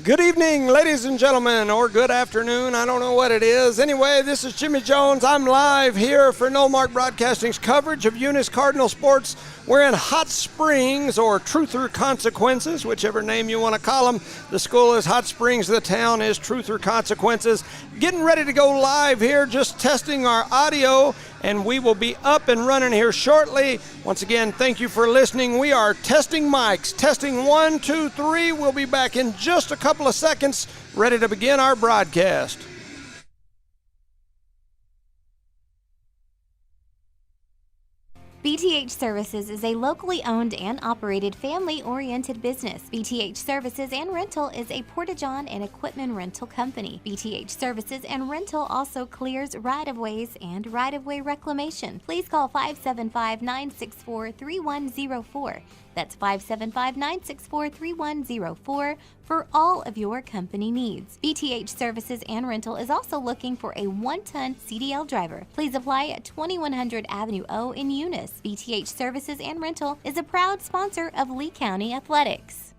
Good evening, ladies and gentlemen, or good afternoon. I don't know what it is. Anyway, this is Jimmy Jones. I'm live here for No Mark Broadcasting's coverage of Eunice Cardinal Sports. We're in Hot Springs, or Truth or Consequences, whichever name you want to call them. The school is Hot Springs. The town is Truth or Consequences. Getting ready to go live here, just testing our audio, and we will be up and running here shortly. Once again, thank you for listening. We are testing mics. Testing 1, 2, 3. We'll be back in just a couple of seconds, ready to begin our broadcast. BTH Services is a locally owned and operated family-oriented business. BTH Services and Rental is a Porta-John and equipment rental company. BTH Services and Rental also clears right-of-ways and right-of-way reclamation. Please call 575-964-3104. That's 575-964-3104 for all of your company needs. BTH Services and Rental is also looking for a 1-ton CDL driver. Please apply at 2100 Avenue O in Eunice. BTH Services and Rental is a proud sponsor of Lee County Athletics.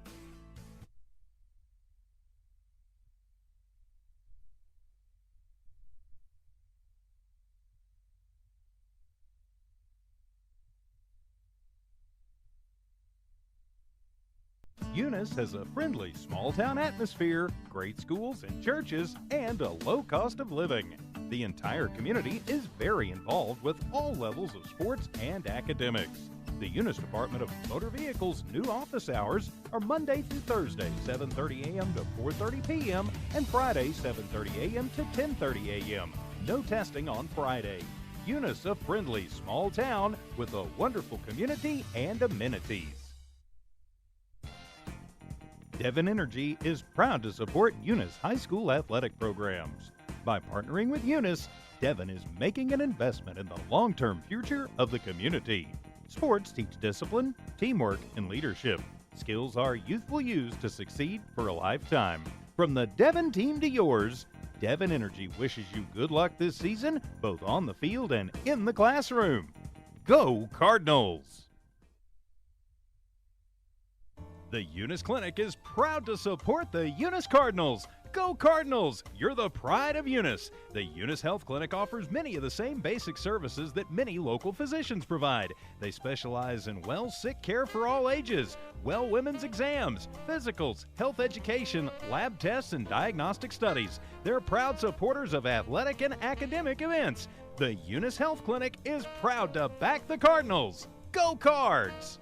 Eunice has a friendly small-town atmosphere, great schools and churches, and a low cost of living. The entire community is very involved with all levels of sports and academics. The Eunice Department of Motor Vehicles' new office hours are Monday through Thursday, 7:30 a.m. to 4:30 p.m., and Friday, 7:30 a.m. to 10:30 a.m. No testing on Friday. Eunice, a friendly small town with a wonderful community and amenities. Devon Energy is proud to support Eunice High School athletic programs. By partnering with Eunice, Devon is making an investment in the long-term future of the community. Sports teach discipline, teamwork, and leadership. Skills our youth will use to succeed for a lifetime. From the Devon team to yours, Devon Energy wishes you good luck this season, both on the field and in the classroom. Go Cardinals! The Eunice Clinic is proud to support the Eunice Cardinals. Go Cardinals! You're the pride of Eunice. The Eunice Health Clinic offers many of the same basic services that many local physicians provide. They specialize in sick care for all ages, women's exams, physicals, health education, lab tests, and diagnostic studies. They're proud supporters of athletic and academic events. The Eunice Health Clinic is proud to back the Cardinals. Go Cards!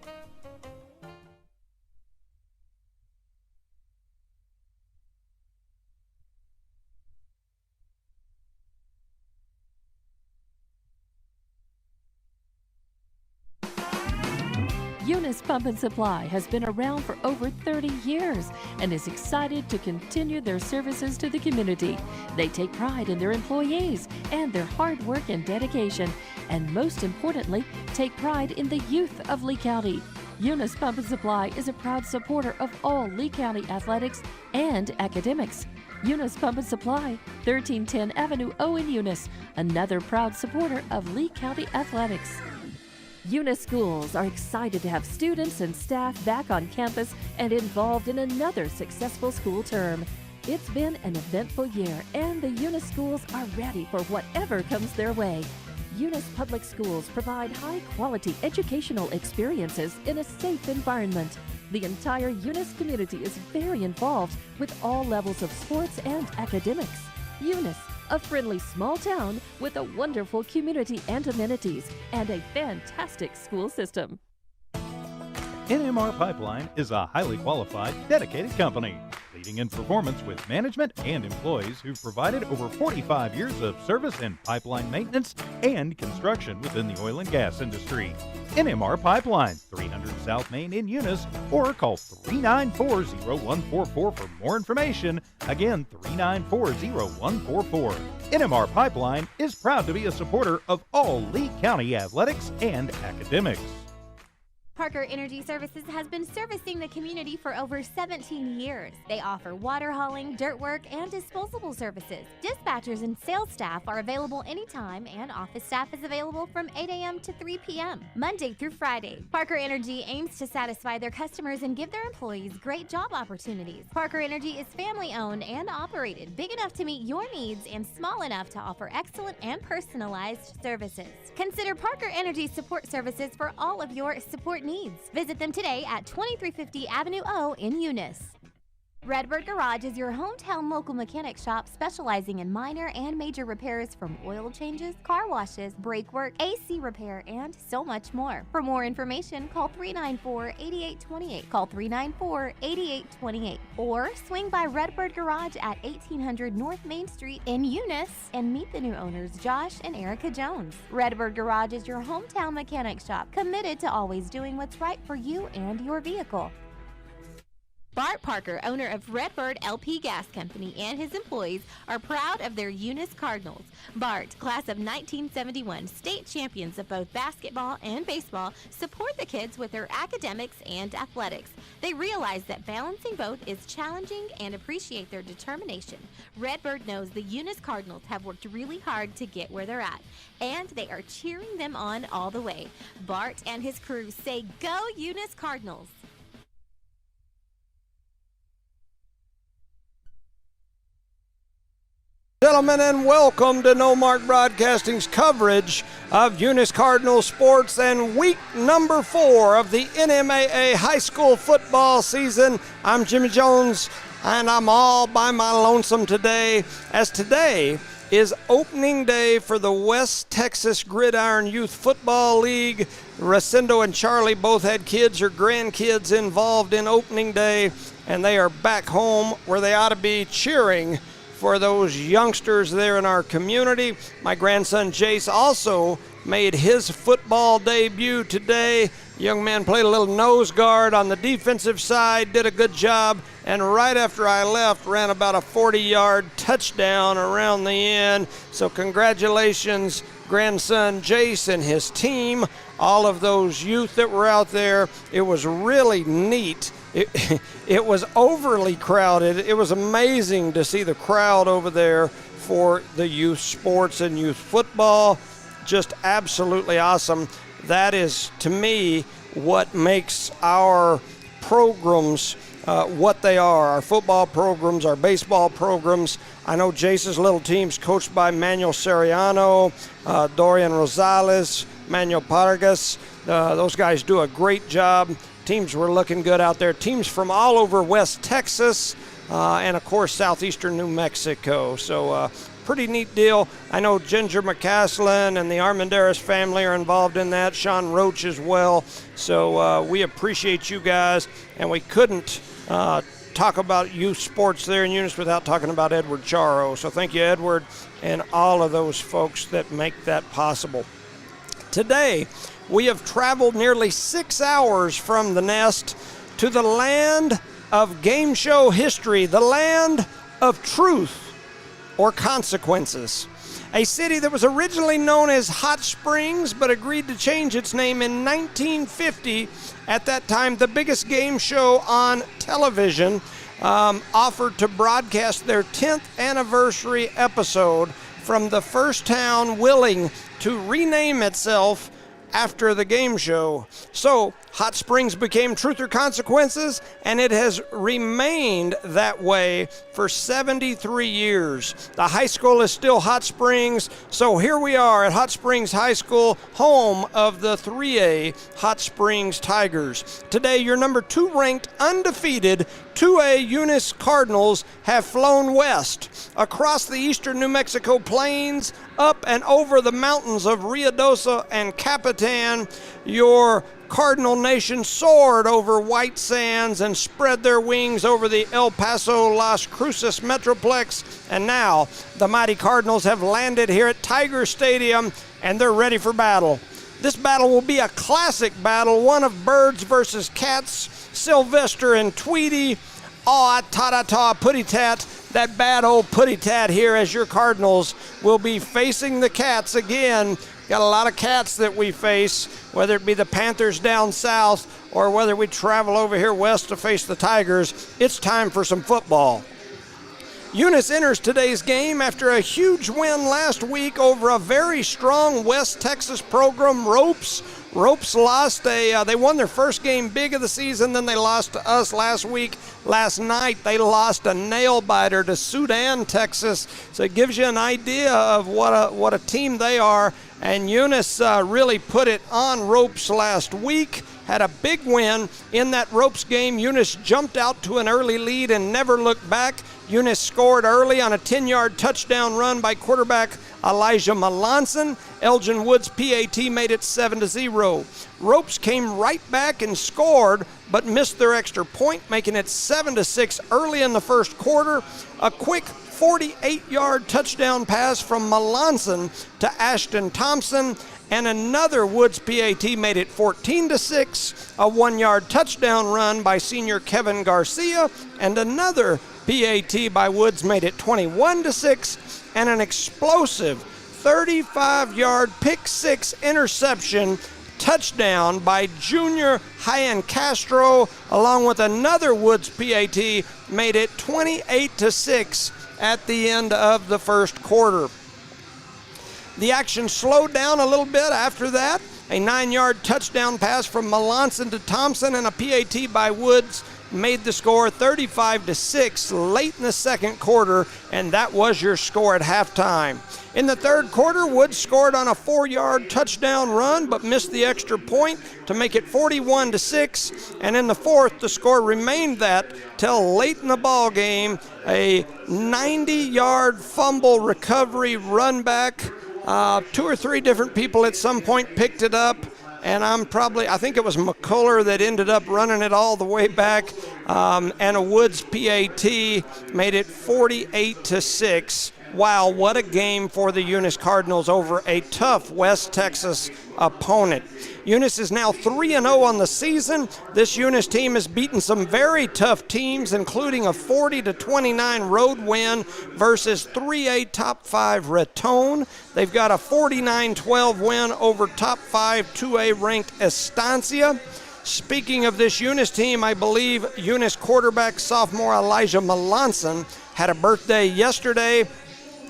Eunice Pump and Supply has been around for over 30 years and is excited to continue their services to the community. They take pride in their employees and their hard work and dedication, and most importantly, take pride in the youth of Lee County. Eunice Pump and Supply is a proud supporter of all Lee County athletics and academics. Eunice Pump and Supply, 1310 Avenue O in Eunice, another proud supporter of Lee County athletics. Eunice schools are excited to have students and staff back on campus and involved in another successful school term. It's been an eventful year, and the Eunice schools are ready for whatever comes their way. Eunice Public Schools provide high-quality educational experiences in a safe environment. The entire Eunice community is very involved with all levels of sports and academics. Eunice, a friendly small town with a wonderful community and amenities, and a fantastic school system. NMR Pipeline is a highly qualified, dedicated company, leading in performance with management and employees who've provided over 45 years of service in pipeline maintenance and construction within the oil and gas industry. NMR Pipeline, 300 South Main in Eunice, or call 394-0144 for more information. Again, 394-0144. NMR Pipeline is proud to be a supporter of all Lee County athletics and academics. Parker Energy Services has been servicing the community for over 17 years. They offer water hauling, dirt work, and disposable services. Dispatchers and sales staff are available anytime, and office staff is available from 8 a.m. to 3 p.m., Monday through Friday. Parker Energy aims to satisfy their customers and give their employees great job opportunities. Parker Energy is family-owned and operated, big enough to meet your needs and small enough to offer excellent and personalized services. Consider Parker Energy support services for all of your support needs. Visit them today at 2350 Avenue O in Eunice. Redbird Garage is your hometown local mechanic shop specializing in minor and major repairs from oil changes, car washes, brake work, AC repair, and so much more. For more information, call 394-8828. Call 394-8828. Or swing by Redbird Garage at 1800 North Main Street in Eunice and meet the new owners, Josh and Erica Jones. Redbird Garage is your hometown mechanic shop, committed to always doing what's right for you and your vehicle. Bart Parker, owner of Redbird LP Gas Company, and his employees are proud of their Eunice Cardinals. Bart, class of 1971, state champions of both basketball and baseball, support the kids with their academics and athletics. They realize that balancing both is challenging and appreciate their determination. Redbird knows the Eunice Cardinals have worked really hard to get where they're at, and they are cheering them on all the way. Bart and his crew say, "Go Eunice Cardinals!" Gentlemen, and welcome to No Mark Broadcasting's coverage of Eunice Cardinal sports and week number 4 of the NMAA high school football season. I'm Jimmy Jones, and I'm all by my lonesome today, as today is opening day for the West Texas Gridiron Youth Football League. Rosendo and Charlie both had kids or grandkids involved in opening day, and they are back home where they ought to be cheering for those youngsters there in our community. My grandson Jace also made his football debut today. Young man played a little nose guard on the defensive side, did a good job, and right after I left, ran about a 40-yard touchdown around the end. So congratulations, grandson Jace and his team, all of those youth that were out there. It was really neat. It was overly crowded. It was amazing to see the crowd over there for the youth sports and youth football. Just absolutely awesome. That is, to me, what makes our programs what they are. Our football programs, our baseball programs. I know Jace's little team's coached by Manuel Seriano, Dorian Rosales, Manuel Pargas. Those guys do a great job. Teams were looking good out there. Teams from all over West Texas and, of course, southeastern New Mexico. So pretty neat deal. I know Ginger McCaslin and the Armendariz family are involved in that. Sean Roach as well. So we appreciate you guys. And we couldn't talk about youth sports there in Eunice without talking about Edward Charo. So thank you, Edward, and all of those folks that make that possible. Today, we have traveled nearly 6 hours from the nest to the land of game show history, the land of truth or consequences. A city that was originally known as Hot Springs but agreed to change its name in 1950. At that time, the biggest game show on television offered to broadcast their 10th anniversary episode from the first town willing to rename itself after the game show. So Hot Springs became Truth or Consequences, and it has remained that way for 73 years. The high school is still Hot Springs, so here we are at Hot Springs High School, home of the 3A Hot Springs Tigers. Today, your number 2 ranked undefeated 2A Eunice Cardinals have flown west across the eastern New Mexico plains, up and over the mountains of Ruidoso and Capitan. Your Cardinal Nation soared over White Sands and spread their wings over the El Paso Las Cruces Metroplex. And now the mighty Cardinals have landed here at Tiger Stadium, and they're ready for battle. This battle will be a classic battle, one of birds versus cats, Sylvester and Tweety. Oh, ta-ta-ta, putty-tat, that bad old putty-tat here, as your Cardinals will be facing the Cats again Got a lot of cats that we face, whether it be the Panthers down south or whether we travel over here west to face the Tigers. It's time for some football. Eunice enters today's game after a huge win last week over a very strong West Texas program, Ropes. Ropes lost they won their first game big of the season, then they lost to us last week. Last night they lost a nail biter to Sudan, Texas. So it gives you an idea of what a team they are. And Eunice really put it on Ropes last week. Had a big win in that Ropes game. Eunice jumped out to an early lead and never looked back. Eunice scored early on a 10-yard touchdown run by quarterback Elijah Melanson. Elgin Woods' PAT made it 7-0. Ropes came right back and scored, but missed their extra point, making it 7-6 early in the first quarter. A quick 48-yard touchdown pass from Melanson to Ashton Thompson, and another Woods PAT made it 14-6. A 1-yard touchdown run by senior Kevin Garcia, and another PAT by Woods made it 21-6, and an explosive 35-yard pick-six interception touchdown by junior Hyan Castro, along with another Woods PAT, made it 28-6 at the end of the first quarter. The action slowed down a little bit after that. A 9-yard touchdown pass from Melanson to Thompson and a PAT by Woods made the score 35-6 late in the second quarter, and that was your score at halftime. In the third quarter, Woods scored on a 4-yard touchdown run but missed the extra point to make it 41-6, and in the fourth, the score remained that till late in the ball game. A 90-yard fumble recovery run back. 2 or 3 different people at some point picked it up, and I think it was McCuller that ended up running it all the way back, and a Woods PAT made it 48-6. Wow, what a game for the Eunice Cardinals over a tough West Texas opponent. Eunice is now 3-0 on the season. This Eunice team has beaten some very tough teams, including a 40-29 road win versus 3A top 5 Raton. They've got a 49-12 win over top 5 2A ranked Estancia. Speaking of this Eunice team, I believe Eunice quarterback sophomore Elijah Melanson had a birthday yesterday.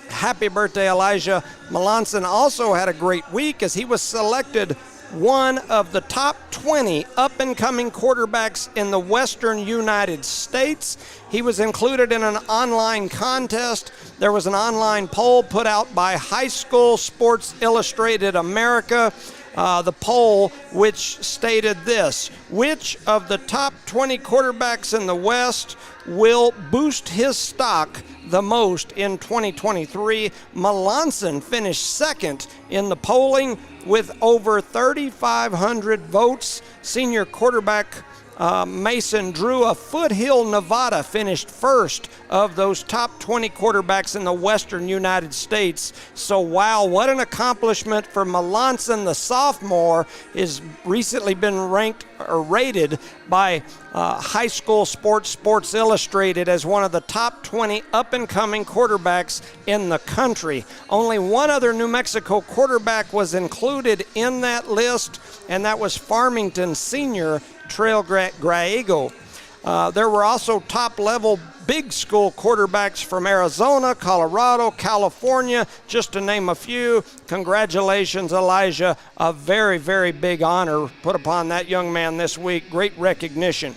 Happy birthday, Elijah. Melanson also had a great week as he was selected one of the top 20 up-and-coming quarterbacks in the Western United States. He was included in an online contest. There was an online poll put out by High School Sports Illustrated America. The poll, which stated this: which of the top 20 quarterbacks in the West will boost his stock the most in 2023? Melanson finished second in the polling with over 3,500 votes. Senior quarterback Mason Drew of Foothill, Nevada, finished first of those top 20 quarterbacks in the Western United States. So, wow, what an accomplishment for Melanson. The sophomore has recently been ranked or rated by High School Sports Illustrated as one of the top 20 up-and-coming quarterbacks in the country. Only one other New Mexico quarterback was included in that list, and that was Farmington senior Trail Griego. There were also top-level big school quarterbacks from Arizona, Colorado, California, just to name a few. Congratulations, Elijah. A very, very big honor put upon that young man this week. Great recognition.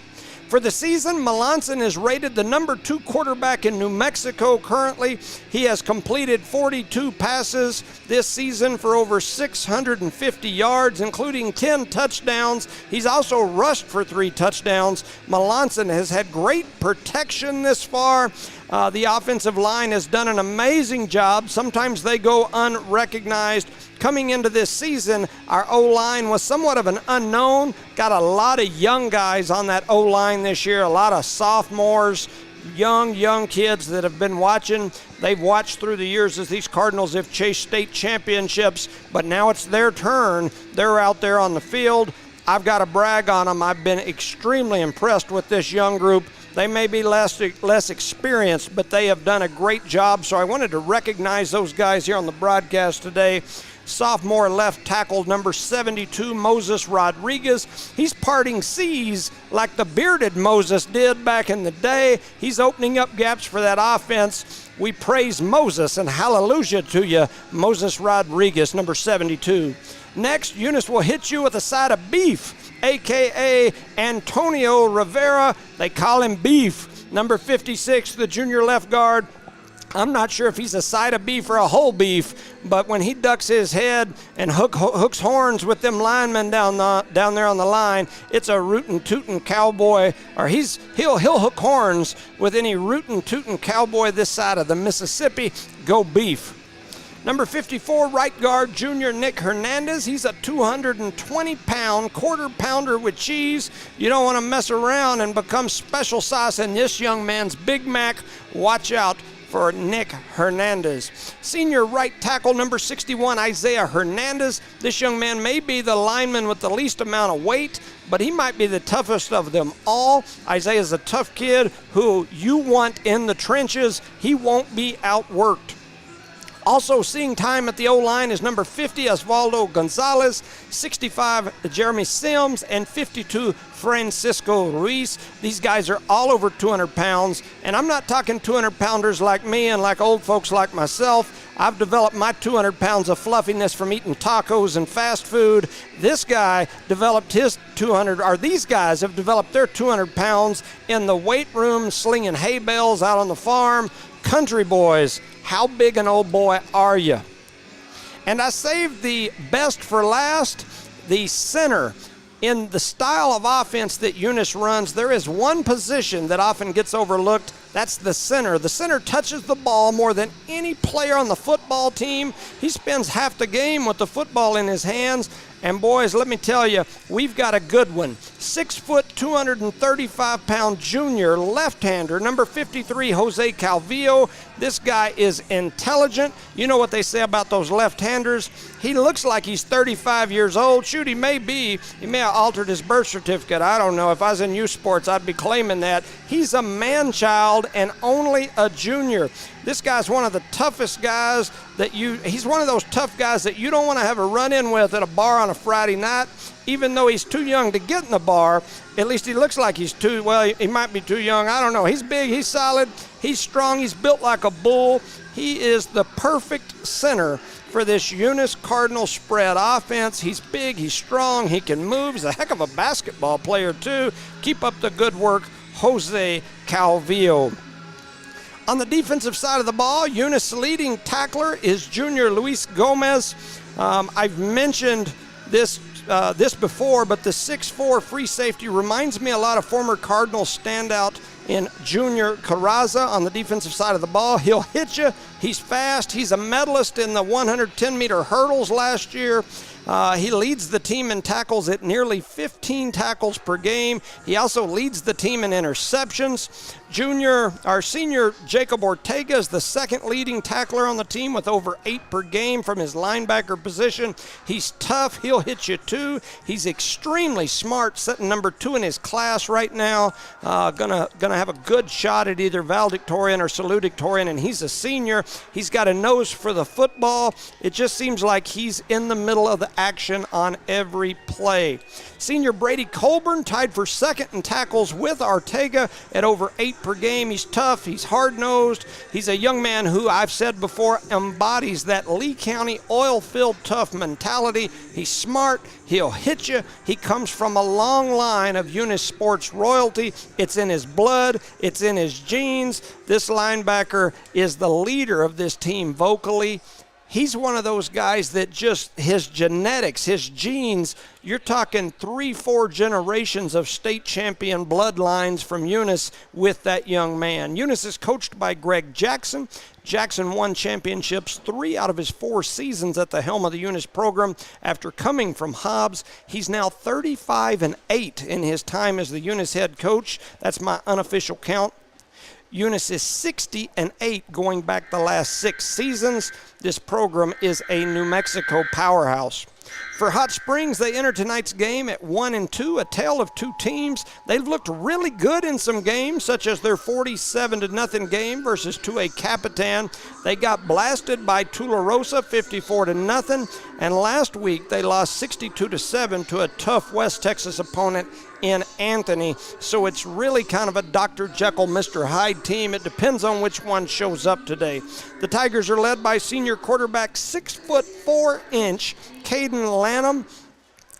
For the season, Melanson is rated the number 2 quarterback in New Mexico currently. He has completed 42 passes this season for over 650 yards, including 10 touchdowns. He's also rushed for 3 touchdowns. Melanson has had great protection this far. The offensive line has done an amazing job. Sometimes they go unrecognized. Coming into this season, our O-line was somewhat of an unknown. Got a lot of young guys on that O-line this year, a lot of sophomores, young kids that have been watching. They've watched through the years as these Cardinals have chased state championships, but now it's their turn. They're out there on the field. I've got to brag on them. I've been extremely impressed with this young group. They may be less experienced, but they have done a great job, so I wanted to recognize those guys here on the broadcast today. sophomore left tackle number 72, Moses Rodriguez. He's parting seas like the bearded Moses did back in the day. He's opening up gaps for that offense. We praise Moses and hallelujah to you, Moses Rodriguez, number 72. Next, Eunice will hit you with a side of beef, a.k.a. Antonio Rivera. They call him Beef. Number 56, the junior left guard. I'm not sure if he's a side of beef or a whole beef, but when he ducks his head and hooks horns with them linemen down there on the line, it's a rootin' tootin' cowboy, or he'll hook horns with any rootin' tootin' cowboy this side of the Mississippi. Go Beef. Number 54, right guard, junior Nick Hernandez. He's a 220-pound quarter pounder with cheese. You don't want to mess around and become special sauce in this young man's Big Mac. Watch out for Nick Hernandez. Senior right tackle, number 61, Isaiah Hernandez. This young man may be the lineman with the least amount of weight, but he might be the toughest of them all. Isaiah's a tough kid who you want in the trenches. He won't be outworked. Also seeing time at the O-line is number 50, Osvaldo Gonzalez, 65, Jeremy Sims, and 52, Francisco Ruiz. These guys are all over 200 pounds, and I'm not talking 200-pounders like me and like old folks like myself. I've developed my 200 pounds of fluffiness from eating tacos and fast food. This guy developed his 200, or these guys have developed their 200 pounds in the weight room, slinging hay bales out on the farm. Country boys, how big an old boy are you? And I saved the best for last, the center. In the style of offense that Eunice runs, there is one position that often gets overlooked. That's the center. The center touches the ball more than any player on the football team. He spends half the game with the football in his hands. And boys, let me tell you, we've got a good one. 6 foot, 235-pound junior left-hander, number 53, Jose Calvillo. This guy is intelligent. You know what they say about those left-handers? He looks like he's 35 years old. Shoot, he may be. He may have altered his birth certificate. I don't know. If I was in youth sports, I'd be claiming that. He's a man-child and only a junior. This guy's one of the toughest guys he's one of those tough guys that you don't want to have a run-in with at a bar on a Friday night. Even though he's too young to get in the bar, at least he looks like he might be too young. I don't know. He's big, he's solid, he's strong, he's built like a bull. He is the perfect center for this Eunice Cardinal spread offense. He's big, he's strong, he can move. He's a heck of a basketball player too. Keep up the good work, Jose Calvillo. On the defensive side of the ball, Eunice's leading tackler is junior Luis Gomez. I've mentioned this before, but the 6'4" free safety reminds me a lot of former Cardinal standout in Junior Carraza on the defensive side of the ball. He'll hit you. He's fast. He's a medalist in the 110-meter hurdles last year. He leads the team in tackles at nearly 15 tackles per game. He also leads the team in interceptions. Senior Jacob Ortega is the second leading tackler on the team with over 8 per game from his linebacker position. He's tough. He'll hit you too. He's extremely smart, sitting number 2 in his class right now. Gonna have a good shot at either valedictorian or salutatorian, and he's a senior. He's got a nose for the football. It just seems like he's in the middle of the action on every play. Senior Brady Colburn tied for second in tackles with Ortega at over 8 per game. He's tough. He's hard-nosed. He's a young man who, I've said before, embodies that Lee County oil-filled tough mentality. He's smart. He'll hit you. He comes from a long line of Eunice sports royalty. It's in his blood. It's in his genes. This linebacker is the leader of this team vocally. He's one of those guys that just, his genetics, his genes, you're talking 3-4 generations of state champion bloodlines from Eunice with that young man. Eunice is coached by Greg Jackson. Jackson won championships 3 out of his 4 seasons at the helm of the Eunice program after coming from Hobbs. He's now 35-8 in his time as the Eunice head coach. That's my unofficial count. Eunice is 60-8 going back the last 6 seasons. This program is a New Mexico powerhouse. For Hot Springs, they enter tonight's game at 1-2, a tale of two teams. They've looked really good in some games, such as their 47-0 game versus 2A Capitan. They got blasted by Tularosa 54-0, and last week they lost 62-7 to a tough West Texas opponent in Anthony. So it's really kind of a Dr. Jekyll, Mr. Hyde team. It depends on which one shows up today. The Tigers are led by senior quarterback 6'4" Caden Lanham.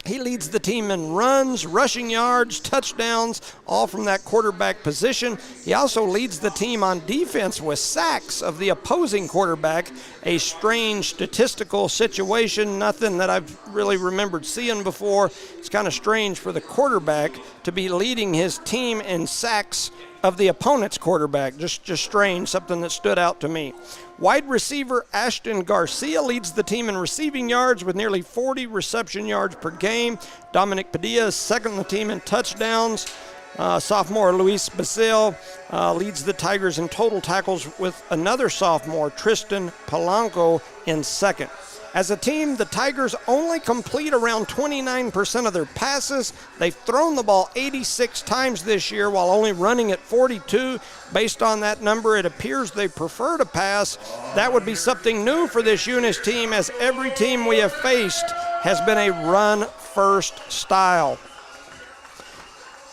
He leads the team in runs, rushing yards, touchdowns, all from that quarterback position. He also leads the team on defense with sacks of the opposing quarterback, a strange statistical situation, nothing that I've really remembered seeing before. It's kind of strange for the quarterback to be leading his team in sacks of the opponent's quarterback. Just strange, something that stood out to me. Wide receiver Ashton Garcia leads the team in receiving yards with nearly 40 reception yards per game. Dominic Padilla is second on the team in touchdowns. Sophomore Luis Basile leads the Tigers in total tackles with another sophomore, Tristan Polanco, in second. As a team, the Tigers only complete around 29% of their passes. They've thrown the ball 86 times this year while only running at 42. Based on that number, it appears they prefer to pass. That would be something new for this Eunice team, as every team we have faced has been a run-first style.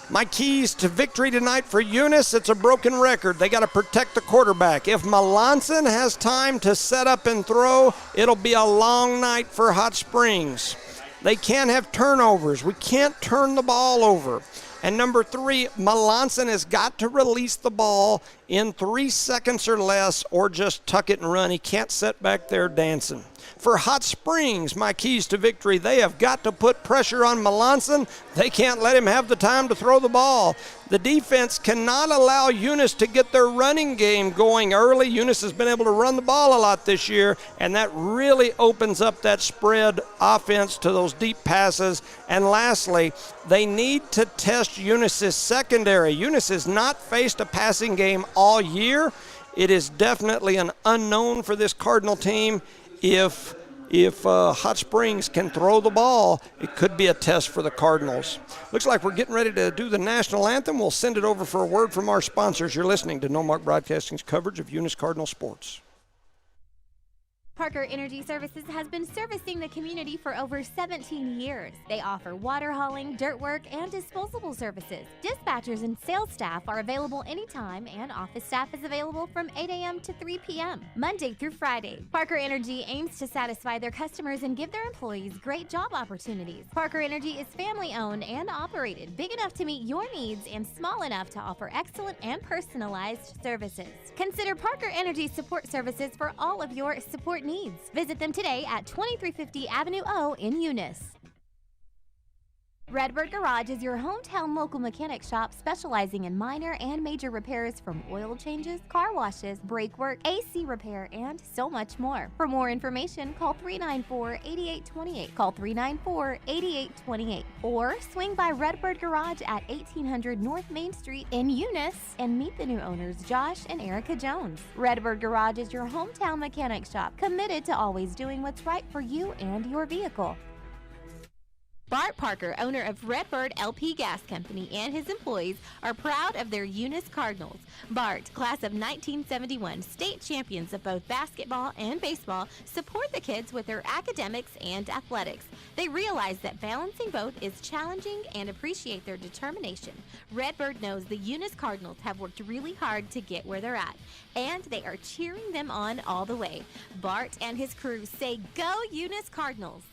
My keys to victory tonight for Eunice, it's a broken record. They got to protect the quarterback. If Melanson has time to set up and throw, it'll be a long night for Hot Springs. They can't have turnovers. We can't turn the ball over. And number 3, Melanson has got to release the ball in 3 seconds or less, or just tuck it and run. He can't sit back there dancing. For Hot Springs, my keys to victory, they have got to put pressure on Melanson. They can't let him have the time to throw the ball. The defense cannot allow Eunice to get their running game going early. Eunice has been able to run the ball a lot this year, and that really opens up that spread offense to those deep passes. And lastly, they need to test Eunice's secondary. Eunice has not faced a passing game all year. It is definitely an unknown for this Cardinal team. If Hot Springs can throw the ball, it could be a test for the Cardinals. Looks like we're getting ready to do the national anthem. We'll send it over for a word from our sponsors. You're listening to No Mark Broadcasting's coverage of Eunice Cardinal sports. Parker Energy Services has been servicing the community for over 17 years. They offer water hauling, dirt work, and disposable services. Dispatchers and sales staff are available anytime, and office staff is available from 8 a.m. to 3 p.m., Monday through Friday. Parker Energy aims to satisfy their customers and give their employees great job opportunities. Parker Energy is family-owned and operated, big enough to meet your needs and small enough to offer excellent and personalized services. Consider Parker Energy Support Services for all of your support needs. Visit them today at 2350 Avenue O in Eunice. Redbird Garage is your hometown local mechanic shop specializing in minor and major repairs, from oil changes, car washes, brake work, AC repair, and so much more. For more information, call 394-8828. Call 394-8828. Or swing by Redbird Garage at 1800 North Main Street in Eunice and meet the new owners, Josh and Erica Jones. Redbird Garage is your hometown mechanic shop, committed to always doing what's right for you and your vehicle. Bart Parker, owner of Redbird LP Gas Company, and his employees are proud of their Eunice Cardinals. Bart, class of 1971, state champions of both basketball and baseball, support the kids with their academics and athletics. They realize that balancing both is challenging and appreciate their determination. Redbird knows the Eunice Cardinals have worked really hard to get where they're at, and they are cheering them on all the way. Bart and his crew say, "Go Eunice Cardinals!"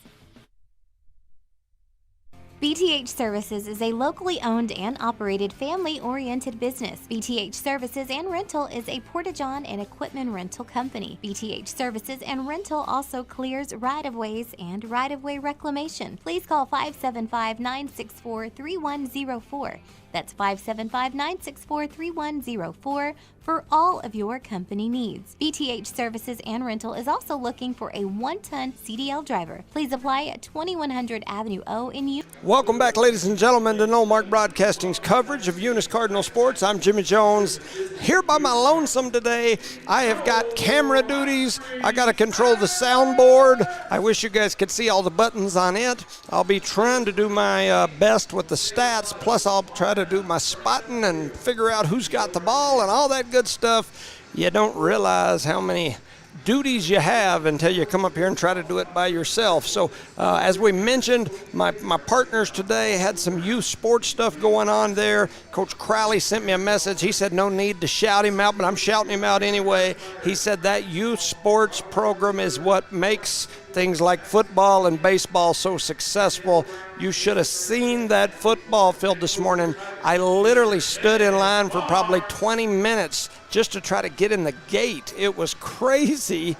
BTH Services is a locally owned and operated family-oriented business. BTH Services and Rental is a Porta-John and equipment rental company. BTH Services and Rental also clears right-of-ways and right-of-way reclamation. Please call 575-964-3104. That's 575-964-3104 for all of your company needs. BTH Services and Rental is also looking for a 1-ton CDL driver. Please apply at 2100 Avenue O in Eunice. Welcome back, ladies and gentlemen, to No Mark Broadcasting's coverage of Eunice Cardinal Sports. I'm Jimmy Jones. Here by my lonesome today, I have got camera duties. I got to control the soundboard. I wish you guys could see all the buttons on it. I'll be trying to do my best with the stats, plus I'll try to do my spotting and figure out who's got the ball and all that good stuff. You don't realize how many duties you have until you come up here and try to do it by yourself. So as we mentioned, my partners today had some youth sports stuff going on there. Coach Crowley sent me a message. He said no need to shout him out, but I'm shouting him out anyway. He said that youth sports program is what makes things like football and baseball so successful. You should have seen that football field this morning. I literally stood in line for probably 20 minutes just to try to get in the gate. It was crazy.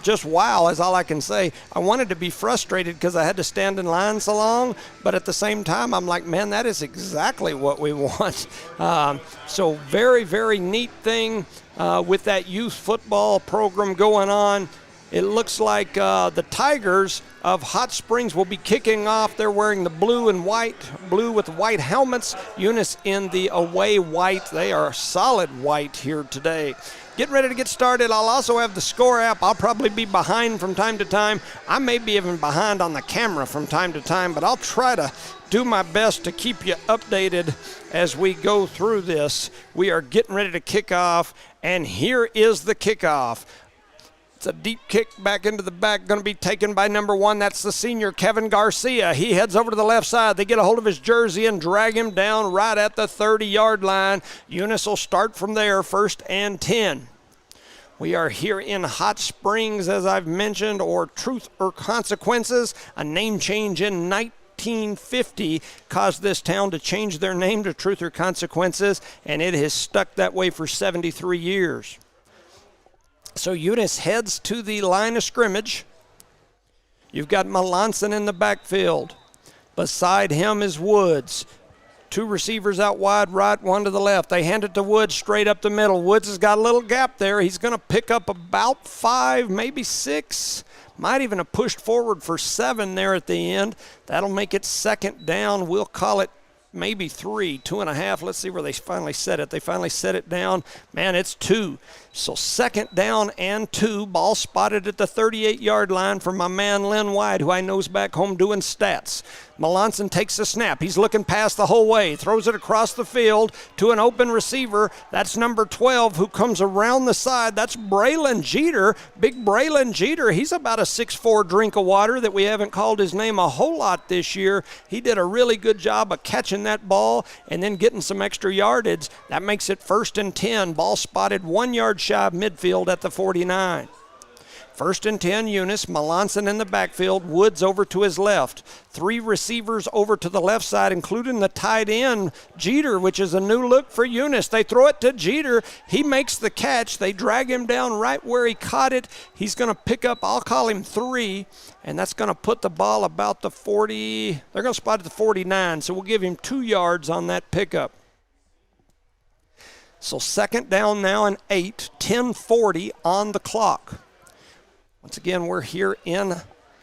Just wow is all I can say. I wanted to be frustrated because I had to stand in line so long, but at the same time, I'm like, man, that is exactly what we want. So very, very neat thing with that youth football program going on. It looks like the Tigers of Hot Springs will be kicking off. They're wearing the blue with white helmets. Eunice in the away white. They are solid white here today. Getting ready to get started. I'll also have the score app. I'll probably be behind from time to time. I may be even behind on the camera from time to time, but I'll try to do my best to keep you updated as we go through this. We are getting ready to kick off, and here is the kickoff. It's a deep kick back into the back, going to be taken by number 1. That's the senior, Kevin Garcia. He heads over to the left side. They get a hold of his jersey and drag him down right at the 30-yard line. Eunice will start from there, 1st and 10. We are here in Hot Springs, as I've mentioned, or Truth or Consequences. A name change in 1950 caused this town to change their name to Truth or Consequences, and it has stuck that way for 73 years. So Eunice heads to the line of scrimmage. You've got Melanson in the backfield. Beside him is Woods. 2 receivers out wide right, 1 to the left. They hand it to Woods straight up the middle. Woods has got a little gap there. He's going to pick up about 5, maybe 6. Might even have pushed forward for 7 there at the end. That'll make it 2nd down. We'll call it maybe 3, 2.5. Let's see where they finally set it. They finally set it down. Man, it's 2. So 2nd down and 2. Ball spotted at the 38-yard line from my man Len White, who I know's back home doing stats. Melanson takes the snap. He's looking past the whole way. Throws it across the field to an open receiver. That's number 12 who comes around the side. That's Braylon Jeter. Big Braylon Jeter. He's about a 6'4" drink of water that we haven't called his name a whole lot this year. He did a really good job of catching that ball and then getting some extra yardage. That makes it 1st and 10. Ball spotted 1 yard shy of midfield at the 49. 1st and 10, Eunice. Melanson in the backfield. Woods over to his left. 3 receivers over to the left side, including the tight end, Jeter, which is a new look for Eunice. They throw it to Jeter. He makes the catch. They drag him down right where he caught it. He's going to pick up, I'll call him 3, and that's going to put the ball about the 40. They're going to spot at the 49, so we'll give him 2 yards on that pickup. So 2nd down now and 8, 10:40 on the clock. Once again, we're here in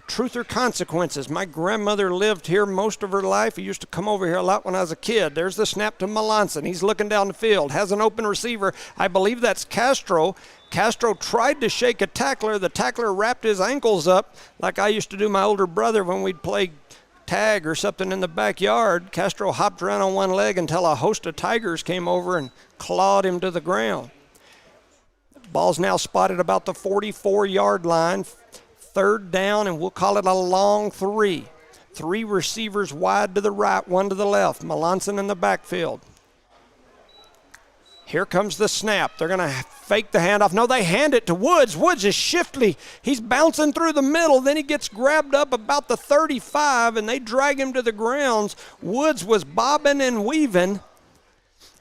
Truth or Consequences. My grandmother lived here most of her life. He used to come over here a lot when I was a kid. There's the snap to Melanson. He's looking down the field, has an open receiver. I believe that's Castro. Castro tried to shake a tackler. The tackler wrapped his ankles up like I used to do my older brother when we'd play tag or something in the backyard. Castro hopped around on one leg until a host of tigers came over and clawed him to the ground. Ball's now spotted about the 44-yard line. 3rd down, and we'll call it a long 3. 3 receivers wide to the right, 1 to the left. Melanson in the backfield. Here comes the snap. They're going to fake the handoff. No, they hand it to Woods. Woods is shifty. He's bouncing through the middle. Then he gets grabbed up about the 35, and they drag him to the grounds. Woods was bobbing and weaving.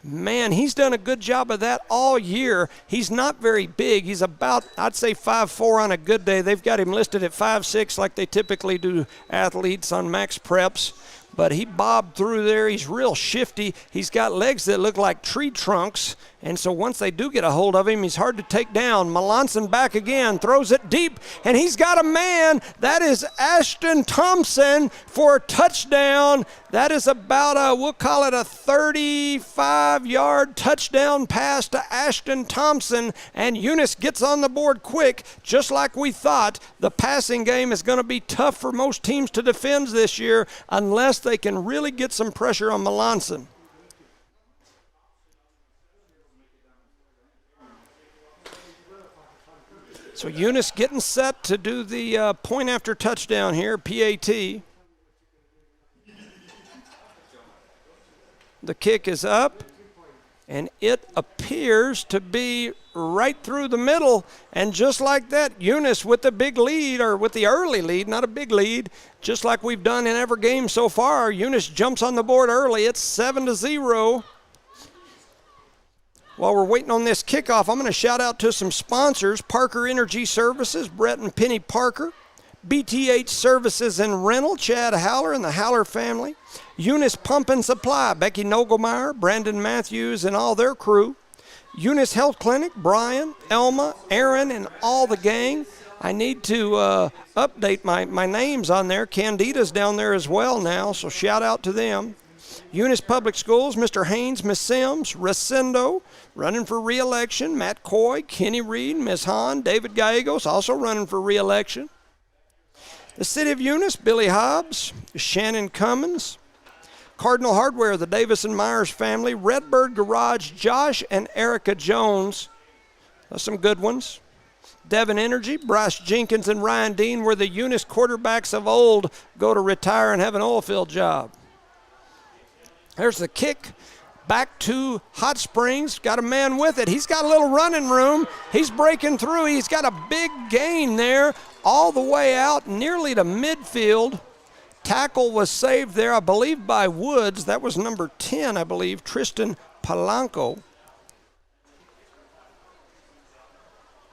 Man, he's done a good job of that all year. He's not very big. He's about, I'd say, 5'4" on a good day. They've got him listed at 5'6", like they typically do athletes on max preps. but he bobbed through there. He's real shifty. He's got legs that look like tree trunks, and so once they do get a hold of him, he's hard to take down. Melanson back again, throws it deep, and he's got a man. That is Ashton Thompson for a touchdown. That is about we'll call it a 35-yard touchdown pass to Ashton Thompson, and Eunice gets on the board quick, just like we thought. The passing game is going to be tough for most teams to defend this year unless they can really get some pressure on Melanson. So Eunice getting set to do the point after touchdown here, PAT. The kick is up, and it appears to be right through the middle. And just like that, Eunice with the big lead, or with the early lead, not a big lead, just like we've done in every game so far. Eunice jumps on the board early. It's 7-0. While we're waiting on this kickoff, I'm going to shout out to some sponsors: Parker Energy Services, Brett and Penny Parker; BTH Services and Rental, Chad Howler and the Howler family; Eunice Pump and Supply, Becky Nogelmeyer, Brandon Matthews and all their crew; Eunice Health Clinic, Brian, Elma, Aaron, and all the gang. I need to update my names on there. Candida's down there as well now, so shout out to them. Eunice Public Schools, Mr. Haynes, Miss Sims, Resendo, running for re-election; Matt Coy, Kenny Reed, Miss Hahn, David Gallegos, also running for re-election. The City of Eunice, Billy Hobbs, Shannon Cummins; Cardinal Hardware, the Davis and Myers family; Redbird Garage, Josh and Erica Jones. That's some good ones. Devon Energy, Bryce Jenkins and Ryan Dean were the Eunice quarterbacks of old, go to retire and have an oil field job. There's the kick back to Hot Springs. Got a man with it. He's got a little running room. He's breaking through. He's got a big gain there all the way out nearly to midfield. Tackle was saved there, I believe, by Woods. That was number 10, I believe, Tristan Polanco.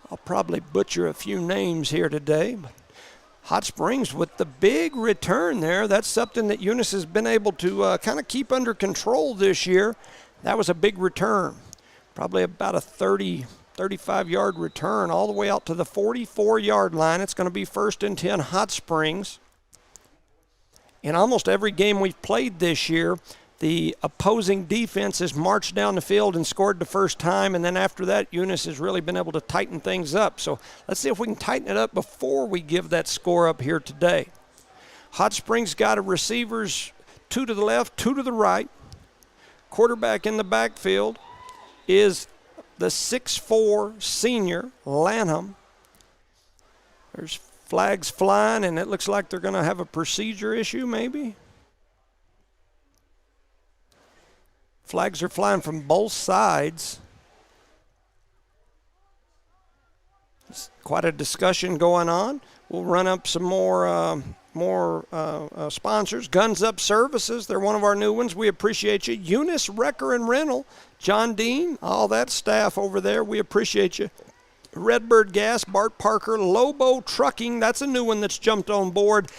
I'll probably butcher a few names here today. But Hot Springs with the big return there. That's something that Eunice has been able to kind of keep under control this year. That was a big return. Probably about a 35-yard return all the way out to the 44-yard line. It's going to be 1st and 10 Hot Springs. In almost every game we've played this year, the opposing defense has marched down the field and scored the first time, and then after that, Eunice has really been able to tighten things up. So let's see if we can tighten it up before we give that score up here today. Hot Springs got a receivers, 2 to the left, 2 to the right. Quarterback in the backfield is the 6'4" senior, Lanham. There's flags flying, and it looks like they're going to have a procedure issue maybe. Flags are flying from both sides. It's quite a discussion going on. We'll run up some more sponsors. Guns Up Services, they're one of our new ones. We appreciate you. Eunice Wrecker and Rental, John Dean, all that staff over there, we appreciate you. Redbird Gas, Bart Parker, Lobo Trucking, that's a new one that's jumped on board.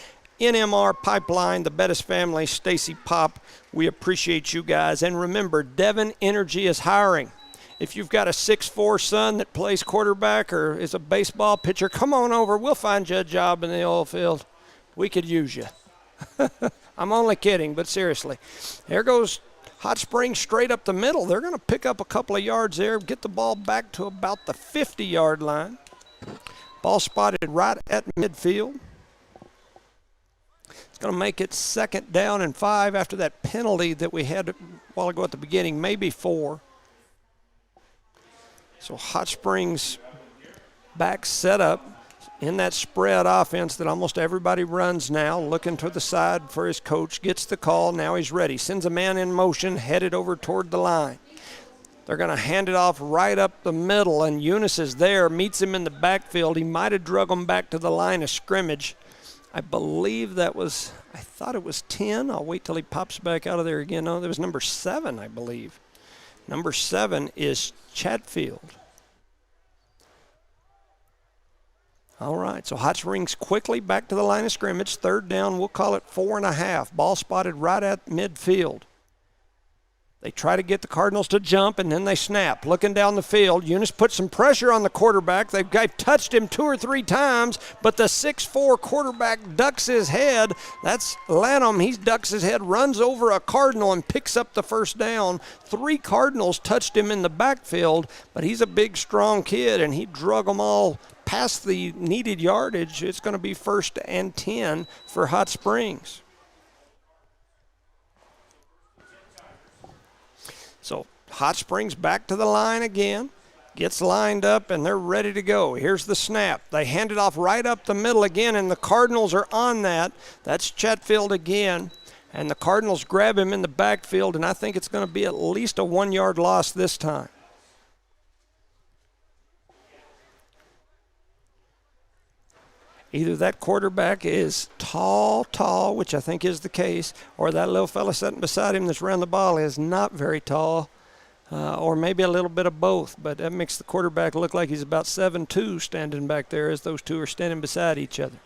NMR Pipeline, the Bettis family, Stacy Pop, we appreciate you guys. And remember, Devon Energy is hiring. If you've got a 6'4" son that plays quarterback or is a baseball pitcher, come on over. We'll find you a job in the oil field. We could use you. I'm only kidding, but seriously. There goes Hot Springs straight up the middle. They're going to pick up a couple of yards there, get the ball back to about the 50-yard line. Ball spotted right at midfield. Going to make it 2nd down and 5 after that penalty that we had a while ago at the beginning, maybe 4. So Hot Springs back set up in that spread offense that almost everybody runs now, looking to the side for his coach, gets the call, now he's ready, sends a man in motion, headed over toward the line. They're going to hand it off right up the middle, and Eunice is there, meets him in the backfield. He might have drug him back to the line of scrimmage. I believe that was, I thought it was 10. I'll wait till he pops back out of there again. No, that was number 7, I believe. Number 7 is Chatfield. All right, so Hot Springs quickly back to the line of scrimmage. Third down, we'll call it 4.5. Ball spotted right at midfield. They try to get the Cardinals to jump, and then they snap. Looking down the field, Eunice puts some pressure on the quarterback. They've touched him 2 or 3 times, but the 6'4 quarterback ducks his head. That's Lanham. He ducks his head, runs over a Cardinal, and picks up the first down. 3 Cardinals touched him in the backfield, but he's a big, strong kid, and he drug them all past the needed yardage. It's going to be 1st and 10 for Hot Springs. So Hot Springs back to the line again, gets lined up, and they're ready to go. Here's the snap. They hand it off right up the middle again, and the Cardinals are on that. That's Chetfield again, and the Cardinals grab him in the backfield, and I think it's going to be at least a 1-yard loss this time. Either that quarterback is tall, which I think is the case, or that little fella sitting beside him that's around the ball is not very tall, or maybe a little bit of both. But that makes the quarterback look like he's about 7'2", standing back there as those two are standing beside each other.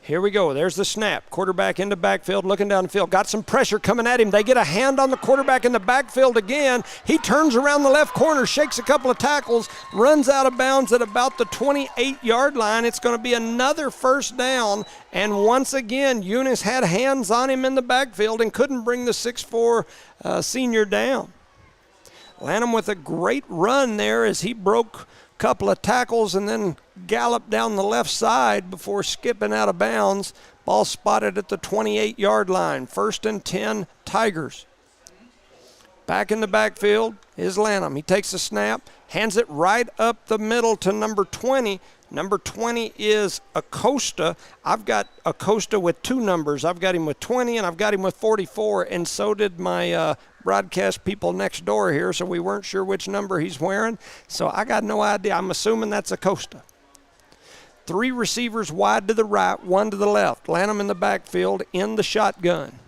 Here we go. There's the snap. Quarterback in the backfield, looking down the field. Got some pressure coming at him. They get a hand on the quarterback in the backfield again. He turns around the left corner, shakes a couple of tackles, runs out of bounds at about the 28-yard line. It's going to be another 1st down. And once again, Eunice had hands on him in the backfield and couldn't bring the 6'4 senior down. Lanham with a great run there as he broke couple of tackles and then galloped down the left side before skipping out of bounds. Ball spotted at the 28-yard line. 1st and 10, Tigers. Back in the backfield is Lanham. He takes a snap, hands it right up the middle to number 20. Number 20 is Acosta. I've got Acosta with 2 numbers. I've got him with 20 and I've got him with 44, and so did my broadcast people next door here, so we weren't sure which number he's wearing. So I got no idea. I'm assuming that's Acosta. 3 receivers wide to the right, 1 to the left. Lanham in the backfield in the shotgun.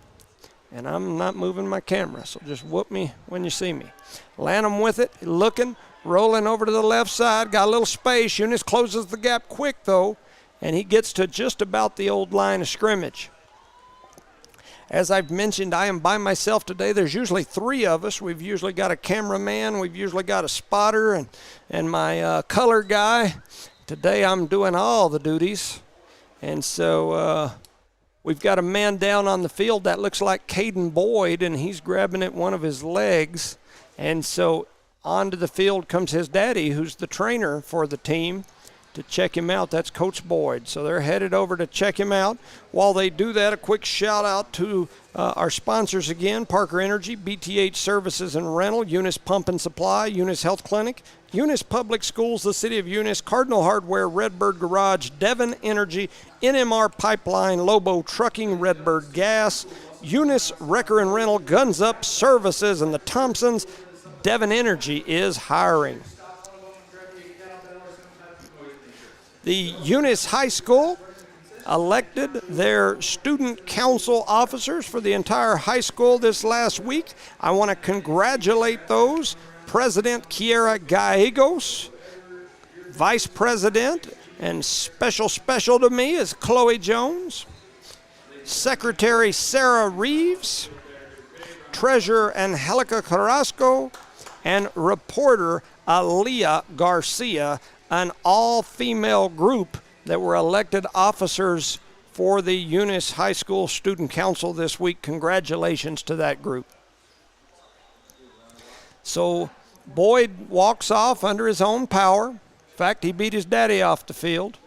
And I'm not moving my camera, so just whoop me when you see me. Lanham with it, looking, rolling over to the left side. Got a little space. Eunice closes the gap quick, though, and he gets to just about the old line of scrimmage. As I've mentioned, I am by myself today. There's usually 3 of us. We've usually got a cameraman. We've usually got a spotter and my color guy. Today I'm doing all the duties. And so we've got a man down on the field that looks like Caden Boyd, and he's grabbing at one of his legs. And so onto the field comes his daddy, who's the trainer for the team, to check him out. That's Coach Boyd. So they're headed over to check him out. While they do that, a quick shout out to our sponsors again: Parker Energy, BTH Services and Rental, Eunice Pump and Supply, Eunice Health Clinic, Eunice Public Schools, the City of Eunice, Cardinal Hardware, Redbird Garage, Devon Energy, NMR Pipeline, Lobo Trucking, Redbird Gas, Eunice Wrecker and Rental, Guns Up Services, and the Thompsons. Devon Energy is hiring. The Eunice High School elected their student council officers for the entire high school this last week. I want to congratulate those. President Kiera Gallegos, Vice President, and special to me is Chloe Jones, Secretary Sarah Reeves, Treasurer Angelica Carrasco, and reporter Aaliyah Garcia, an all-female group that were elected officers for the Eunice High School Student Council this week. Congratulations to that group. So Boyd walks off under his own power. In fact, he beat his daddy off the field.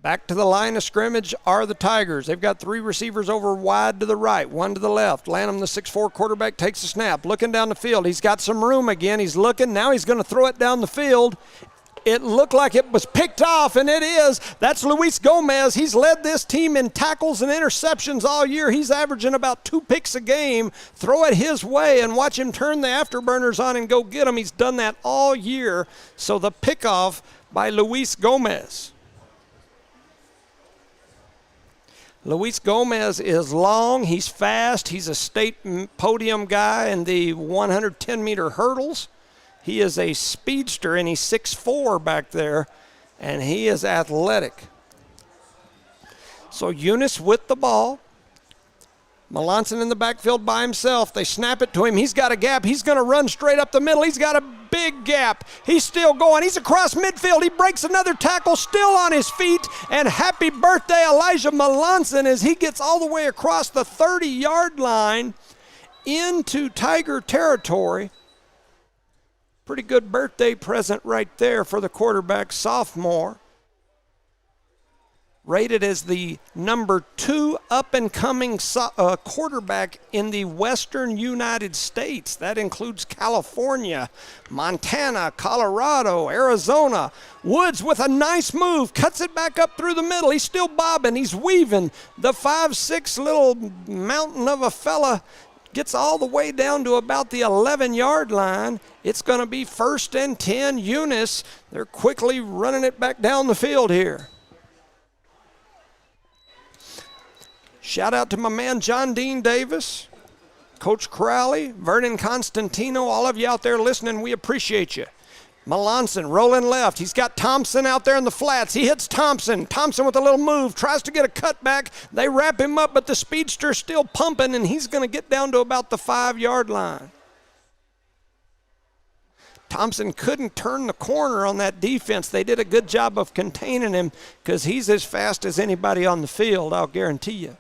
Back to the line of scrimmage are the Tigers. They've got 3 receivers over wide to the right, 1 to the left. Lanham, the 6'4 quarterback, takes a snap. Looking down the field. He's got some room again. He's looking. Now he's going to throw it down the field. It looked like it was picked off, and it is. That's Luis Gomez. He's led this team in tackles and interceptions all year. He's averaging about 2 picks a game. Throw it his way and watch him turn the afterburners on and go get them. He's done that all year. So the pickoff by Luis Gomez. Luis Gomez is long, he's fast, he's a state podium guy in the 110-meter hurdles. He is a speedster, and he's 6'4 back there. and he is athletic. So Eunice with the ball. Melanson in the backfield by himself. They snap it to him. He's got a gap. He's going to run straight up the middle. He's got a big gap. He's still going. He's across midfield. He breaks another tackle, still on his feet. And happy birthday, Elijah Melanson, as he gets all the way across the 30-yard line into Tiger territory. Pretty good birthday present right there for the quarterback sophomore. Rated as the number 2 up-and-coming quarterback in the western United States. That includes California, Montana, Colorado, Arizona. Woods with a nice move, cuts it back up through the middle. He's still bobbing, he's weaving. The 5'6" little mountain of a fella gets all the way down to about the 11-yard line. It's going to be 1st and 10, Eunice. They're quickly running it back down the field here. Shout out to my man John Dean Davis, Coach Crowley, Vernon Constantino, all of you out there listening, we appreciate you. Melanson rolling left. He's got Thompson out there in the flats. He hits Thompson. Thompson with a little move, tries to get a cutback. They wrap him up, but the speedster's still pumping, and he's going to get down to about the 5-yard line. Thompson couldn't turn the corner on that defense. They did a good job of containing him because he's as fast as anybody on the field, I'll guarantee you.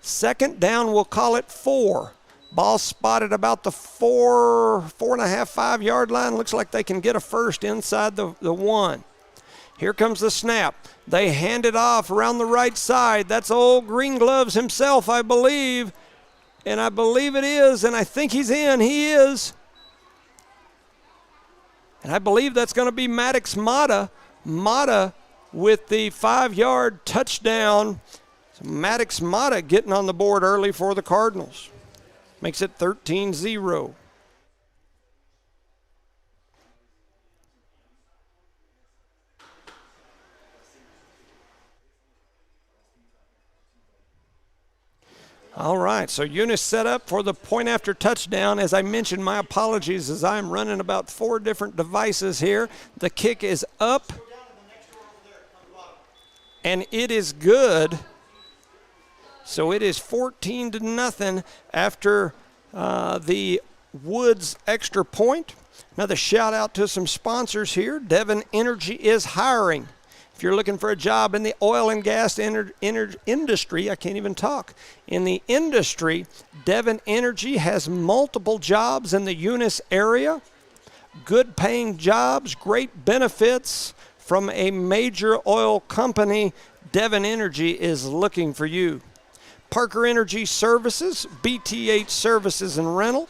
2nd down, we'll call it 4. Ball spotted about the 4.5, 5-yard line. Looks like they can get a first inside the 1. Here comes the snap. They hand it off around the right side. That's old Green Gloves himself, I believe. And I believe it is, and I think he's in. He is. And I believe that's going to be Maddox Mata. Mata with the 5-yard touchdown. Maddox Mata getting on the board early for the Cardinals. Makes it 13-0. All right, so Eunice set up for the point after touchdown. As I mentioned, my apologies as I'm running about 4 different devices here. The kick is up, and it is good. So it is 14-0 after the Woods extra point. Another shout out to some sponsors here. Devon Energy is hiring. If you're looking for a job in the oil and gas industry, I can't even talk. In the industry, Devon Energy has multiple jobs in the Eunice area. Good paying jobs, great benefits from a major oil company. Devon Energy is looking for you. Parker Energy Services, BTH Services and Rental,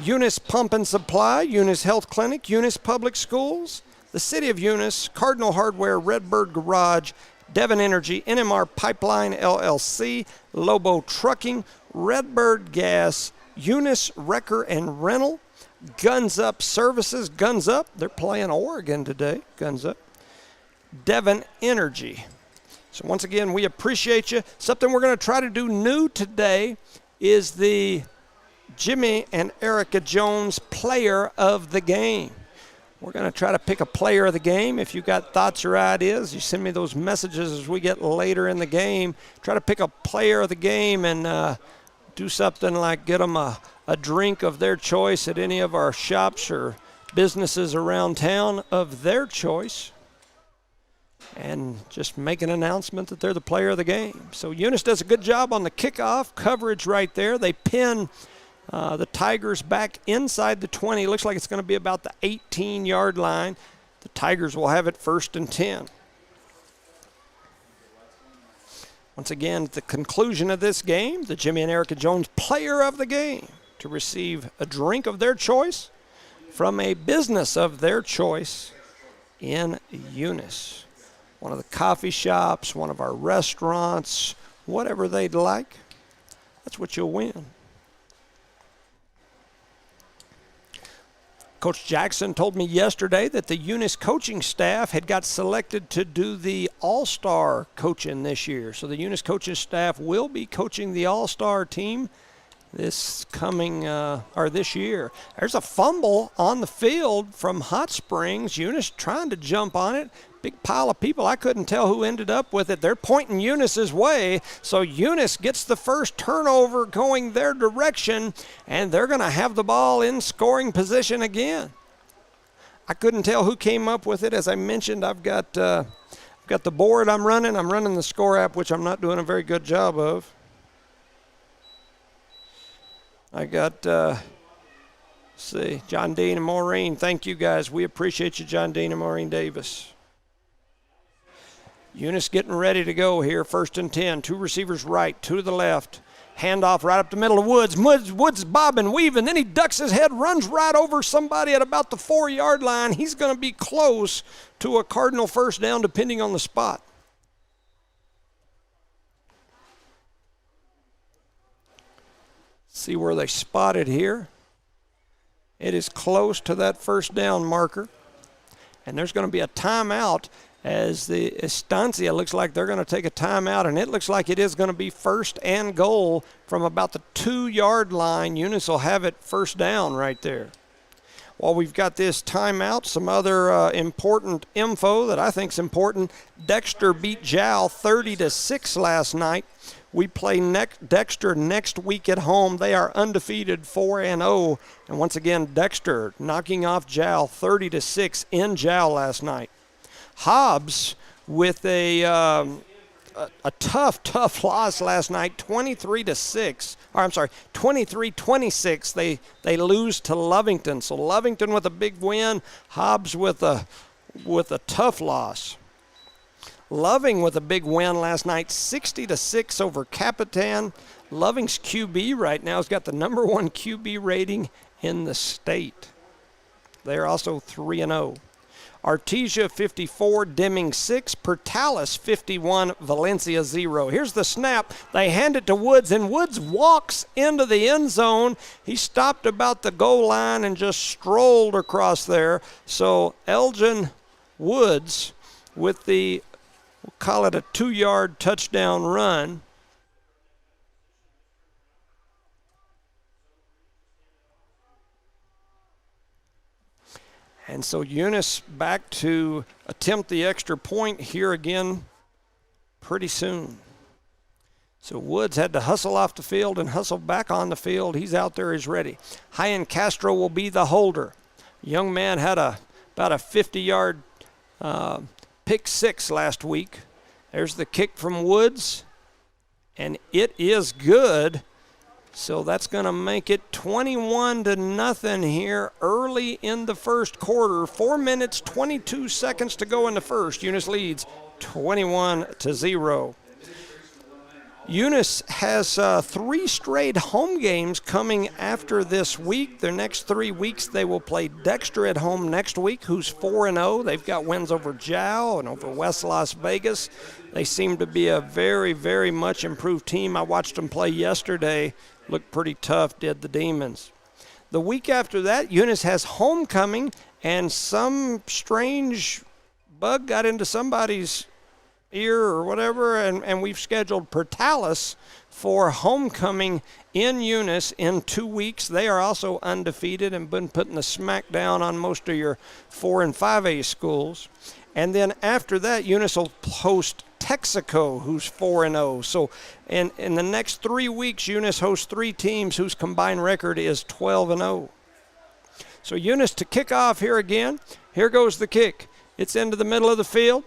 Eunice Pump and Supply, Eunice Health Clinic, Eunice Public Schools, the City of Eunice, Cardinal Hardware, Redbird Garage, Devon Energy, NMR Pipeline LLC, Lobo Trucking, Redbird Gas, Eunice Wrecker and Rental, Guns Up Services, Guns Up, they're playing Oregon today, Guns Up, Devon Energy. So once again, we appreciate you. Something we're going to try to do new today is the Jimmy and Erica Jones Player of the Game. We're going to try to pick a player of the game. If you've got thoughts or ideas, you send me those messages as we get later in the game. Try to pick a player of the game and do something like get them a drink of their choice at any of our shops or businesses around town of their choice. And just make an announcement that they're the player of the game. So Eunice does a good job on the kickoff coverage right there. They pin the Tigers back inside the 20. Looks like it's going to be about the 18-yard line. The Tigers will have it 1st and 10. Once again, at the conclusion of this game, the Jimmy and Erica Jones Player of the Game to receive a drink of their choice from a business of their choice in Eunice. One of the coffee shops, one of our restaurants, whatever they'd like, that's what you'll win. Coach Jackson told me yesterday that the Eunice coaching staff had got selected to do the All-Star coaching this year. So the Eunice coaching staff will be coaching the All-Star team this year. There's a fumble on the field from Hot Springs. Eunice trying to jump on it. Big pile of people. I couldn't tell who ended up with it. They're pointing Eunice's way. So Eunice gets the first turnover going their direction, and they're going to have the ball in scoring position again. I couldn't tell who came up with it. As I mentioned, I've got the board I'm running. I'm running the score app, which I'm not doing a very good job of. I got, John Dean and Maureen. Thank you, guys. We appreciate you, John Dean and Maureen Davis. Eunice getting ready to go here, 1st and 10. 2 receivers right, 2 to the left. Handoff right up the middle of Woods. Woods bobbing, weaving. Then he ducks his head, runs right over somebody at about the 4-yard line. He's going to be close to a Cardinal first down, depending on the spot. See where they spot it here. It is close to that first down marker. And there's going to be a timeout as the Estancia looks like they're going to take a timeout, and it looks like it is going to be 1st and goal from about the 2-yard line. Eunice will have it first down right there. While we've got this timeout, some other important info that I think is important. Dexter beat Jowl 30-6 last night. We play Dexter next week at home. They are undefeated 4-0. And once again, Dexter knocking off Jowl 30-6 in Jowl last night. Hobbs with a tough loss last night, 23-26. They lose to Lovington. So Lovington with a big win, Hobbs with a tough loss. Loving with a big win last night, 60-6 over Capitan. Loving's QB right now has got the number 1 QB rating in the state. They're also 3-0. Artesia 54, Deming 6, Pertalis 51, Valencia 0. Here's the snap. They hand it to Woods, and Woods walks into the end zone. He stopped about the goal line and just strolled across there. So Elgin Woods with the, we'll call it a 2-yard touchdown run. And so Eunice back to attempt the extra point here again pretty soon. So Woods had to hustle off the field and hustle back on the field. He's out there, he's ready. Hyan Castro will be the holder. Young man had about a 50-yard pick 6 last week. There's the kick from Woods, and it is good. So that's going to make it 21-0 here early in the first quarter. 4 minutes, 22 seconds to go in the first. Eunice leads 21-0. Eunice has 3 straight home games coming after this week. Their next 3 weeks, they will play Dexter at home next week, who's 4-0. They've got wins over Jowl and over West Las Vegas. They seem to be a very, very much improved team. I watched them play yesterday. Looked pretty tough, did the Demons. The week after that, Eunice has homecoming, and some strange bug got into somebody's ear or whatever, and we've scheduled Pertalis for homecoming in Eunice in 2 weeks. They are also undefeated and been putting the smack down on most of your 4 and 5A schools. And then after that, Eunice will host Texaco, who's 4-0. So in the next 3 weeks, Eunice hosts 3 teams whose combined record is 12-0. So Eunice to kick off here again. Here goes the kick. It's into the middle of the field.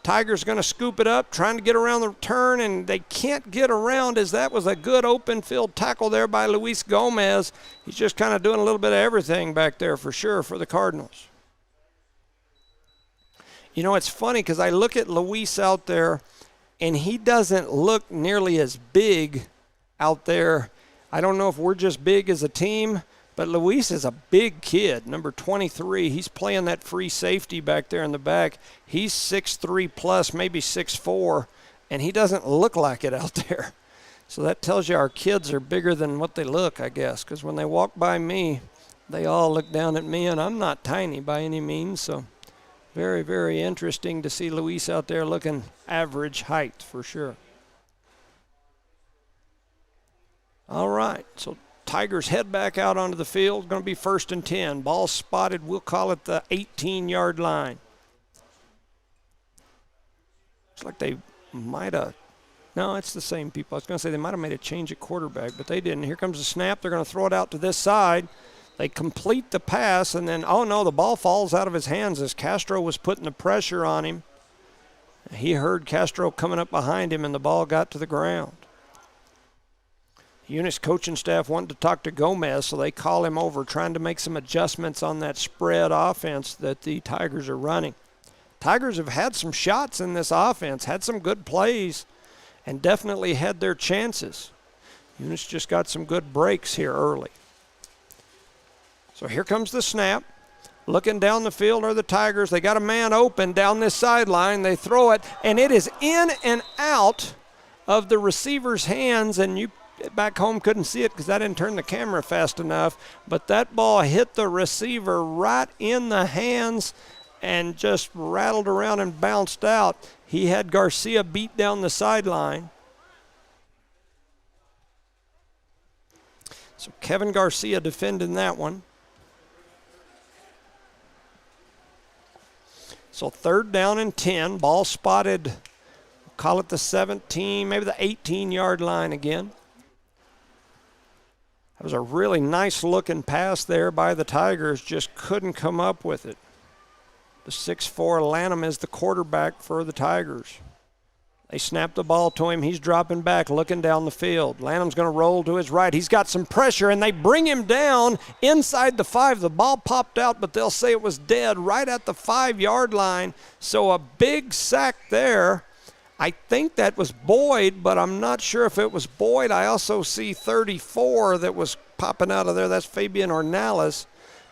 Tiger's going to scoop it up, trying to get around the turn, and they can't get around as that was a good open field tackle there by Luis Gomez. He's just kind of doing a little bit of everything back there for sure for the Cardinals. You know, it's funny because I look at Luis out there, and he doesn't look nearly as big out there. I don't know if we're just big as a team, but Luis is a big kid, number 23. He's playing that free safety back there in the back. He's 6'3 plus, maybe 6'4, and he doesn't look like it out there. So that tells you our kids are bigger than what they look, I guess, because when they walk by me, they all look down at me, and I'm not tiny by any means, so very, very interesting to see Luis out there looking average height for sure. All right, so Tigers head back out onto the field. Going to be 1st and 10. Ball spotted, we'll call it the 18-yard line. Looks like they might have, no, it's the same people. I was going to say they might have made a change at quarterback, but they didn't. Here comes the snap. They're going to throw it out to this side. They complete the pass, and then, oh no, the ball falls out of his hands as Castro was putting the pressure on him. He heard Castro coming up behind him, and the ball got to the ground. Eunice coaching staff wanted to talk to Gomez, so they call him over, trying to make some adjustments on that spread offense that the Tigers are running. Tigers have had some shots in this offense, had some good plays, and definitely had their chances. Eunice just got some good breaks here early. So here comes the snap. Looking down the field are the Tigers. They got a man open down this sideline. They throw it, and it is in and out of the receiver's hands, and you back home couldn't see it because I didn't turn the camera fast enough, but that ball hit the receiver right in the hands and just rattled around and bounced out. He had Garcia beat down the sideline. So Kevin Garcia defending that one. So 3rd down and 10, ball spotted, call it the 17, maybe the 18-yard line again. That was a really nice looking pass there by the Tigers, just couldn't come up with it. The 6'4" Lanham is the quarterback for the Tigers. They snap the ball to him. He's dropping back, looking down the field. Lanham's going to roll to his right. He's got some pressure, and they bring him down inside the 5. The ball popped out, but they'll say it was dead right at the 5-yard line. So a big sack there. I think that was Boyd, but I'm not sure if it was Boyd. I also see 34 that was popping out of there. That's Fabian Ornelas.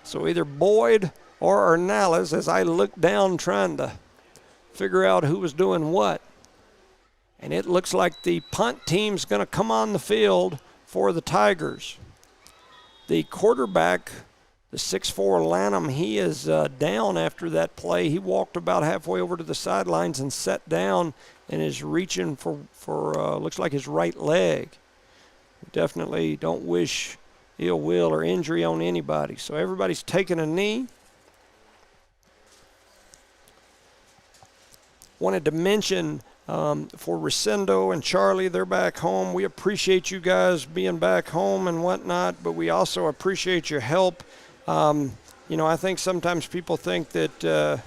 So either Boyd or Ornelas as I look down trying to figure out who was doing what. And it looks like the punt team's going to come on the field for the Tigers. The quarterback, the 6'4" Lanham, he is down after that play. He walked about halfway over to the sidelines and sat down and is reaching for looks like his right leg. We definitely don't wish ill will or injury on anybody. So everybody's taking a knee. Wanted to mention for Resendo and Charlie, they're back home. We appreciate you guys being back home and whatnot, but we also appreciate your help. I think sometimes people think that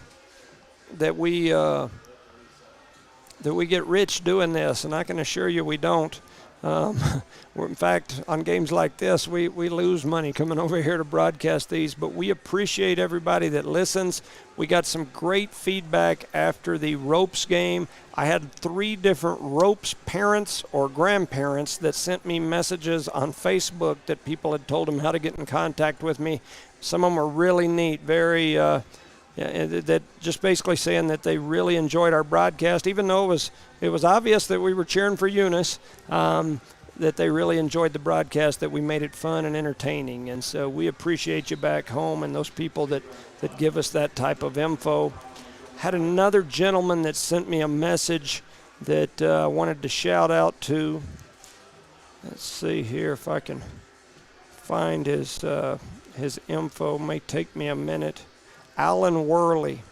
we get rich doing this, and I can assure you we don't. In fact, on games like this, we lose money coming over here to broadcast these, but we appreciate everybody that listens. We got some great feedback after the Ropes game. I had 3 different Ropes parents or grandparents that sent me messages on Facebook that people had told them how to get in contact with me. Some of them were really neat, very that just basically saying that they really enjoyed our broadcast, even though it was obvious that we were cheering for Eunice, that they really enjoyed the broadcast, that we made it fun and entertaining. And so we appreciate you back home and those people that give us that type of info. Had another gentleman that sent me a message that I wanted to shout out to. Let's see here if I can find his info. May take me a minute. Alan Worley.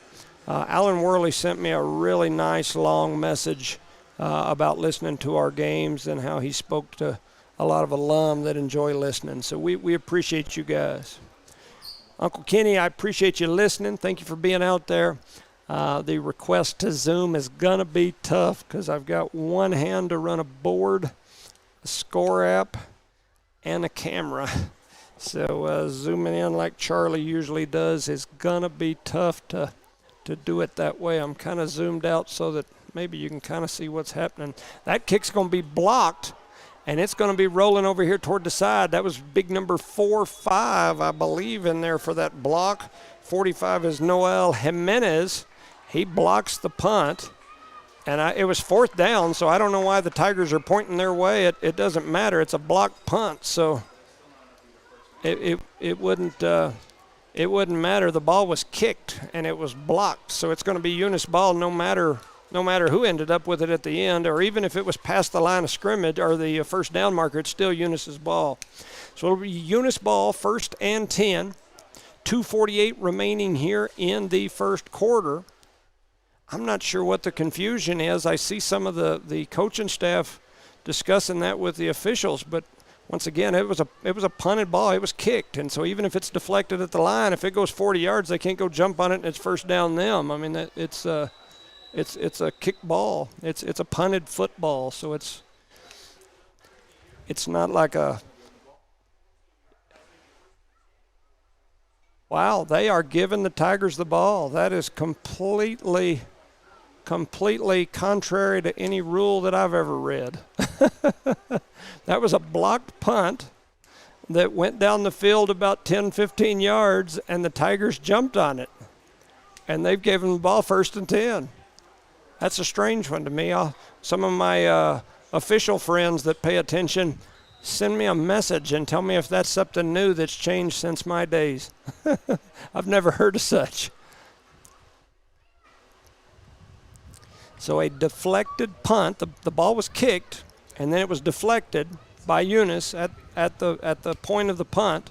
Alan Worley sent me a really nice long message about listening to our games and how he spoke to a lot of alum that enjoy listening. So we appreciate you guys. Uncle Kenny, I appreciate you listening. Thank you for being out there. The request to Zoom is going to be tough because I've got one hand to run a board, a score app, and a camera. So zooming in like Charlie usually does is going to be tough to do it that way. I'm kind of zoomed out so that maybe you can kind of see what's happening. That kick's going to be blocked, and it's going to be rolling over here toward the side. That was big number 45, I believe, in there for that block. 45 is Noel Jimenez. He blocks the punt, and it was 4th down, so I don't know why the Tigers are pointing their way. It doesn't matter. It's a blocked punt, so it wouldn't matter. The ball was kicked, and it was blocked, so it's going to be Eunice ball no matter no matter who ended up with it at the end, or even if it was past the line of scrimmage or the first down marker, it's still Eunice's ball. So it'll be Eunice ball, 1st and 10. 2:48 remaining here in the first quarter. I'm not sure what the confusion is. I see some of the coaching staff discussing that with the officials, but once again, it was a punted ball. It was kicked, and so even if it's deflected at the line, if it goes 40 yards, they can't go jump on it and it's first down them. I mean, it's a kick ball. It's a punted football, so it's not like a. Wow, they are giving the Tigers the ball. That is completely contrary to any rule that I've ever read. That was a blocked punt that went down the field about 10, 15 yards, and the Tigers jumped on it. And they've given the ball 1st and 10. That's a strange one to me. Some of my official friends that pay attention, send me a message and tell me if that's something new that's changed since my days. I've never heard of such. So a deflected punt. The ball was kicked, and then it was deflected by Eunice at the point of the punt.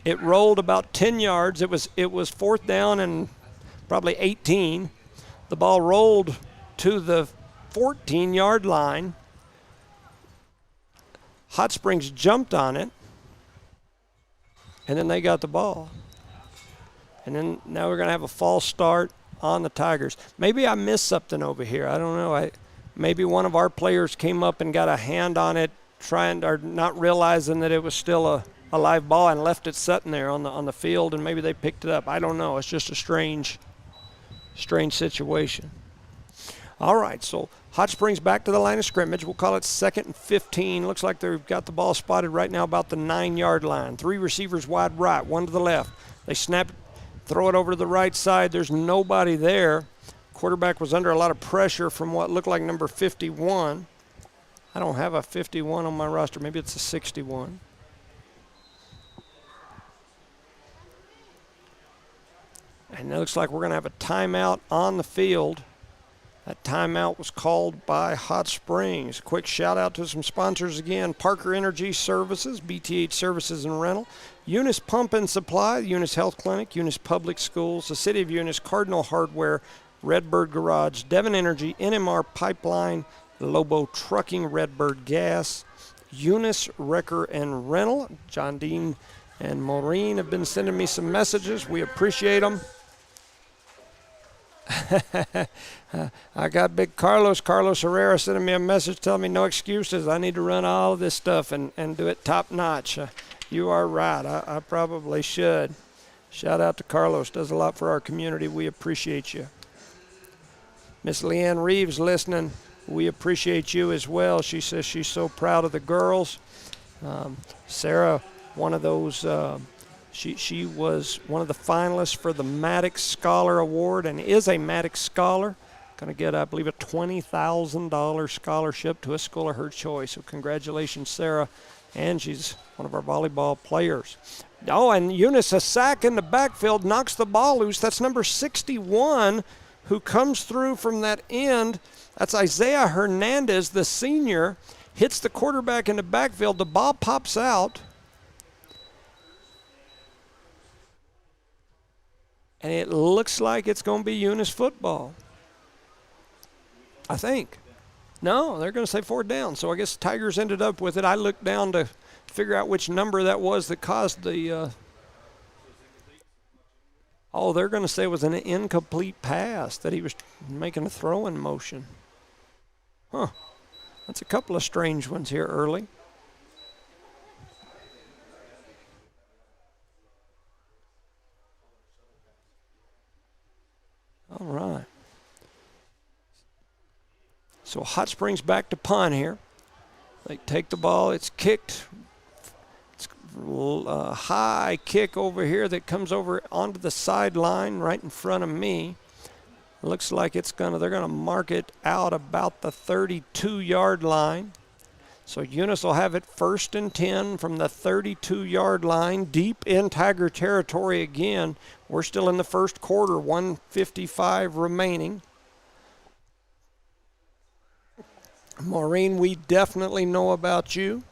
It rolled about 10 yards. It was 4th down and probably 18. The ball rolled to the 14-yard line. Hot Springs jumped on it, and then they got the ball. And then now we're going to have a false start on the Tigers. Maybe I missed something over here. I don't know. Maybe one of our players came up and got a hand on it, or not realizing that it was still a live ball and left it sitting there on the field, and maybe they picked it up. I don't know. It's just a strange situation. All right, so Hot Springs back to the line of scrimmage. We'll call it 2nd and 15. Looks like they've got the ball spotted right now about the 9-yard line. 3 receivers wide right, 1 to the left. They snap, throw it over to the right side. There's nobody there. Quarterback was under a lot of pressure from what looked like number 51. I don't have a 51 on my roster. Maybe it's a 61. And it looks like we're going to have a timeout on the field. That timeout was called by Hot Springs. Quick shout out to some sponsors again. Parker Energy Services, BTH Services and Rental, Eunice Pump and Supply, Eunice Health Clinic, Eunice Public Schools, the City of Eunice, Cardinal Hardware, Redbird Garage, Devon Energy, NMR Pipeline, Lobo Trucking, Redbird Gas, Eunice Wrecker and Rental. John Dean and Maureen have been sending me some messages. We appreciate them. I got big Carlos Herrera sending me a message telling me no excuses. I need to run all of this stuff and do it top notch. You are right. I probably should. Shout out to Carlos. Does a lot for our community. We appreciate you. Miss Leanne Reeves listening. We appreciate you as well. She says she's so proud of the girls. Sarah, one of those She was one of the finalists for the Maddox Scholar Award and is a Maddox Scholar. Going to get, I believe, a $20,000 scholarship to a school of her choice. So congratulations, Sarah. And she's one of our volleyball players. Oh, and Eunice, a sack in the backfield, knocks the ball loose. That's number 61 who comes through from that end. That's Isaiah Hernandez, the senior. Hits the quarterback in the backfield. The ball pops out. And it looks like it's going to be Eunice football, I think. No, they're going to say 4th down. So I guess the Tigers ended up with it. I looked down to figure out which number that was that caused the they're going to say it was an incomplete pass, that he was making a throwing motion. Huh. That's a couple of strange ones here early. All right. So Hot Springs back to punt here. They take the ball. It's kicked. It's a high kick over here that comes over onto the sideline right in front of me. Looks like they're going to mark it out about the 32-yard line. So Eunice will have it 1st and 10 from the 32-yard line, deep in Tiger territory again. We're still in the first quarter, 1:55 remaining. Maureen, we definitely know about you.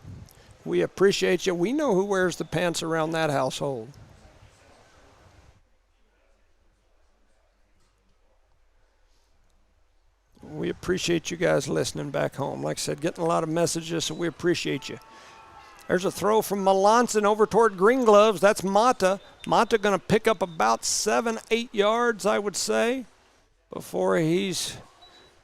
We appreciate you. We know who wears the pants around that household. We appreciate you guys listening back home. Like I said, getting a lot of messages, so we appreciate you. There's a throw from Melanson over toward Green Gloves. That's Mata. Mata going to pick up about 7-8 yards, I would say, before he's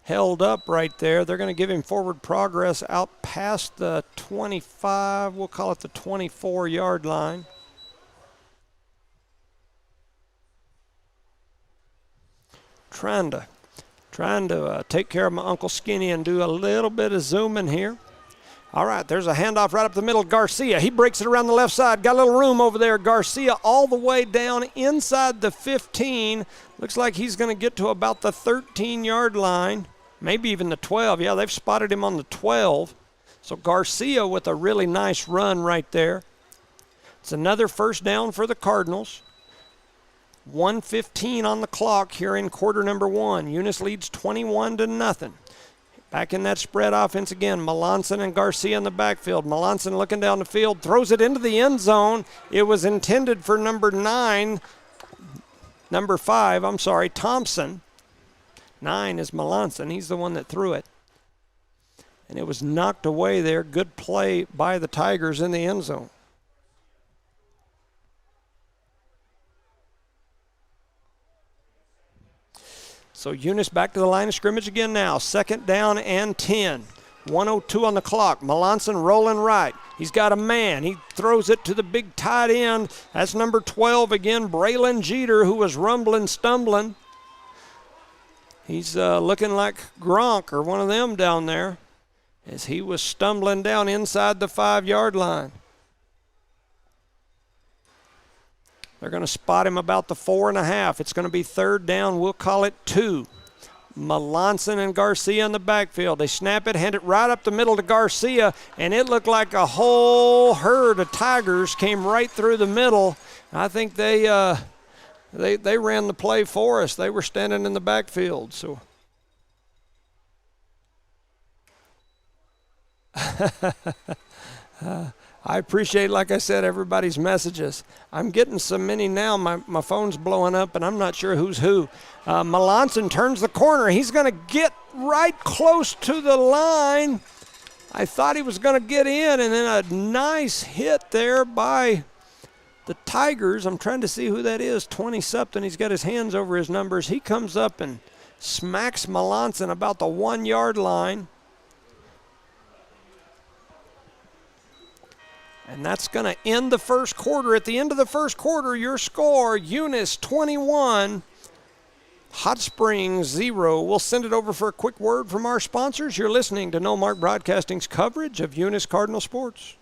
held up right there. They're going to give him forward progress out past the 25, we'll call it the 24-yard line. Trying to take care of my Uncle Skinny and do a little bit of zooming here. All right, there's a handoff right up the middle. Garcia, he breaks it around the left side. Got a little room over there. Garcia all the way down inside the 15. Looks like he's going to get to about the 13-yard line, maybe even the 12. Yeah, they've spotted him on the 12. So Garcia with a really nice run right there. It's another first down for the Cardinals. 1:15 on the clock here in quarter number 1. Eunice leads 21-0. Back in that spread offense again. Melanson and Garcia in the backfield. Melanson looking down the field, throws it into the end zone. It was intended for number 5, Thompson. 9 is Melanson. He's the one that threw it. And it was knocked away there. Good play by the Tigers in the end zone. So Eunice back to the line of scrimmage again now. 2nd down and 10. 1:02 on the clock. Melanson rolling right. He's got a man. He throws it to the big tight end. That's number 12 again, Braylon Jeter, who was rumbling, stumbling. He's looking like Gronk or one of them down there as he was stumbling down inside the 5-yard line. They're going to spot him about the 4.5. It's going to be 3rd down. We'll call it 2. Melanson and Garcia in the backfield. They snap it, hand it right up the middle to Garcia, and it looked like a whole herd of Tigers came right through the middle. I think they ran the play for us. They were standing in the backfield. So I appreciate, like I said, everybody's messages. I'm getting so many now. My phone's blowing up, and I'm not sure who's who. Melanson turns the corner. He's going to get right close to the line. I thought he was going to get in, and then a nice hit there by the Tigers. I'm trying to see who that is, 20-something. He's got his hands over his numbers. He comes up and smacks Melanson about the 1-yard line. And that's going to end the first quarter. At the end of the first quarter, your score, Eunice 21, Hot Springs 0. We'll send it over for a quick word from our sponsors. You're listening to No Mark Broadcasting's coverage of Eunice Cardinal Sports.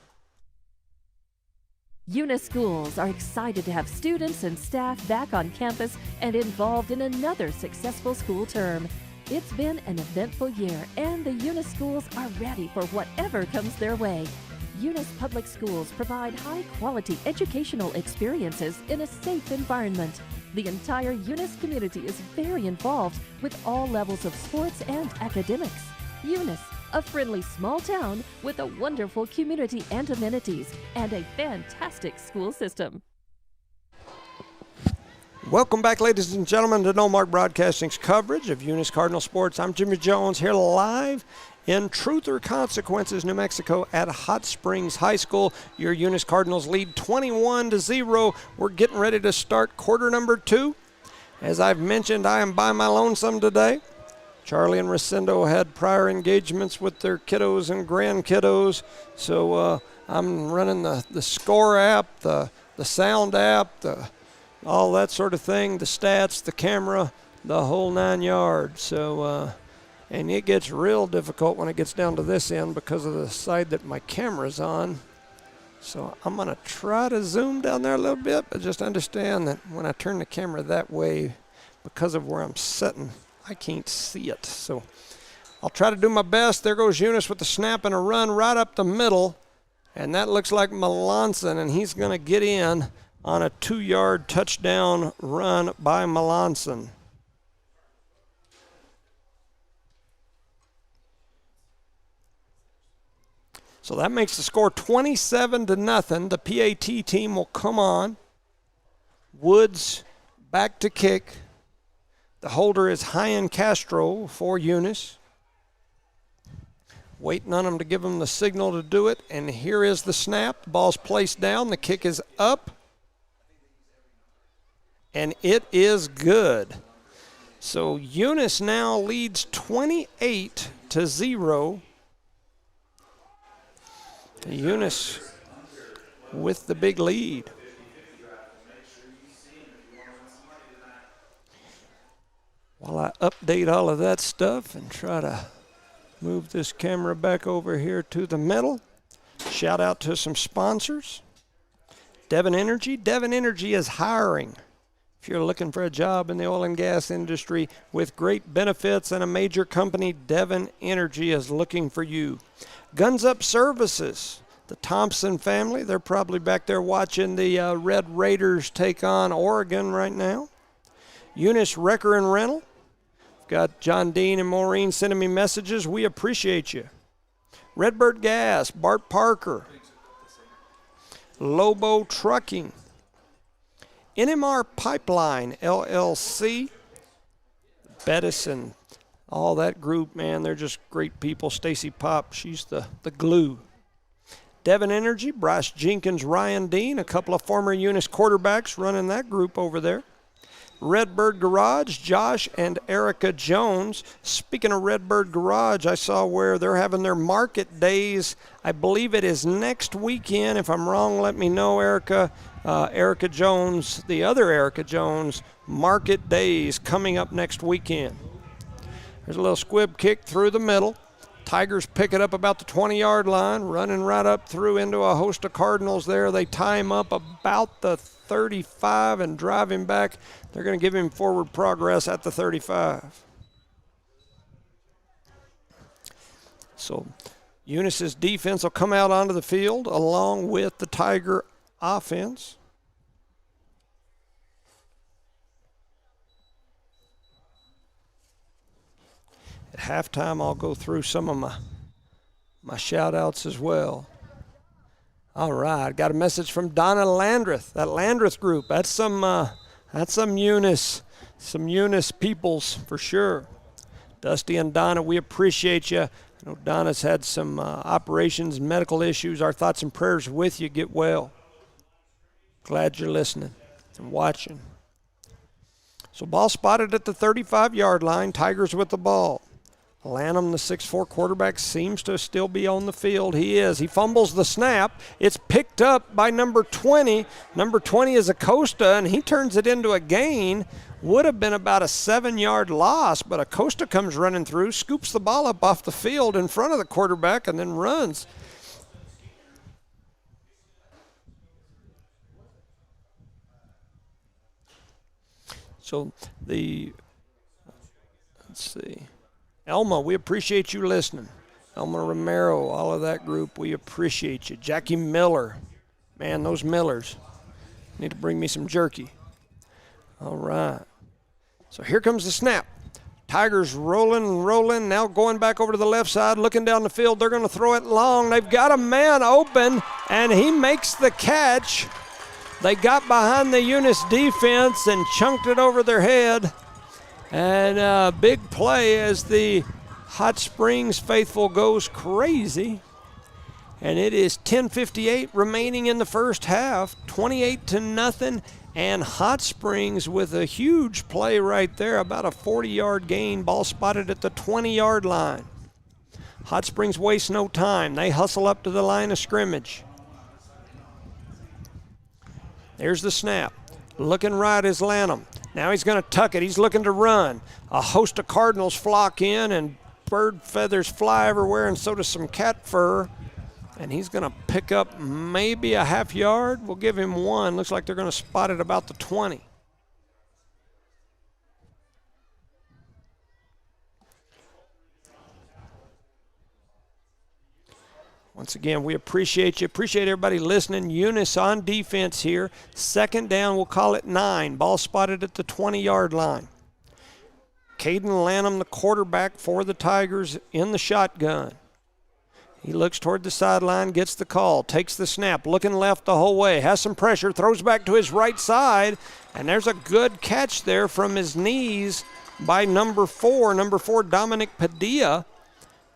Eunice schools are excited to have students and staff back on campus and involved in another successful school term. It's been an eventful year, and the Eunice schools are ready for whatever comes their way. Eunice Public Schools provide high-quality educational experiences in a safe environment. The entire Eunice community is very involved with all levels of sports and academics. Eunice, a friendly small town with a wonderful community and amenities, and a fantastic school system. Welcome back, ladies and gentlemen, to No Mark Broadcasting's coverage of Eunice Cardinal Sports. I'm Jimmy Jones here live in Truth or Consequences, New Mexico at Hot Springs High School. Your Eunice Cardinals lead 21-0. We're getting ready to start quarter number 2. As I've mentioned, I am by my lonesome today. Charlie and Rosendo had prior engagements with their kiddos and grandkiddos, so I'm running the score app, the sound app, all that sort of thing, the stats, the camera, the whole 9 yards. So, and it gets real difficult when it gets down to this end because of the side that my camera's on. So I'm going to try to zoom down there a little bit, but just understand that when I turn the camera that way, because of where I'm sitting, I can't see it. So I'll try to do my best. There goes Eunice with the snap and a run right up the middle. And that looks like Melanson, and he's going to get in on a 2-yard touchdown run by Melanson. So that makes the score 27-0. The PAT team will come on. Woods back to kick. The holder is Hyan Castro for Eunice. Waiting on him to give him the signal to do it. And here is the snap. The ball's placed down. The kick is up. And it is good. So Eunice now leads 28-0. Eunice with the big lead. While I update all of that stuff and try to move this camera back over here to the middle, shout out to some sponsors. Devon Energy. Devon Energy is hiring. If you're looking for a job in the oil and gas industry with great benefits and a major company, Devon Energy is looking for you. Guns Up Services, the Thompson family, they're probably back there watching the Red Raiders take on Oregon right now. Eunice Wrecker and Rental, got John Dean and Maureen sending me messages. We appreciate you. Redbird Gas, Bart Parker, Lobo Trucking, NMR Pipeline, LLC, Bettis and all that group, man, they're just great people. Stacy Pop, she's the glue. Devon Energy, Bryce Jenkins, Ryan Dean, a couple of former Eunice quarterbacks running that group over there. Redbird Garage, Josh and Erica Jones. Speaking of Redbird Garage, I saw where they're having their market days. I believe it is next weekend. If I'm wrong, let me know, Erica. Erica Jones, the other Erica Jones, market days coming up next weekend. There's a little squib kick through the middle. Tigers pick it up about the 20-yard line, running right up through into a host of Cardinals there. They tie him up about the 35 and drive him back. They're going to give him forward progress at the 35. So Eunice's defense will come out onto the field along with the Tiger offense. At halftime, I'll go through some of my shout-outs as well. All right, got a message from Donna Landreth. That Landreth group, that's some Eunice peoples for sure. Dusty and Donna, we appreciate you. I know Donna's had some operations and medical issues. Our thoughts and prayers with you. Get well. Glad you're listening and watching. So ball spotted at the 35-yard line. Tigers with the ball. Lanham, the 6'4 quarterback, seems to still be on the field. He is. He fumbles the snap. It's picked up by number 20. Number 20 is Acosta, and he turns it into a gain. Would have been about a 7-yard loss, but Acosta comes running through, scoops the ball up off the field in front of the quarterback, and then runs. So let's see. Elma, we appreciate you listening. Elma Romero, all of that group, we appreciate you. Jackie Miller. Man, those Millers need to bring me some jerky. All right. So here comes the snap. Tigers rolling and rolling, now going back over to the left side, looking down the field. They're going to throw it long. They've got a man open, and he makes the catch. They got behind the Eunice defense and chunked it over their head. And a big play as the Hot Springs faithful goes crazy. And it is 10:58 remaining in the first half, 28-0. And Hot Springs with a huge play right there, about a 40-yard gain, ball spotted at the 20-yard line. Hot Springs waste no time. They hustle up to the line of scrimmage. There's the snap. Looking right is Lanham. Now he's going to tuck it. He's looking to run. A host of Cardinals flock in, and bird feathers fly everywhere, and so does some cat fur. And he's going to pick up maybe a half yard. We'll give him one. Looks like they're going to spot it about the 20. Once again, we appreciate you. Appreciate everybody listening. Eunice on defense here. Second down, we'll call it 9. Ball spotted at the 20-yard line. Caden Lanham, the quarterback for the Tigers, in the shotgun. He looks toward the sideline, gets the call, takes the snap, looking left the whole way, has some pressure, throws back to his right side, and there's a good catch there from his knees by number 4 Dominic Padilla.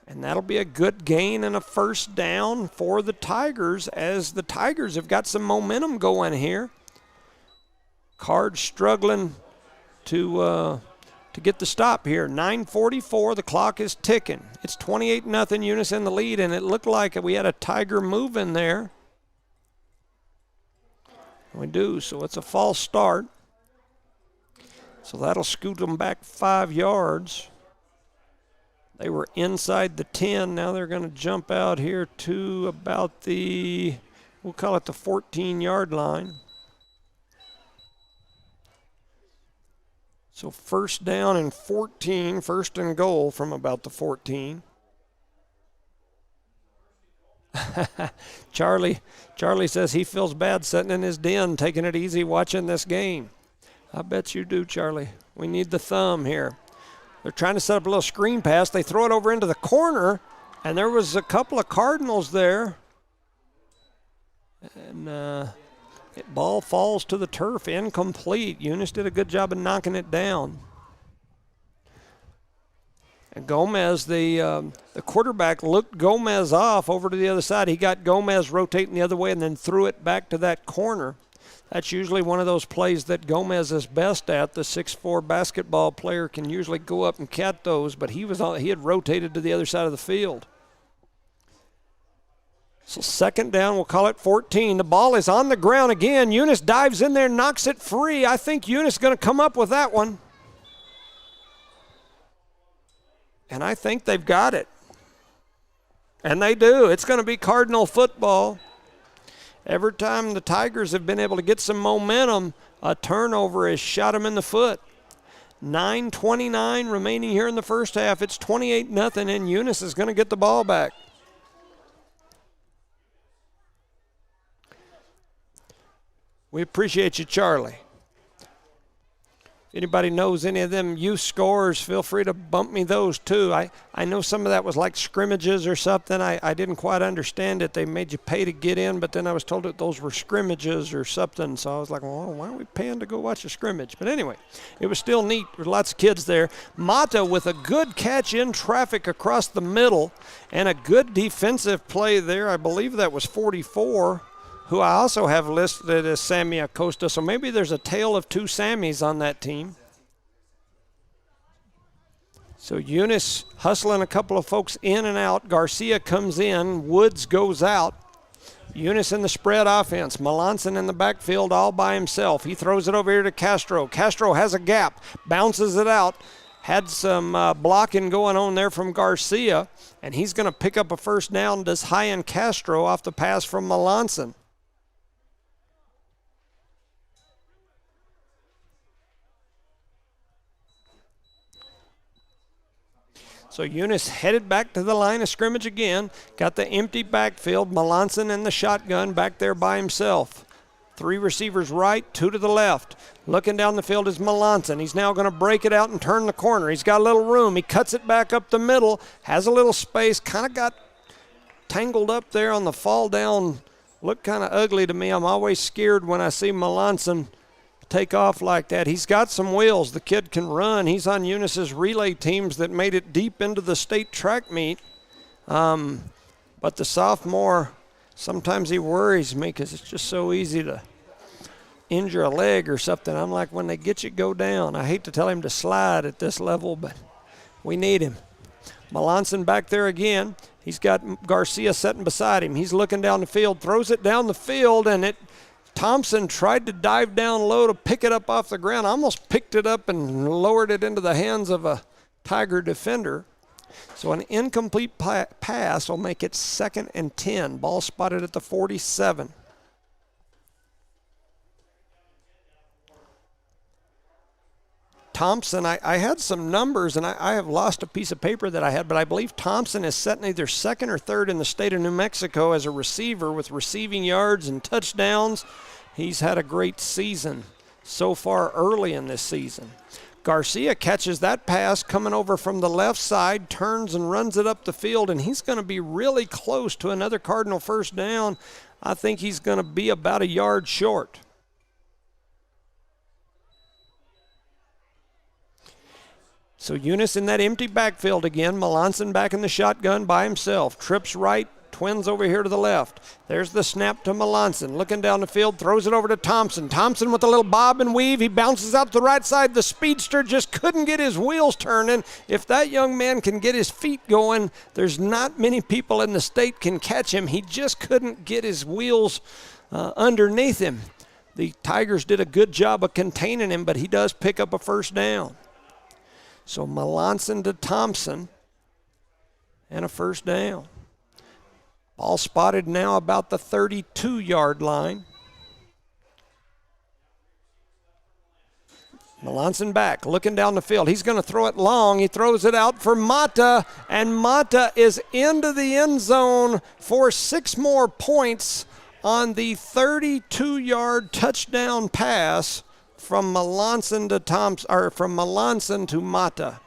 And that'll be a good gain and a first down for the Tigers, as the Tigers have got some momentum going here. Card struggling to get the stop here. 9:44, the clock is ticking. It's 28-0, Eunice in the lead, and it looked like we had a Tiger move in there. We do, so it's a false start. So that'll scoot them back 5 yards. They were inside the 10. Now they're going to jump out here to about the, we'll call it the 14-yard line. So first down and 14, first and goal from about the 14. Charlie says he feels bad sitting in his den, taking it easy, watching this game. I bet you do, Charlie. We need the thumb here. They're trying to set up a little screen pass. They throw it over into the corner, and there was a couple of Cardinals there. And ball falls to the turf, incomplete. Eunice did a good job of knocking it down. And Gomez, the quarterback, looked Gomez off over to the other side. He got Gomez rotating the other way and then threw it back to that corner. That's usually one of those plays that Gomez is best at. The 6'4" basketball player can usually go up and catch those, but he had rotated to the other side of the field. So second down, we'll call it 14. The ball is on the ground again. Eunice dives in there, knocks it free. I think Eunice is going to come up with that one. And I think they've got it. And they do. It's going to be Cardinal football. Every time the Tigers have been able to get some momentum, a turnover has shot them in the foot. 9:29 remaining here in the first half. It's 28-0, and Eunice is going to get the ball back. We appreciate you, Charlie. If anybody knows any of them youth scores, feel free to bump me those too. I know some of that was like scrimmages or something. I didn't quite understand it. They made you pay to get in, but then I was told that those were scrimmages or something. So I was like, well, why are we paying to go watch a scrimmage? But anyway, it was still neat. There were lots of kids there. Mata with a good catch in traffic across the middle and a good defensive play there. I believe that was 44. Who I also have listed as Sammy Acosta. So maybe there's a tale of two Sammys on that team. So Eunice hustling a couple of folks in and out. Garcia comes in. Woods goes out. Eunice in the spread offense. Melanson in the backfield all by himself. He throws it over here to Castro. Castro has a gap. Bounces it out. Had some blocking going on there from Garcia. And he's going to pick up a first down. Does Hyan Castro off the pass from Melanson. So Eunice headed back to the line of scrimmage again. Got the empty backfield. Melanson in the shotgun back there by himself. 3 receivers right, 2 to the left. Looking down the field is Melanson. He's now going to break it out and turn the corner. He's got a little room. He cuts it back up the middle. Has a little space. Kind of got tangled up there on the fall down. Looked kind of ugly to me. I'm always scared when I see Melanson take off like that. He's got some wheels. The kid can run. He's on Eunice's relay teams that made it deep into the state track meet. But the sophomore, sometimes he worries me because it's just so easy to injure a leg or something. I'm like, when they get you, go down. I hate to tell him to slide at this level, but we need him. Melanson back there again. He's got Garcia sitting beside him. He's looking down the field, throws it down the field, and Thompson tried to dive down low to pick it up off the ground. Almost picked it up and lowered it into the hands of a Tiger defender. So an incomplete pass will make it 2nd and 10. Ball spotted at the 47. Thompson, I had some numbers, and I have lost a piece of paper that I had, but I believe Thompson is setting either 2nd or 3rd in the state of New Mexico as a receiver with receiving yards and touchdowns. He's had a great season so far early in this season. Garcia catches that pass coming over from the left side, turns and runs it up the field, and he's going to be really close to another Cardinal first down. I think he's going to be about a yard short. So Eunice in that empty backfield again. Melanson back in the shotgun by himself. Trips right, twins over here to the left. There's the snap to Melanson. Looking down the field, throws it over to Thompson. Thompson with a little bob and weave. He bounces out to the right side. The speedster just couldn't get his wheels turning. If that young man can get his feet going, there's not many people in the state can catch him. He just couldn't get his wheels underneath him. The Tigers did a good job of containing him, but he does pick up a first down. So Melanson to Thompson and a first down. Ball spotted now about the 32-yard line. Melanson back, looking down the field. He's going to throw it long. He throws it out for Mata, and Mata is into the end zone for 6 more points on the 32-yard touchdown pass from Melanson to Thompson, or from Melanson to Mata.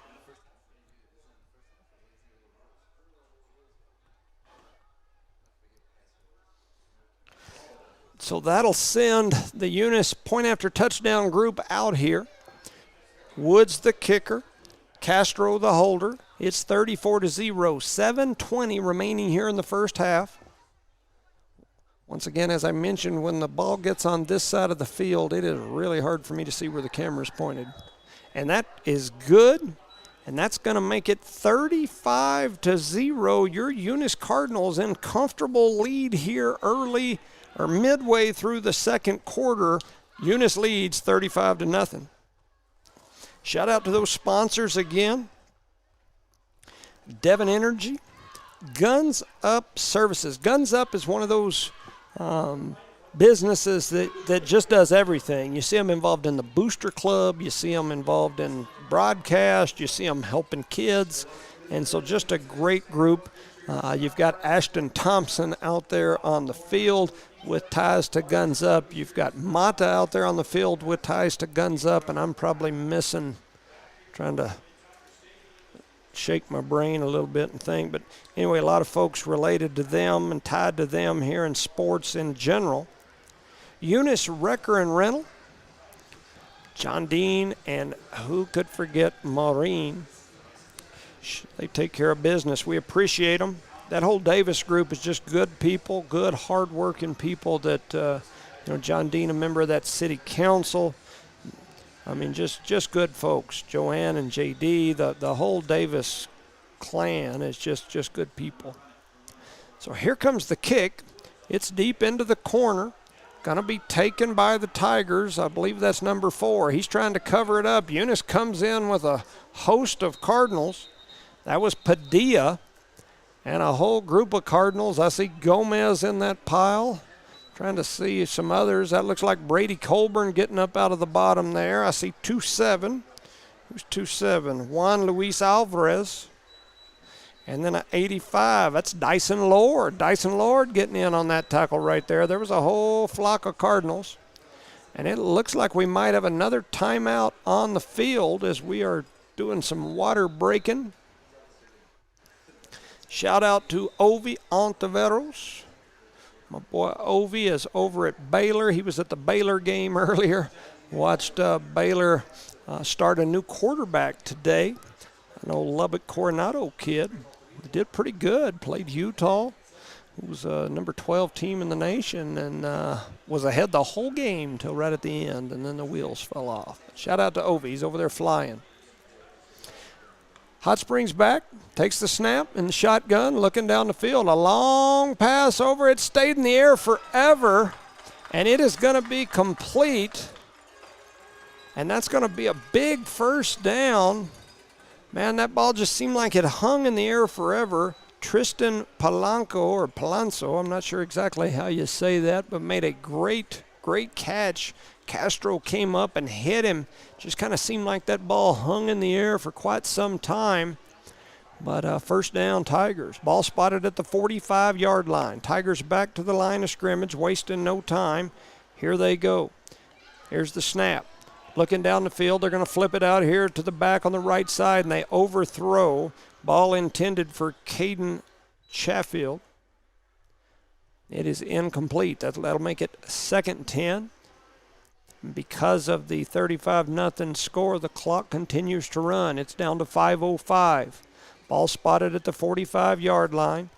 So that'll send the Eunice point after touchdown group out here. Woods the kicker, Castro the holder. It's 34-0, 7:20 remaining here in the first half. Once again, as I mentioned, when the ball gets on this side of the field, it is really hard for me to see where the camera's pointed. And that is good, and that's going to make it 35-0. Your Eunice Cardinals in comfortable lead here early or midway through the second quarter. Eunice leads 35-0. Shout out to those sponsors again. Devon Energy, Guns Up Services. Guns Up is one of those businesses that just does everything. You see them involved in the Booster Club. You see them involved in broadcast. You see them helping kids. And so just a great group. You've got Ashton Thompson out there on the field with ties to Guns Up. You've got Mata out there on the field with ties to Guns Up. And I'm probably missing, trying to shake my brain a little bit and think. But anyway, a lot of folks related to them and tied to them here in sports in general. Eunice Wrecker and Rental, John Dean, and who could forget Maureen. They take care of business. We appreciate them. That whole Davis group is just good people, good, hard-working people that, John Dean, a member of that city council. I mean, just good folks. Joanne and JD, the whole Davis clan is just good people. So here comes the kick. It's deep into the corner. Going to be taken by the Tigers. I believe that's number 4. He's trying to cover it up. Eunice comes in with a host of Cardinals. That was Padilla and a whole group of Cardinals. I see Gomez in that pile. Trying to see some others. That looks like Brady Colburn getting up out of the bottom there. I see 2-7. Who's 2-7? Juan Luis Alvarez. And then an 85. That's Dyson Lord. Dyson Lord getting in on that tackle right there. There was a whole flock of Cardinals. And it looks like we might have another timeout on the field as we are doing some water breaking. Shout out to Ovi Ontiveros. My boy Ovi is over at Baylor. He was at the Baylor game earlier. Watched Baylor start a new quarterback today. An old Lubbock Coronado kid. He did pretty good. Played Utah. It was a number 12 team in the nation and was ahead the whole game till right at the end, and then the wheels fell off. Shout out to Ovi. He's over there flying. Hot Springs back, takes the snap in the shotgun, looking down the field. A long pass over. It stayed in the air forever, and it is going to be complete. And that's going to be a big first down. Man, that ball just seemed like it hung in the air forever. Tristan Palanco, or Palanzo, I'm not sure exactly how you say that, but made a great catch. Castro came up and hit him. Just kind of seemed like that ball hung in the air for quite some time. But first down, Tigers. Ball spotted at the 45-yard line. Tigers back to the line of scrimmage, wasting no time. Here they go. Here's the snap. Looking down the field, they're going to flip it out here to the back on the right side, and they overthrow. Ball intended for Caden Chatfield. It is incomplete. That'll make it 2nd and 10. Because of the 35-0 score, the clock continues to run. It's down to 5:05. Ball spotted at the 45-yard line.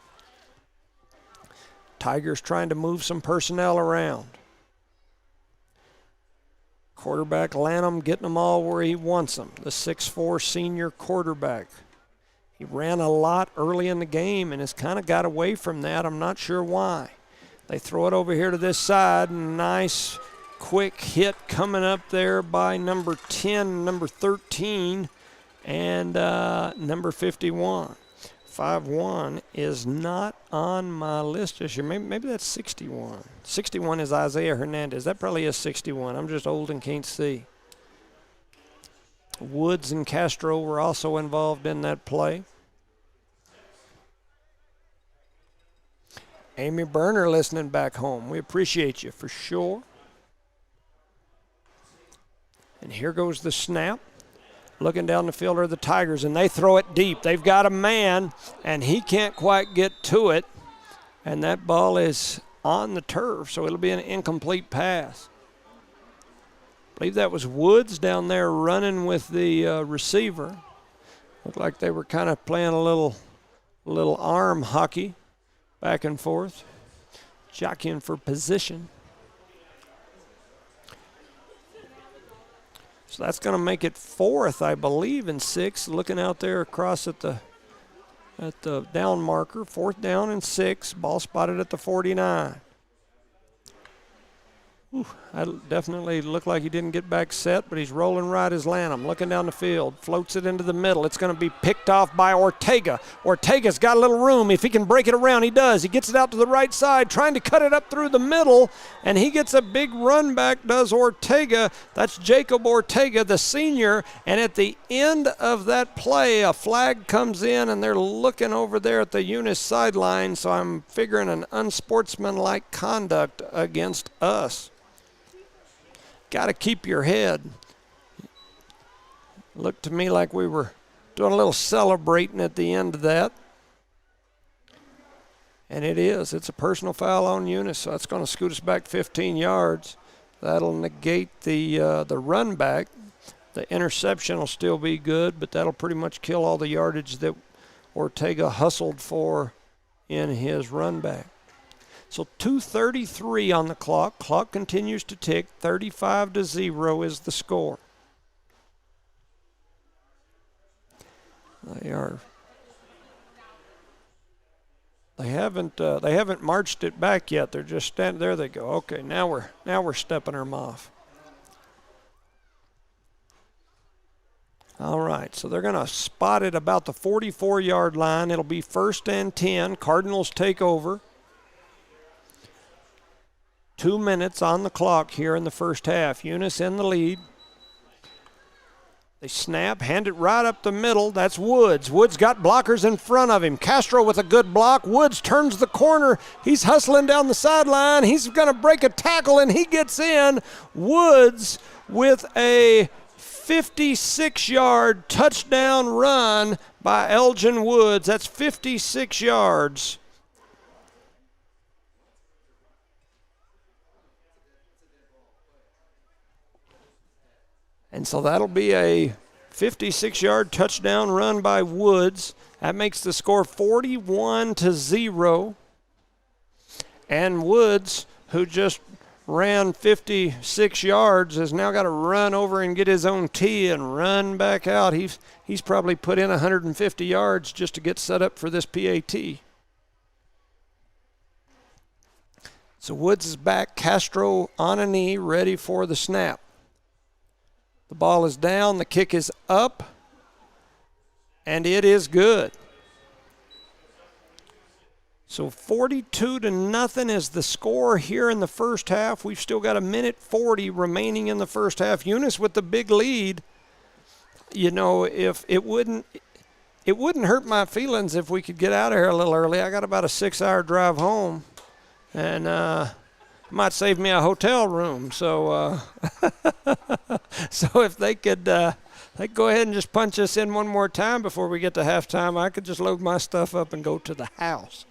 Tigers trying to move some personnel around. Quarterback Lanham getting them all where he wants them. The 6'4" senior quarterback. He ran a lot early in the game and has kind of got away from that. I'm not sure why. They throw it over here to this side. Nice quick hit coming up there by number 10, number 13, and number 51. 5'1" is not on my list this year. Maybe that's 61. 61 is Isaiah Hernandez. That probably is 61. I'm just old and can't see. Woods and Castro were also involved in that play. Amy Berner listening back home. We appreciate you for sure. And here goes the snap. Looking down the field are the Tigers, and they throw it deep. They've got a man, and he can't quite get to it. And that ball is on the turf, so it'll be an incomplete pass. I believe that was Woods down there running with the receiver. Looked like they were kind of playing a little arm hockey back and forth, jockeying for position. So that's going to make it 4th, I believe, and 6. Looking out there across at the down marker, 4th down and 6. Ball spotted at the 49. That definitely looked like he didn't get back set, but he's rolling right as Lanham. Looking down the field, floats it into the middle. It's going to be picked off by Ortega. Ortega's got a little room. If he can break it around, he does. He gets it out to the right side, trying to cut it up through the middle, and he gets a big run back, does Ortega. That's Jacob Ortega, the senior, and at the end of that play, a flag comes in, and they're looking over there at the Eunice sideline, so I'm figuring an unsportsmanlike conduct against us. Got to keep your head. Looked to me like we were doing a little celebrating at the end of that. And it is. It's a personal foul on Eunice, so that's going to scoot us back 15 yards. That'll negate the run back. The interception will still be good, but that'll pretty much kill all the yardage that Ortega hustled for in his run back. So 2:33 on the clock. Clock continues to tick. 35-0 is the score. They haven't marched it back yet. They're just standing there. They go, okay, now we're stepping them off. All right, so they're going to spot it about the 44-yard line. It'll be 1st and 10. Cardinals take over. 2 minutes on the clock here in the first half. Eunice in the lead. They snap, hand it right up the middle. That's Woods. Woods got blockers in front of him. Castro with a good block. Woods turns the corner. He's hustling down the sideline. He's going to break a tackle, and he gets in. Woods with a 56-yard touchdown run by Elgin Woods. That's 56 yards. And so that'll be a 56-yard touchdown run by Woods. That makes the score 41-0. And Woods, who just ran 56 yards, has now got to run over and get his own tee and run back out. He's probably put in 150 yards just to get set up for this PAT. So Woods is back. Castro on a knee, ready for the snap. The ball is down, the kick is up, and it is good. So 42-0 is the score here in the first half. We've still got 1:40 remaining in the first half. Eunice with the big lead. You know, if it wouldn't hurt my feelings if we could get out of here a little early. I got about a 6-hour drive home, and might save me a hotel room. So, so if they could go ahead and just punch us in one more time before we get to halftime, I could just load my stuff up and go to the house.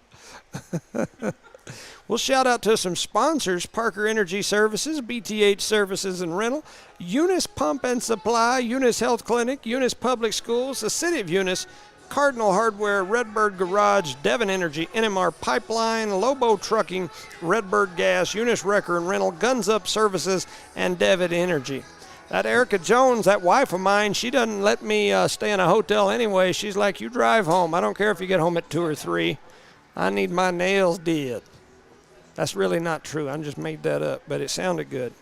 We'll shout out to some sponsors: Parker Energy Services, BTH Services and Rental, Eunice Pump and Supply, Eunice Health Clinic, Eunice Public Schools, the City of Eunice, Cardinal Hardware, Redbird Garage, Devon Energy, NMR Pipeline, Lobo Trucking, Redbird Gas, Eunice Wrecker and Rental, Guns Up Services, and Devon Energy. That Erica Jones, that wife of mine, she doesn't let me stay in a hotel anyway. She's like, you drive home. I don't care if you get home at 2 or 3. I need my nails did. That's really not true. I just made that up, but it sounded good.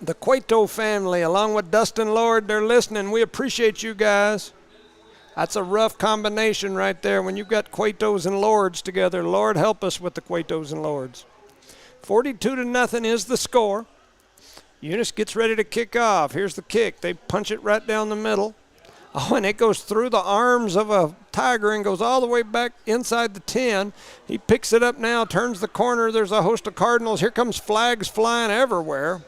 The Cueto family, along with Dustin Lord, they're listening. We appreciate you guys. That's a rough combination right there when you've got Cuetos and Lords together. Lord, help us with the Cuetos and Lords. 42-0 is the score. Eunice gets ready to kick off. Here's the kick. They punch it right down the middle. Oh, and it goes through the arms of a Tiger and goes all the way back inside the 10. He picks it up now, turns the corner. There's a host of Cardinals. Here comes flags flying everywhere.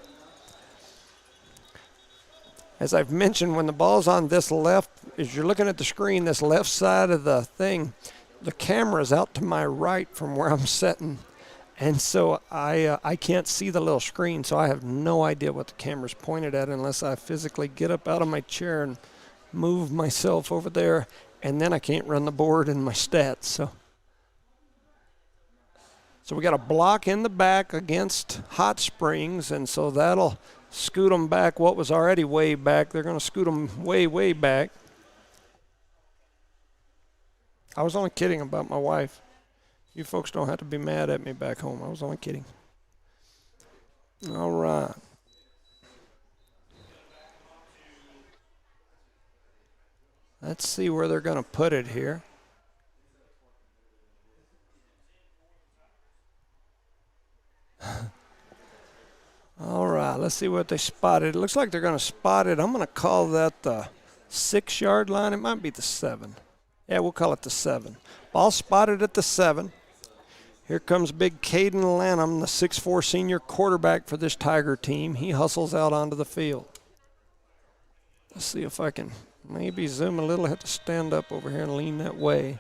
As I've mentioned, when the ball's on this left, as you're looking at the screen, this left side of the thing, the camera's out to my right from where I'm sitting. And so I can't see the little screen, so I have no idea what the camera's pointed at unless I physically get up out of my chair and move myself over there, and then I can't run the board and my stats. So we got a block in the back against Hot Springs, and so that'll scoot them back what was already way back. They're going to scoot them way, way back. I was only kidding about my wife. You folks don't have to be mad at me back home. I was only kidding. All right. Let's see where they're going to put it here. All right, let's see what they spotted. It looks like they're going to spot it. I'm going to call that the 6-yard line. It might be the 7. Yeah, we'll call it the 7. Ball spotted at the 7. Here comes big Caden Lanham, the 6'4" senior quarterback for this Tiger team. He hustles out onto the field. Let's see if I can maybe zoom a little. I have to stand up over here and lean that way.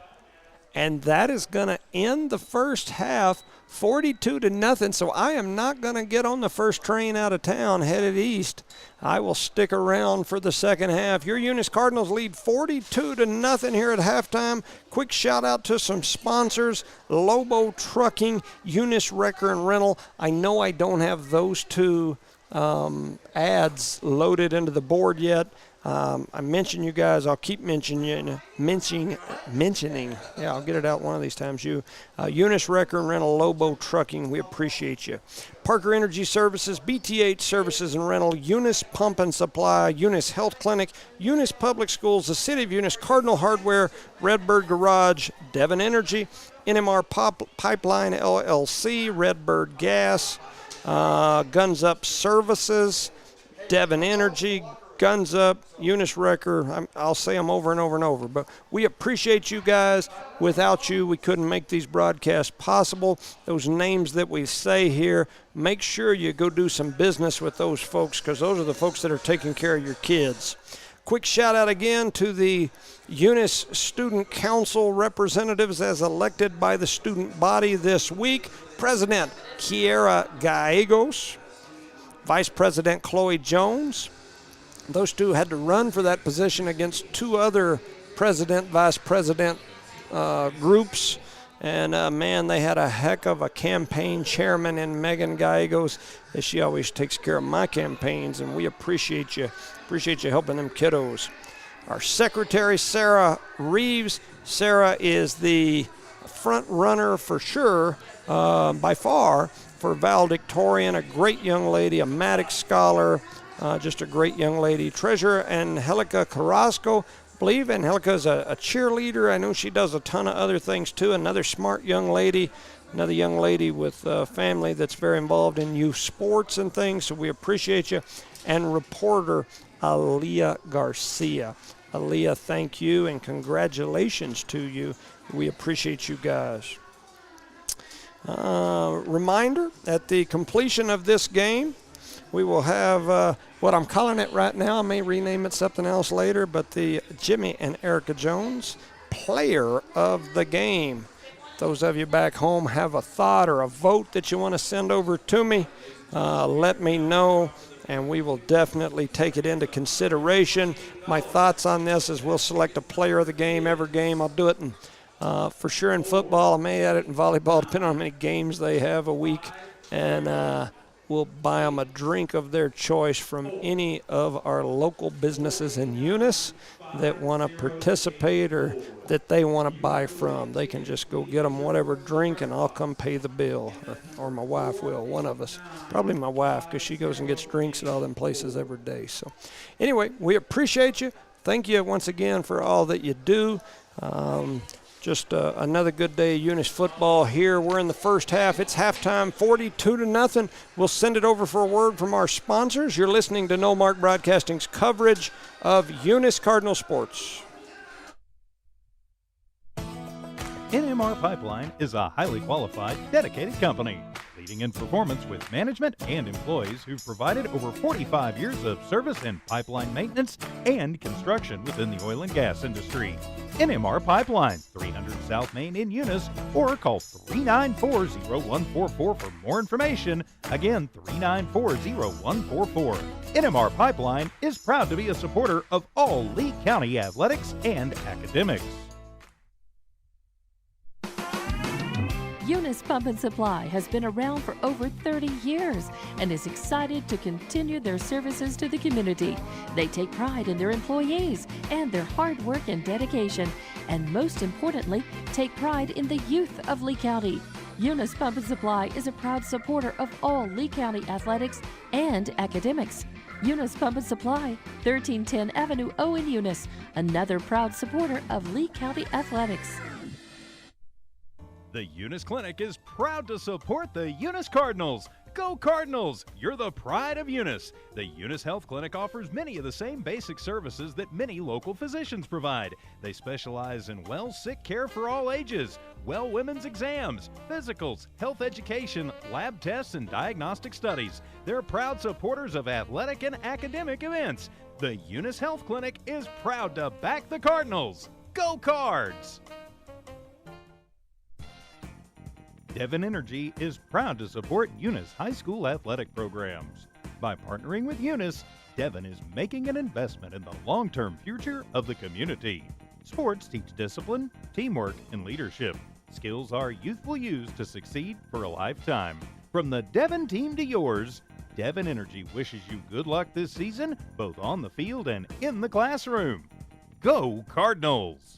And that is going to end the first half 42-0. So I am not going to get on the first train out of town headed east. I will stick around for the second half. Your Eunice Cardinals lead 42-0 here at halftime. Quick shout out to some sponsors: Lobo Trucking, Eunice Wrecker and Rental. I know I don't have those two ads loaded into the board yet. I mentioned you guys. I'll keep mentioning. Yeah, I'll get it out one of these times. Eunice Wrecker and Rental, Lobo Trucking. We appreciate you. Parker Energy Services, BTH Services and Rental, Eunice Pump and Supply, Eunice Health Clinic, Eunice Public Schools, the City of Eunice, Cardinal Hardware, Redbird Garage, Devon Energy, NMR Pipeline LLC, Redbird Gas, Guns Up Services, Devon Energy, Guns Up, Eunice Wrecker. I'll say them over and over and over, but we appreciate you guys. Without you, we couldn't make these broadcasts possible. Those names that we say here, make sure you go do some business with those folks, because those are the folks that are taking care of your kids. Quick shout out again to the Eunice Student Council representatives as elected by the student body this week. President Kiera Gallegos, Vice President Chloe Jones. Those two had to run for that position against two other president, vice president groups. And, man, they had a heck of a campaign chairman in Megan Gallegos. She always takes care of my campaigns, and we appreciate you. Appreciate you helping them kiddos. Our secretary, Sarah Reeves. Sarah is the front runner for sure, by far, for valedictorian. A great young lady, a Maddox scholar. Just a great young lady. Treasurer Angelica Carrasco. I believe Angelica is a cheerleader. I know she does a ton of other things too. Another smart young lady. Another young lady with a family that's very involved in youth sports and things. So we appreciate you. And reporter Aaliyah Garcia. Aaliyah, thank you and congratulations to you. We appreciate you guys. Reminder, at the completion of this game, we will have what I'm calling it right now. I may rename it something else later, but the Jimmy and Erica Jones Player of the Game. Those of you back home have a thought or a vote that you want to send over to me, let me know, and we will definitely take it into consideration. My thoughts on this is we'll select a player of the game every game. I'll do it for sure in football. I may add it in volleyball, depending on how many games they have a week, and we'll buy them a drink of their choice from any of our local businesses in Eunice that want to participate or that they want to buy from. They can just go get them whatever drink, and I'll come pay the bill, or my wife will, one of us. Probably my wife, because she goes and gets drinks at all them places every day. So anyway, we appreciate you. Thank you once again for all that you do. Just another good day of Eunice football here. We're in the first half. It's halftime, 42-0. We'll send it over for a word from our sponsors. You're listening to No Mark Broadcasting's coverage of Eunice Cardinal sports. NMR Pipeline is a highly qualified, dedicated company, leading in performance with management and employees who've provided over 45 years of service in pipeline maintenance and construction within the oil and gas industry. NMR Pipeline, 300 South Main in Eunice, or call 394-0144 for more information. Again, 394-0144. NMR Pipeline is proud to be a supporter of all Lee County athletics and academics. Eunice Pump and Supply has been around for over 30 years and is excited to continue their services to the community. They take pride in their employees and their hard work and dedication, and most importantly, take pride in the youth of Lee County. Eunice Pump and Supply is a proud supporter of all Lee County athletics and academics. Eunice Pump and Supply, 1310 Avenue O in Eunice, another proud supporter of Lee County athletics. The Eunice Clinic is proud to support the Eunice Cardinals. Go Cardinals! You're the pride of Eunice. The Eunice Health Clinic offers many of the same basic services that many local physicians provide. They specialize in sick care for all ages, women's exams, physicals, health education, lab tests, and diagnostic studies. They're proud supporters of athletic and academic events. The Eunice Health Clinic is proud to back the Cardinals. Go Cards! Devon Energy is proud to support Eunice High School athletic programs. By partnering with Eunice, Devon is making an investment in the long-term future of the community. Sports teach discipline, teamwork, and leadership. Skills our youth will use to succeed for a lifetime. From the Devon team to yours, Devon Energy wishes you good luck this season, both on the field and in the classroom. Go Cardinals!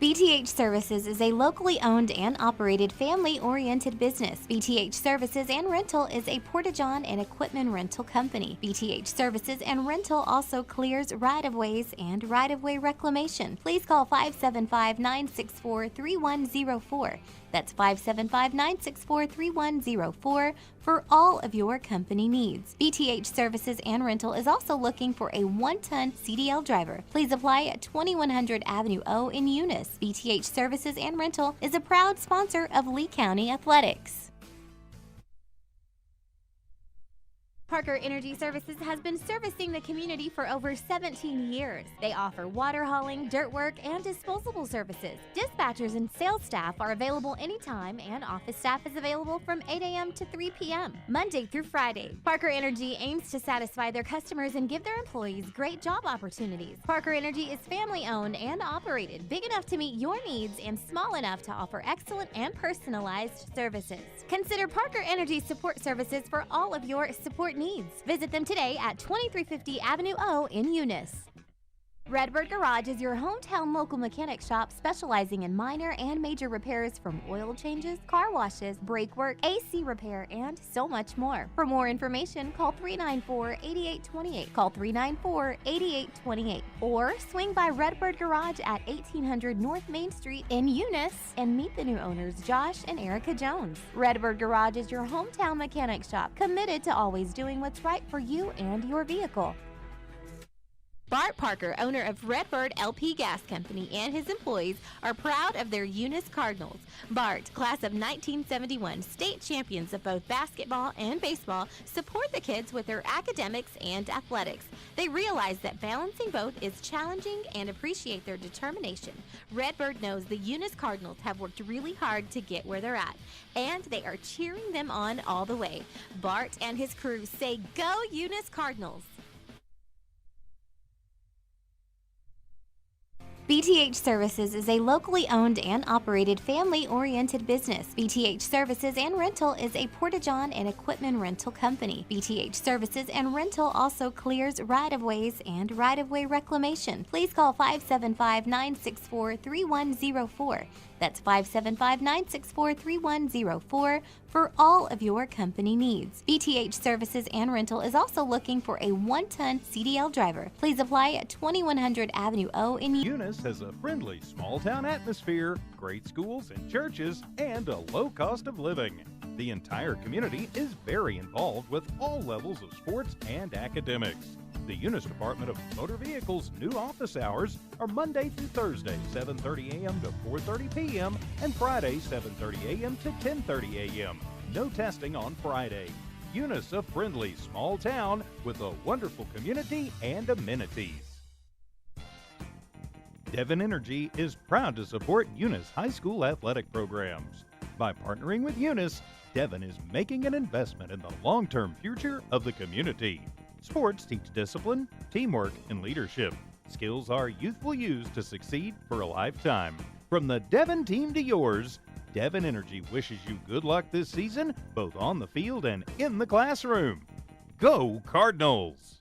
BTH Services is a locally owned and operated family-oriented business. BTH Services and Rental is a Porta-John and equipment rental company. BTH Services and Rental also clears right-of-ways and right-of-way reclamation. Please call 575-964-3104. That's 575-964-3104 for all of your company needs. BTH Services and Rental is also looking for a 1-ton CDL driver. Please apply at 2100 Avenue O in Eunice. BTH Services and Rental is a proud sponsor of Lee County Athletics. Parker Energy Services has been servicing the community for over 17 years. They offer water hauling, dirt work, and disposable services. Dispatchers and sales staff are available anytime, and office staff is available from 8 a.m. to 3 p.m., Monday through Friday. Parker Energy aims to satisfy their customers and give their employees great job opportunities. Parker Energy is family-owned and operated, big enough to meet your needs and small enough to offer excellent and personalized services. Consider Parker Energy Support Services for all of your support needs. Visit them today at 2350 Avenue O in Eunice. Redbird Garage is your hometown local mechanic shop specializing in minor and major repairs from oil changes, car washes, brake work, AC repair, and so much more. For more information, call 394-8828. Call 394-8828. Or swing by Redbird Garage at 1800 North Main Street in Eunice and meet the new owners, Josh and Erica Jones. Redbird Garage is your hometown mechanic shop, committed to always doing what's right for you and your vehicle. Bart Parker, owner of Redbird LP Gas Company, and his employees are proud of their Eunice Cardinals. Bart, class of 1971, state champions of both basketball and baseball, support the kids with their academics and athletics. They realize that balancing both is challenging and appreciate their determination. Redbird knows the Eunice Cardinals have worked really hard to get where they're at, and they are cheering them on all the way. Bart and his crew say, "Go Eunice Cardinals!" BTH Services is a locally owned and operated family-oriented business. BTH Services and Rental is a Porta-John and equipment rental company. BTH Services and Rental also clears right-of-ways and right-of-way reclamation. Please call 575-964-3104. That's 575-964-3104 for all of your company needs. BTH Services and Rental is also looking for a 1-ton CDL driver. Please apply at 2100 Avenue O in Eunice has a friendly small-town atmosphere, great schools and churches, and a low cost of living. The entire community is very involved with all levels of sports and academics. The Eunice Department of Motor Vehicles' new office hours are Monday through Thursday, 7:30 a.m. to 4:30 p.m. and Friday, 7:30 a.m. to 10:30 a.m. No testing on Friday. Eunice, a friendly small town with a wonderful community and amenities. Devon Energy is proud to support Eunice High School athletic programs. By partnering with Eunice, Devon is making an investment in the long-term future of the community. Sports teach discipline, teamwork, and leadership. Skills our youth will use to succeed for a lifetime. From the Devon team to yours, Devon Energy wishes you good luck this season, both on the field and in the classroom. Go Cardinals!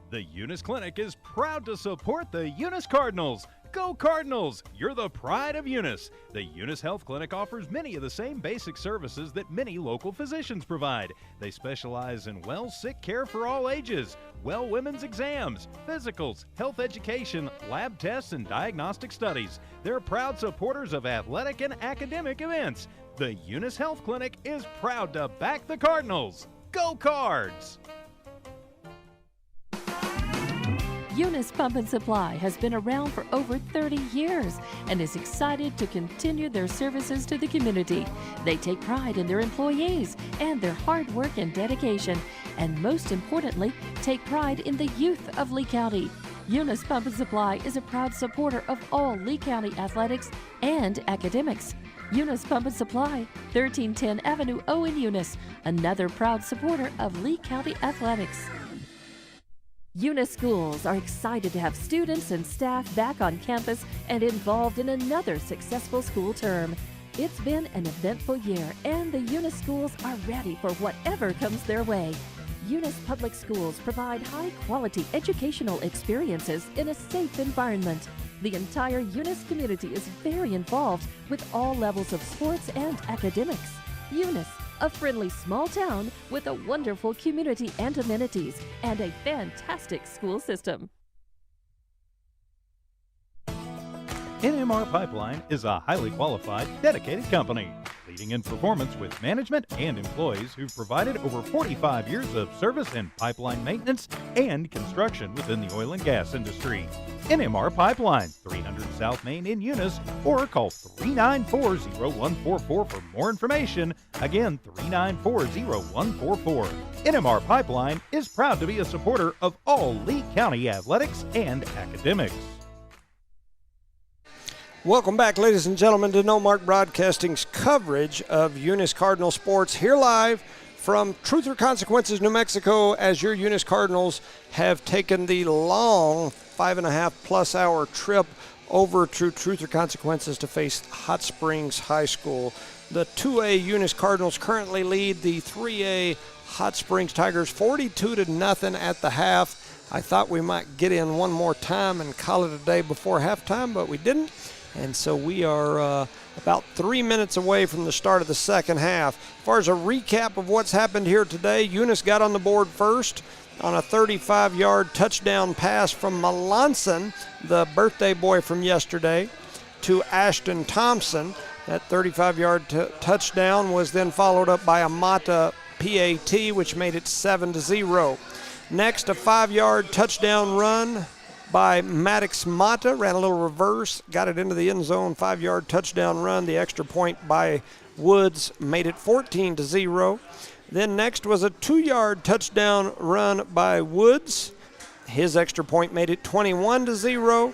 The Eunice Clinic is proud to support the Eunice Cardinals. Go Cardinals! You're the pride of Eunice. The Eunice Health Clinic offers many of the same basic services that many local physicians provide. They specialize in sick care for all ages, women's exams, physicals, health education, lab tests, and diagnostic studies. They're proud supporters of athletic and academic events. The Eunice Health Clinic is proud to back the Cardinals. Go Cards! Eunice Pump and Supply has been around for over 30 years and is excited to continue their services to the community. They take pride in their employees and their hard work and dedication, and most importantly, take pride in the youth of Lee County. Eunice Pump and Supply is a proud supporter of all Lee County athletics and academics. Eunice Pump and Supply, 1310 Avenue O in Eunice, another proud supporter of Lee County athletics. Eunice schools are excited to have students and staff back on campus and involved in another successful school term. It's been an eventful year, and the Eunice schools are ready for whatever comes their way. Eunice Public Schools provide high-quality educational experiences in a safe environment. The entire Eunice community is very involved with all levels of sports and academics. Eunice, a friendly small town with a wonderful community and amenities, and a fantastic school system. NMR Pipeline is a highly qualified, dedicated company, leading in performance with management and employees who've provided over 45 years of service in pipeline maintenance and construction within the oil and gas industry. NMR Pipeline, 300 South Main in Eunice, or call 394-0144 for more information. Again, 394-0144. NMR Pipeline is proud to be a supporter of all Lee County athletics and academics. Welcome back, ladies and gentlemen, to No Mark Broadcasting's coverage of Eunice Cardinal sports, here live from Truth or Consequences, New Mexico, as your Eunice Cardinals have taken the long 5.5+ hour trip over to Truth or Consequences to face Hot Springs High School. The 2A Eunice Cardinals currently lead the 3A Hot Springs Tigers 42-0 at the half. I thought we might get in one more time and call it a day before halftime, but we didn't. And so we are about 3 minutes away from the start of the second half. As far as a recap of what's happened here today, Eunice got on the board first on a 35-yard touchdown pass from Melanson, the birthday boy from yesterday, to Ashton Thompson. That 35-yard touchdown was then followed up by a Mata PAT, which made it 7-0. Next, a 5-yard touchdown run by Maddox Mata. Ran a little reverse, got it into the end zone. 5-yard touchdown run. The extra point by Woods made it 14-0. Then next was a 2-yard touchdown run by Woods. His extra point made it 21-0.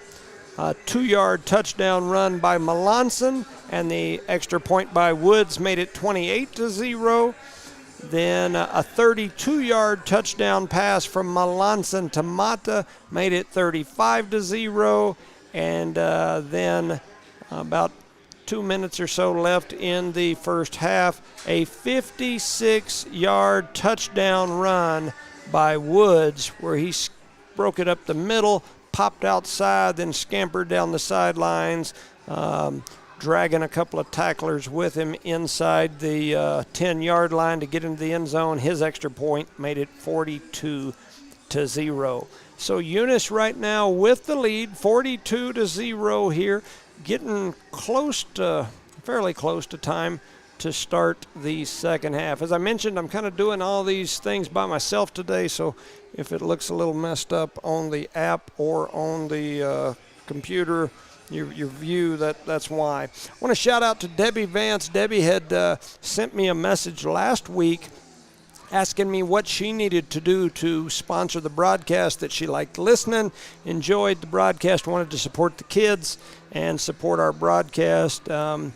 A 2-yard touchdown run by Melanson, and the extra point by Woods made it 28-0. Then a 32-yard touchdown pass from Melanson to Mata made it 35-0. And then about 2 minutes or so left in the first half, a 56-yard touchdown run by Woods where he broke it up the middle, popped outside, then scampered down the sidelines, dragging a couple of tacklers with him inside the 10-yard line to get into the end zone. His extra point made it 42-0. So Eunice right now with the lead, 42-0 here, getting fairly close to time to start the second half. As I mentioned, I'm kind of doing all these things by myself today, so if it looks a little messed up on the app or on the computer, your view, that's why. I want to shout out to Debbie Vance. Debbie had sent me a message last week asking me what she needed to do to sponsor the broadcast, that she liked listening, enjoyed the broadcast, wanted to support the kids and support our broadcast. I'm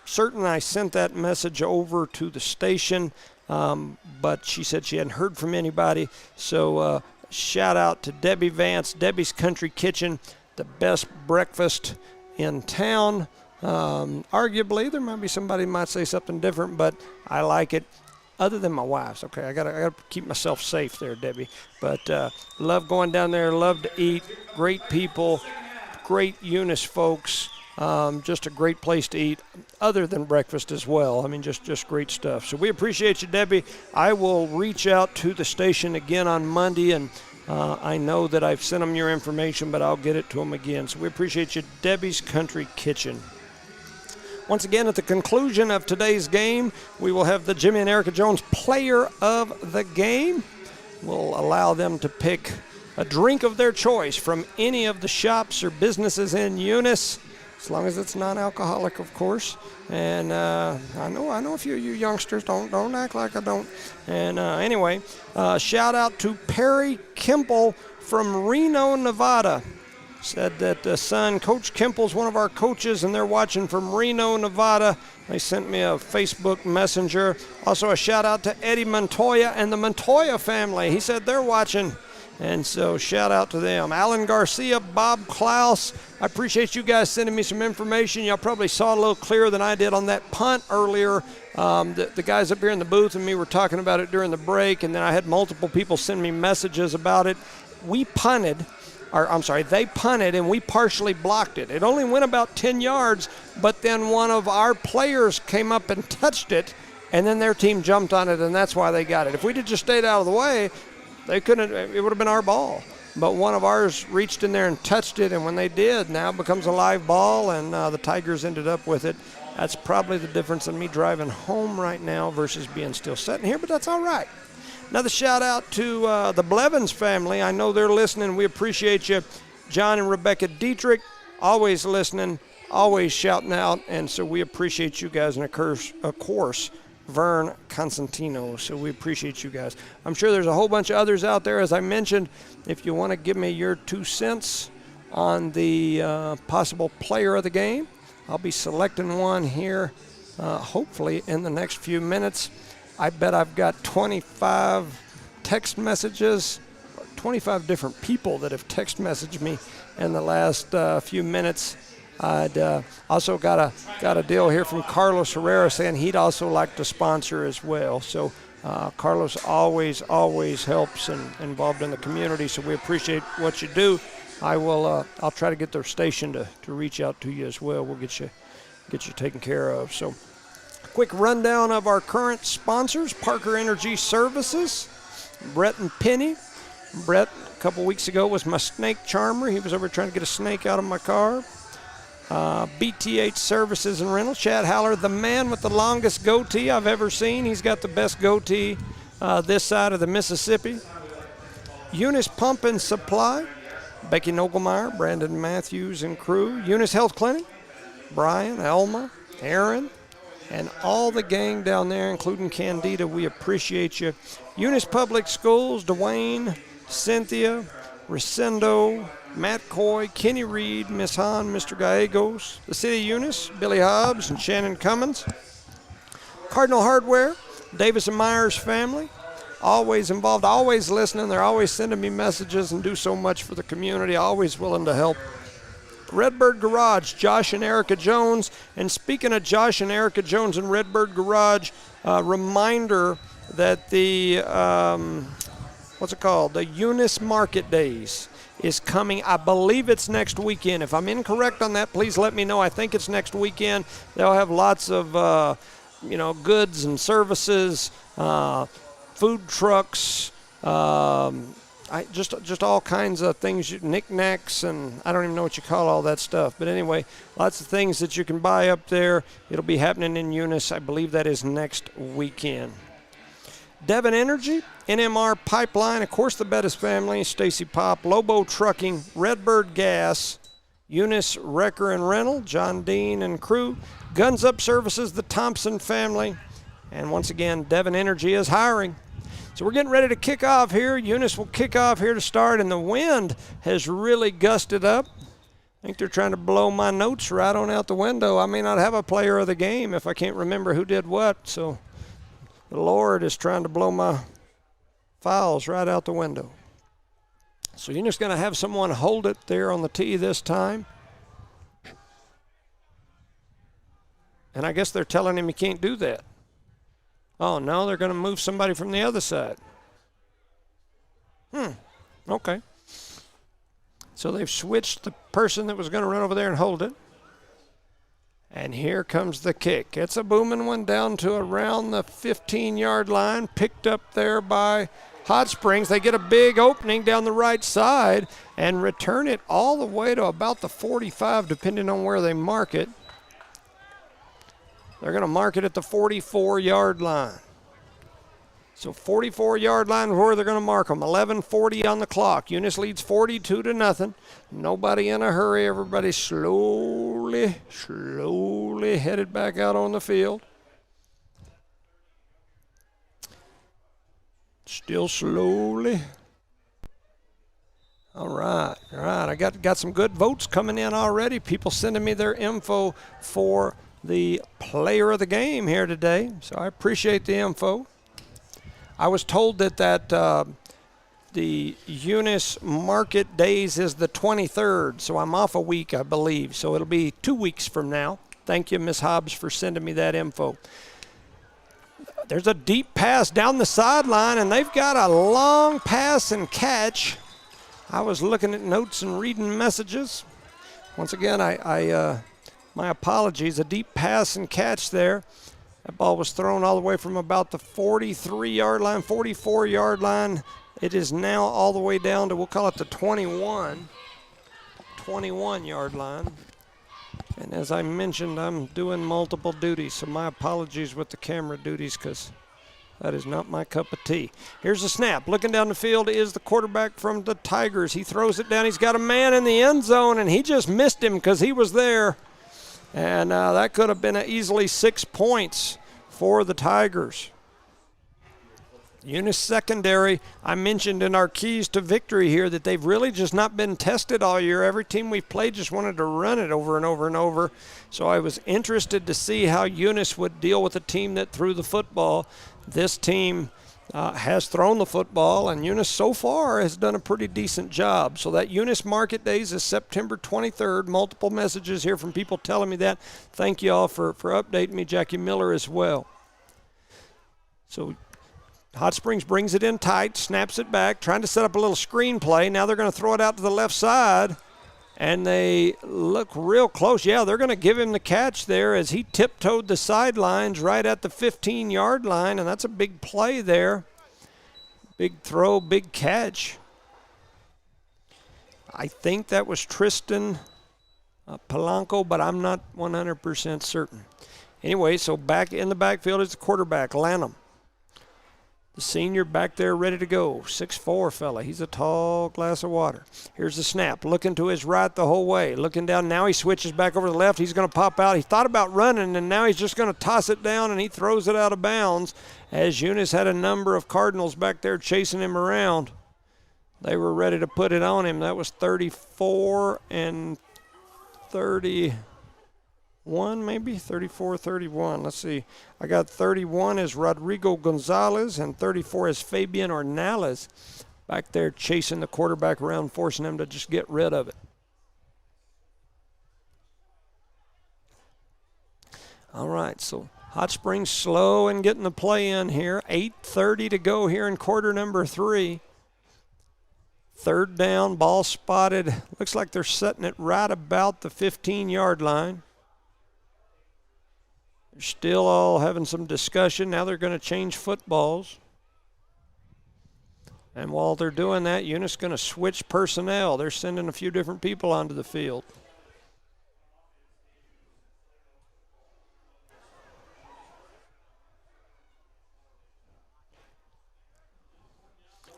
certain I sent that message over to the station, but she said she hadn't heard from anybody. So shout out to Debbie Vance, Debbie's Country Kitchen, the best breakfast in town. Arguably, there might be somebody who might say something different, but I like it. Other than my wife's, okay, I gotta keep myself safe there, Debbie. But love going down there, love to eat. Great people, great Eunice folks. Just a great place to eat, other than breakfast as well. I mean, just great stuff. So we appreciate you, Debbie. I will reach out to the station again on Monday, and I know that I've sent them your information, but I'll get it to them again. So we appreciate you, Debbie's Country Kitchen. Once again, at the conclusion of today's game, we will have the Jimmy and Erica Jones Player of the Game. We'll allow them to pick a drink of their choice from any of the shops or businesses in Eunice, as long as it's non-alcoholic, of course. And I know a few of you youngsters don't act like I don't. And anyway, shout out to Perry Kimple from Reno, Nevada. Said that son, Coach Kimple's one of our coaches, and they're watching from Reno, Nevada. They sent me a Facebook messenger. Also a shout out to Eddie Montoya and the Montoya family. He said they're watching. And so shout out to them. Alan Garcia, Bob Klaus, I appreciate you guys sending me some information. Y'all probably saw a little clearer than I did on that punt earlier. The guys up here in the booth and me were talking about it during the break, and then I had multiple people send me messages about it. They punted, and we partially blocked it. It only went about 10 yards, but then one of our players came up and touched it, and then their team jumped on it, and that's why they got it. If we'd have just stayed out of the way, they couldn't. It would have been our ball. But one of ours reached in there and touched it, and when they did, now it becomes a live ball, and the Tigers ended up with it. That's probably the difference in me driving home right now versus being still sitting here, but that's all right. Another shout out to the Blevins family. I know they're listening. We appreciate you. John and Rebecca Dietrich, always listening, always shouting out, and so we appreciate you guys. And of course, Vern Constantino. So we appreciate you guys. I'm sure there's a whole bunch of others out there. As I mentioned, if you want to give me your 2 cents on the possible player of the game, I'll be selecting one here hopefully in the next few minutes. I bet I've got 25 text messages, 25 different people that have text messaged me in the last few minutes. I'd also got a deal here from Carlos Herrera saying he'd also like to sponsor as well. So Carlos always helps and involved in the community. So we appreciate what you do. I'll try to get their station to reach out to you as well. We'll get you taken care of. So quick rundown of our current sponsors: Parker Energy Services, Brett and Penny. Brett, a couple weeks ago, was my snake charmer. He was over trying to get a snake out of my car. BTH Services and Rental, Chad Haller, the man with the longest goatee I've ever seen. He's got the best goatee this side of the Mississippi. Eunice Pump and Supply, Becky Nogelmeyer, Brandon Matthews and crew. Eunice Health Clinic, Brian, Elma, Aaron, and all the gang down there, including Candida. We appreciate you. Eunice Public Schools, Dwayne, Cynthia, Resendo, Matt Coy, Kenny Reed, Miss Hahn, Mr. Gallegos, the City of Eunice, Billy Hobbs and Shannon Cummins. Cardinal Hardware, Davis and Myers family, always involved, always listening. They're always sending me messages and do so much for the community, always willing to help. Redbird Garage, Josh and Erica Jones. And speaking of Josh and Erica Jones and Redbird Garage, reminder that the, the Eunice Market Days is coming. I believe it's next weekend. If I'm incorrect on that, please let me know. I think it's next weekend. They'll have lots of, goods and services, food trucks, just all kinds of things, knickknacks, and I don't even know what you call all that stuff. But anyway, lots of things that you can buy up there. It'll be happening in Eunice. I believe that is next weekend. Devon Energy, NMR Pipeline, of course the Bettis family, Stacy Pop, Lobo Trucking, Redbird Gas, Eunice Wrecker and Rental, John Dean and crew, Guns Up Services, the Thompson family, and once again, Devon Energy is hiring. So we're getting ready to kick off here. Eunice will kick off here to start, and the wind has really gusted up. I think they're trying to blow my notes right on out the window. I may not have a player of the game if I can't remember who did what, so the Lord is trying to blow my files right out the window. So Eunice going to have someone hold it there on the tee this time. And I guess they're telling him he can't do that. Oh, no, they're going to move somebody from the other side. Okay. So they've switched the person that was going to run over there and hold it. And here comes the kick. It's a booming one down to around the 15-yard line, picked up there by Hot Springs. They get a big opening down the right side and return it all the way to about the 45, depending on where they mark it. They're going to mark it at the 44-yard line. So 44-yard line is where they're going to mark them. 11:40 on the clock. Eunice leads 42-0. Nobody in a hurry. Everybody slowly headed back out on the field. Still slowly. All right. I got some good votes coming in already. People sending me their info for the player of the game here today, so I appreciate the info. I was told that the Eunice Market Days is the 23rd, so I'm off a week, I believe, so it'll be 2 weeks from now. Thank you, Ms. Hobbs, for sending me that info. There's a deep pass down the sideline, and they've got a long pass and catch. I was looking at notes and reading messages. Once again, my apologies, a deep pass and catch there. That ball was thrown all the way from about the 43-yard line, 44-yard line. It is now all the way down to, we'll call it the 21-yard line. And as I mentioned, I'm doing multiple duties, so my apologies with the camera duties because that is not my cup of tea. Here's the snap. Looking down the field is the quarterback from the Tigers. He throws it down. He's got a man in the end zone, and he just missed him because he was there. And that could have been easily 6 points for the Tigers. Eunice secondary, I mentioned in our keys to victory here that they've really just not been tested all year. Every team we've played just wanted to run it over and over and over. So I was interested to see how Eunice would deal with a team that threw the football. This team has thrown the football, and Eunice so far has done a pretty decent job. So that Eunice Market Days is September 23rd. Multiple messages here from people telling me that. Thank you all for updating me, Jackie Miller as well. So Hot Springs brings it in tight, snaps it back, trying to set up a little screen play. Now they're going to throw it out to the left side, and they look real close. Yeah, they're going to give him the catch there as he tiptoed the sidelines right at the 15-yard line, and that's a big play there. Big throw, big catch. I think that was Tristan Polanco, but I'm not 100% certain. Anyway, so back in the backfield is the quarterback, Lanham. The senior back there ready to go. 6'4" fella. He's a tall glass of water. Here's the snap. Looking to his right the whole way. Looking down. Now he switches back over to the left. He's going to pop out. He thought about running, and now he's just going to toss it down, and he throws it out of bounds as Eunice had a number of Cardinals back there chasing him around. They were ready to put it on him. That was 34 and 31, maybe 34, 31. Let's see. I got 31 as Rodrigo Gonzalez and 34 as Fabian Ornales back there chasing the quarterback around, forcing him to just get rid of it. All right, so Hot Springs slow and getting the play in here. 8:30 to go here in quarter number 3. Third down, ball spotted. Looks like they're setting it right about the 15-yard line. They're still all having some discussion. Now they're going to change footballs. And while they're doing that, Eunice going to switch personnel. They're sending a few different people onto the field.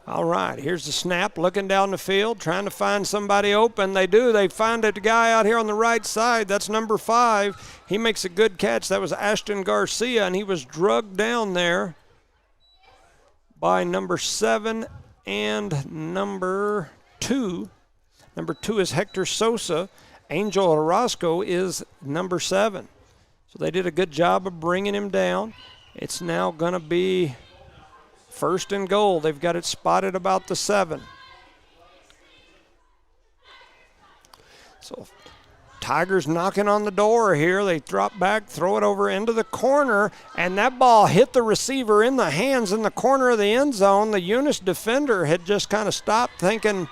All right, here's the snap, looking down the field, trying to find somebody open. They do. They find a guy out here on the right side. That's number 5. He makes a good catch. That was Ashton Garcia, and he was drugged down there by number 7 and number 2. Number 2 is Hector Sosa. Angel Orozco is number 7. So they did a good job of bringing him down. It's now going to be first and goal. They've got it spotted about the 7. So Tigers knocking on the door here. They drop back, throw it over into the corner, and that ball hit the receiver in the hands in the corner of the end zone. The Eunice defender had just kind of stopped, thinking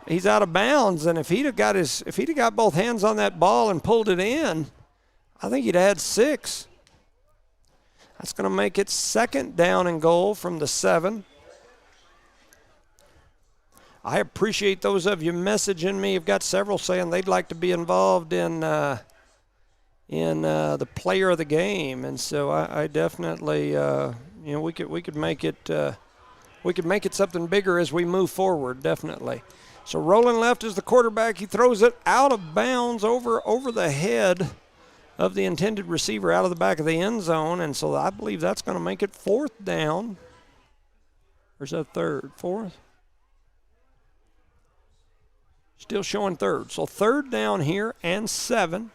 he's out of bounds, and if he'd have got both hands on that ball and pulled it in, I think he'd have had 6. That's going to make it second down and goal from the 7. I appreciate those of you messaging me. I've got several saying they'd like to be involved in the player of the game, and so I definitely we could make it something bigger as we move forward, definitely. So rolling left is the quarterback. He throws it out of bounds over the head of the intended receiver out of the back of the end zone, and so I believe that's going to make it fourth down. Or is that third? Fourth? Still showing third. So third down here and 7.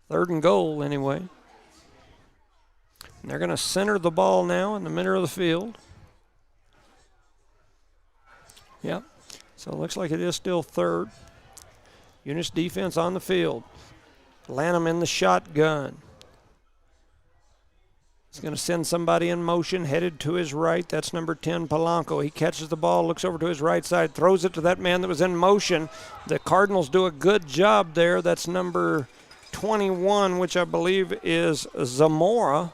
Third and goal anyway. And they're going to center the ball now in the middle of the field. Yep. So it looks like it is still third. Eunice defense on the field. Lanham in the shotgun. He's going to send somebody in motion, headed to his right. That's number 10, Polanco. He catches the ball, looks over to his right side, throws it to that man that was in motion. The Cardinals do a good job there. That's number 21, which I believe is Zamora,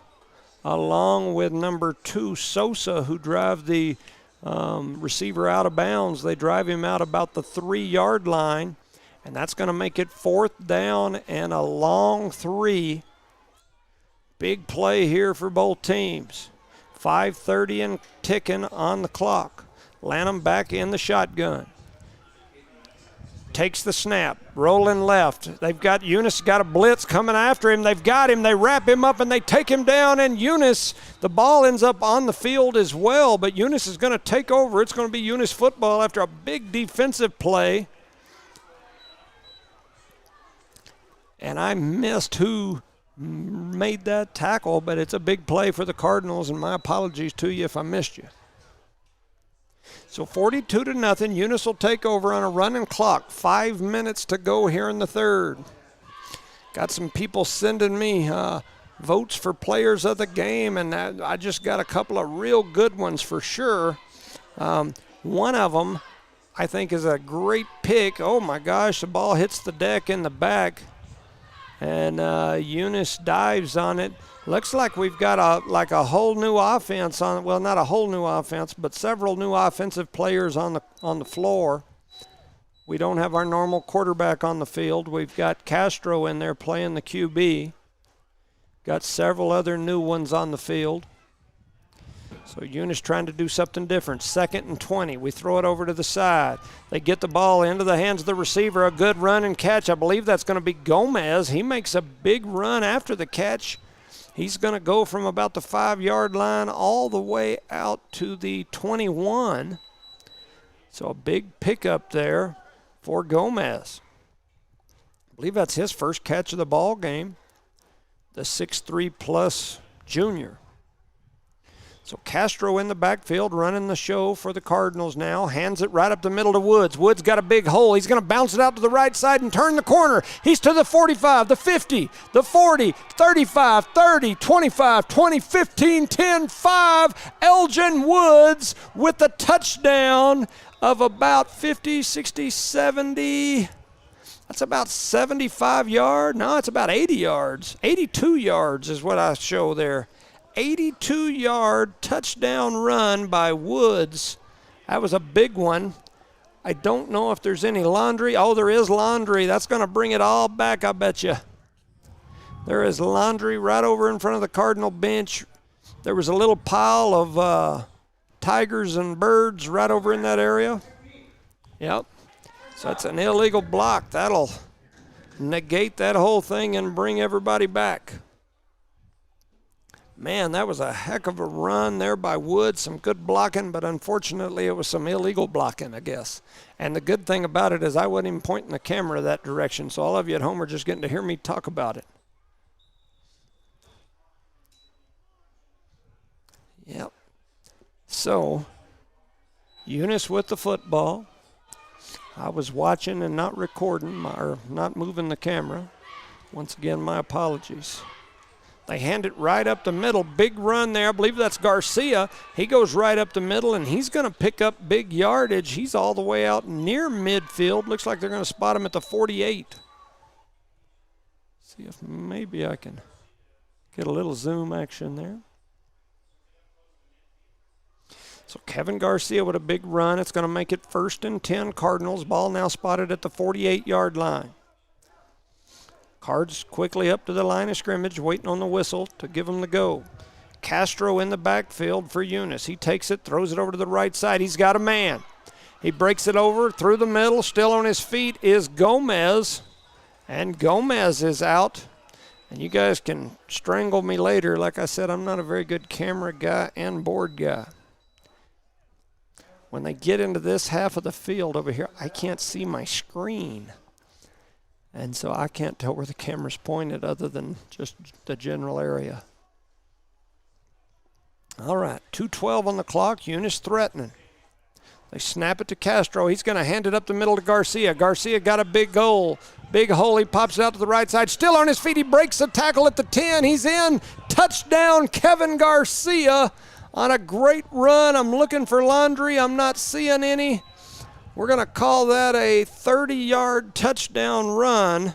along with number 2, Sosa, who drive the receiver out of bounds. They drive him out about the 3-yard line. And that's going to make it fourth down and a long 3. Big play here for both teams. 5:30 and ticking on the clock. Lanham back in the shotgun. Takes the snap, rolling left. They've got Eunice, got a blitz coming after him. They've got him. They wrap him up and they take him down. And Eunice, the ball ends up on the field as well. But Eunice is going to take over. It's going to be Eunice football after a big defensive play. And I missed who made that tackle, but it's a big play for the Cardinals, and my apologies to you if I missed you. So 42-0, Eunice will take over on a running clock. 5 minutes to go here in the third. Got some people sending me votes for players of the game, and I just got a couple of real good ones for sure. One of them I think is a great pick. Oh my gosh, the ball hits the deck in the back. And Eunice dives on it. Looks like we've got a whole new offense on. Well, not a whole new offense, but several new offensive players on the floor. We don't have our normal quarterback on the field. We've got Castro in there playing the QB. Got several other new ones on the field. So Eunice trying to do something different. 2nd and 20. We throw it over to the side. They get the ball into the hands of the receiver. A good run and catch. I believe that's going to be Gomez. He makes a big run after the catch. He's going to go from about the 5-yard line all the way out to the 21. So a big pickup there for Gomez. I believe that's his first catch of the ball game. The 6'3 plus junior. So Castro in the backfield running the show for the Cardinals now. Hands it right up the middle to Woods. Woods got a big hole. He's going to bounce it out to the right side and turn the corner. He's to the 45, the 50, the 40, 35, 30, 25, 20, 15, 10, 5. Elgin Woods with a touchdown of about 50, 60, 70. That's about 75 yards. No, it's about 80 yards. 82 yards is what I show there. 82-yard touchdown run by Woods. That was a big one. I don't know if there's any laundry. Oh, there is laundry. That's going to bring it all back, I bet you. There is laundry right over in front of the Cardinal bench. There was a little pile of tigers and birds right over in that area. Yep. So that's an illegal block. That'll negate that whole thing and bring everybody back. Man, that was a heck of a run there by Woods. Some good blocking, but unfortunately it was some illegal blocking, I guess. And the good thing about it is I wasn't even pointing the camera that direction, so all of you at home are just getting to hear me talk about it. Yep. So, Eunice with the football. I was watching and not recording, or not moving the camera. Once again, my apologies. They hand it right up the middle. Big run there. I believe that's Garcia. He goes right up the middle, and he's going to pick up big yardage. He's all the way out near midfield. Looks like they're going to spot him at the 48. See if maybe I can get a little zoom action there. So Kevin Garcia with a big run. It's going to make it 1st and 10 Cardinals. Ball now spotted at the 48-yard line. Cards quickly up to the line of scrimmage, waiting on the whistle to give them the go. Castro in the backfield for Eunice. He takes it, throws it over to the right side. He's got a man. He breaks it over through the middle. Still on his feet is Gomez. And Gomez is out. And you guys can strangle me later. Like I said, I'm not a very good camera guy and board guy. When they get into this half of the field over here, I can't see my screen. And so I can't tell where the camera's pointed other than just the general area. All right, 2:12 on the clock. Eunice threatening. They snap it to Castro. He's going to hand it up the middle to Garcia. Garcia got a big goal. Big hole. He pops it out to the right side. Still on his feet. He breaks the tackle at the 10. He's in. Touchdown, Kevin Garcia on a great run. I'm looking for laundry. I'm not seeing any. We're going to call that a 30-yard touchdown run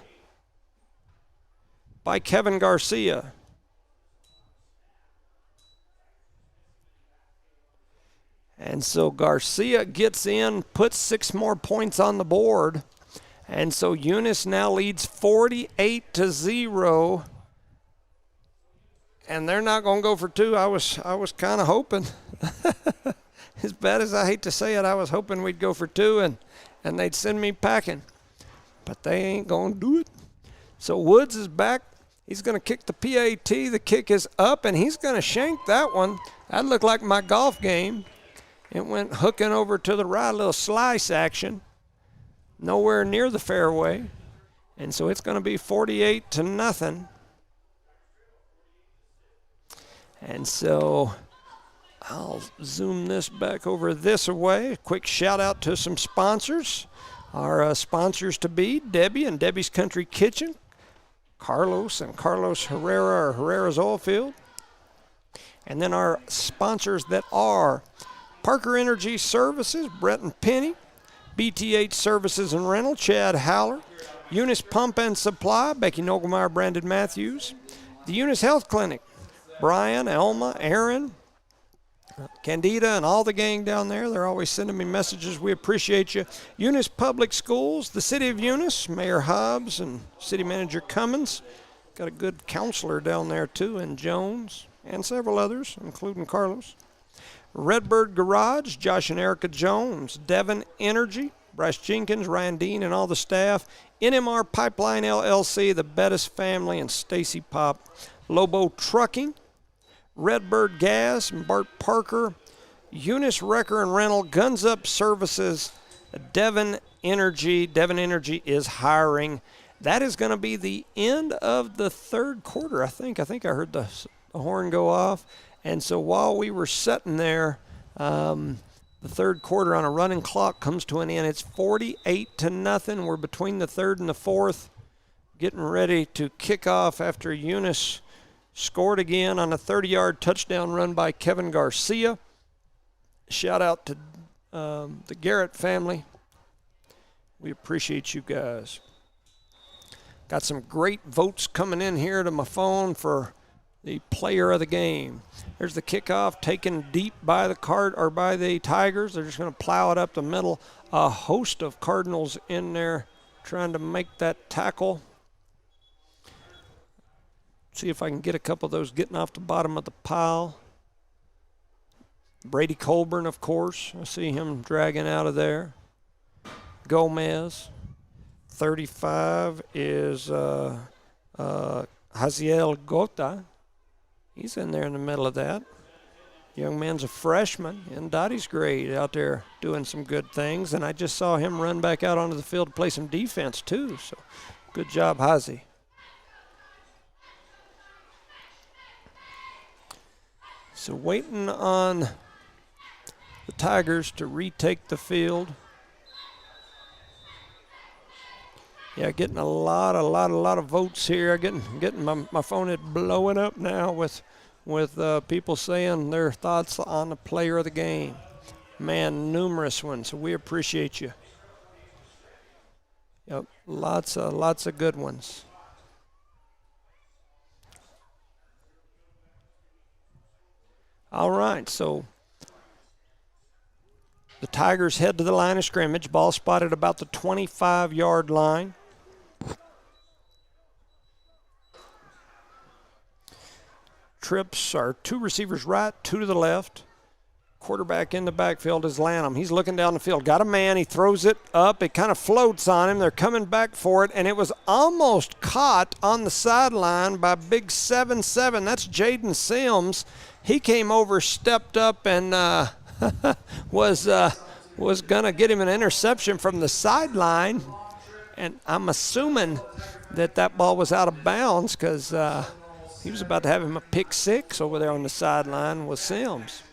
by Kevin Garcia. And so Garcia gets in, puts 6 more points on the board. And so Eunice now leads 48-0. And they're not going to go for 2. I was kind of hoping. As bad as I hate to say it, I was hoping we'd go for 2 and they'd send me packing. But they ain't going to do it. So Woods is back. He's going to kick the PAT. The kick is up, and he's going to shank that one. That looked like my golf game. It went hooking over to the right, a little slice action. Nowhere near the fairway. And so it's going to be 48-0. And so I'll zoom this back over this way. A quick shout out to some sponsors. Our sponsors to be, Debbie and Debbie's Country Kitchen, Carlos and Carlos Herrera or Herrera's Oil Field. And then our sponsors that are Parker Energy Services, Brett and Penny, BTH Services and Rental, Chad Howler, Eunice Pump and Supply, Becky Nogelmeyer, Brandon Matthews, the Eunice Health Clinic, Brian, Elma, Aaron, Candida, and all the gang down there. They're always sending me messages. We appreciate you. Eunice Public Schools, the City of Eunice, Mayor Hobbs and City Manager Cummins. Got a good counselor down there, too, in Jones, and several others, including Carlos. Redbird Garage, Josh and Erica Jones. Devon Energy, Bryce Jenkins, Ryan Dean, and all the staff. NMR Pipeline LLC, the Bettis family, and Stacy Pop. Lobo Trucking, Redbird Gas, and Bart Parker. Eunice Wrecker and Rental, Guns Up Services, Devon Energy. Devon Energy is hiring. That is going to be the end of the third quarter, I think. I heard the horn go off. And so while we were sitting there, the third quarter on a running clock comes to an end. It's 48-0. We're between the third and the fourth, getting ready to kick off after Eunice scored again on a 30-yard touchdown run by Kevin Garcia. Shout out to the Garrett family. We appreciate you guys. Got some great votes coming in here to my phone for the player of the game. There's the kickoff taken deep by the Tigers. They're just going to plow it up the middle. A host of Cardinals in there trying to make that tackle. See if I can get a couple of those getting off the bottom of the pile. Brady Colburn, of course. I see him dragging out of there. Gomez. 35 is Haziel Gota. He's in there in the middle of that. Young man's a freshman in Dottie's grade out there doing some good things. And I just saw him run back out onto the field to play some defense too. So good job, Hazi. So waiting on the Tigers to retake the field. Yeah, getting a lot of votes here. Getting my phone is blowing up now with people saying their thoughts on the player of the game. Man, numerous ones. So we appreciate you. Yep, lots of good ones. All right, so the Tigers head to the line of scrimmage. Ball spotted about the 25-yard line. Trips are two receivers right, two to the left. Quarterback in the backfield is Lanham. He's looking down the field. Got a man. He throws it up. It kind of floats on him. They're coming back for it, and it was almost caught on the sideline by big 7'7". That's Jaden Sims. He came over, stepped up, and was going to get him an interception from the sideline. And I'm assuming that ball was out of bounds because he was about to have him a pick six over there on the sideline with Sims.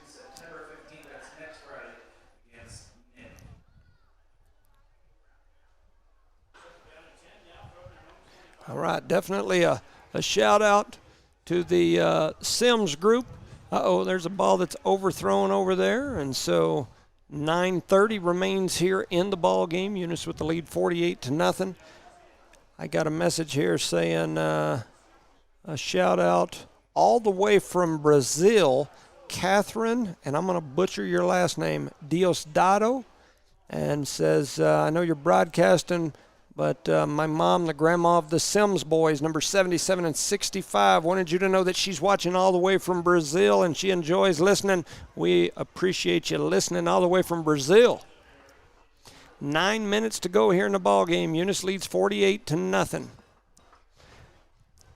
All right, definitely a shout out to the Sims group. There's a ball that's overthrown over there, and so 9:30 remains here in the ball game. Eunice with the lead 48-0. I got a message here saying a shout out all the way from Brazil, Catherine, and I'm going to butcher your last name, Diosdado, and says, I know you're broadcasting, but my mom, the grandma of the Sims boys, number 77 and 65, wanted you to know that she's watching all the way from Brazil and she enjoys listening. We appreciate you listening all the way from Brazil. 9 minutes to go here in the ball game. Eunice leads 48-0.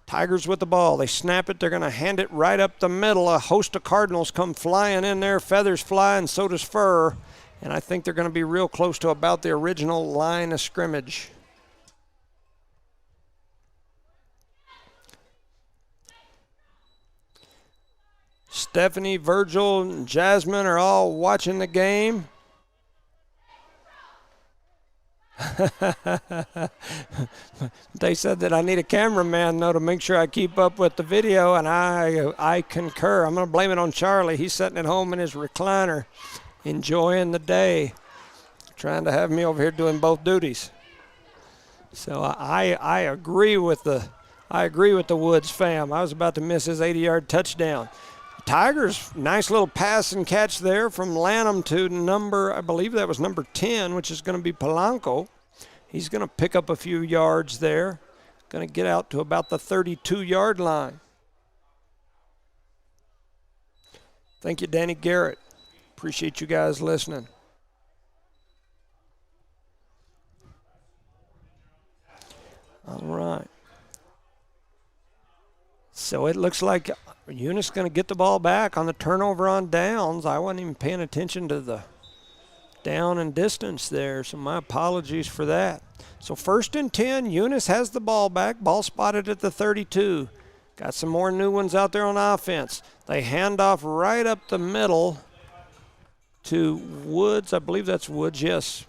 Tigers with the ball. They snap it. They're going to hand it right up the middle. A host of Cardinals come flying in there. Feathers fly, and so does fur. And I think they're going to be real close to about the original line of scrimmage. Stephanie, Virgil, and Jasmine are all watching the game. They said that I need a cameraman, though, to make sure I keep up with the video, and I concur. I'm going to blame it on Charlie. He's sitting at home in his recliner, enjoying the day, trying to have me over here doing both duties. So I agree with the Woods fam. I was about to miss his 80-yard touchdown. Tigers, nice little pass and catch there from Lanham to I believe that was number 10, which is going to be Polanco. He's going to pick up a few yards there. Going to get out to about the 32-yard line. Thank you, Danny Garrett. Appreciate you guys listening. All right. So it looks like Eunice going to get the ball back on the turnover on downs. I wasn't even paying attention to the down and distance there, so my apologies for that. So 1st and 10, Eunice has the ball back. Ball spotted at the 32. Got some more new ones out there on offense. They hand off right up the middle to Woods. I believe that's Woods, yes.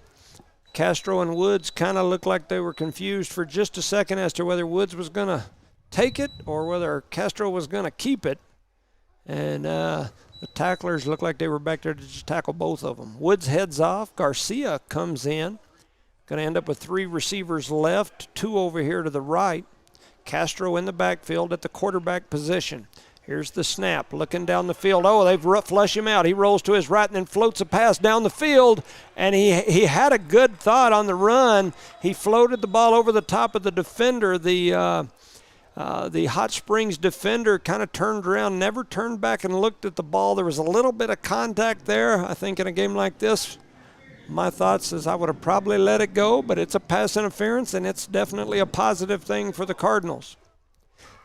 Castro and Woods kind of looked like they were confused for just a second as to whether Woods was going to take it or whether Castro was going to keep it. And the tacklers looked like they were back there to just tackle both of them. Woods heads off. Garcia comes in. Going to end up with 3 receivers left, 2 over here to the right. Castro in the backfield at the quarterback position. Here's the snap, looking down the field. Oh, they've flushed him out. He rolls to his right and then floats a pass down the field, and he had a good thought on the run. He floated the ball over the top of the defender. The Hot Springs defender kind of turned around, never turned back and looked at the ball. There was a little bit of contact there. I think in a game like this, my thoughts is I would have probably let it go, but it's a pass interference, and it's definitely a positive thing for the Cardinals.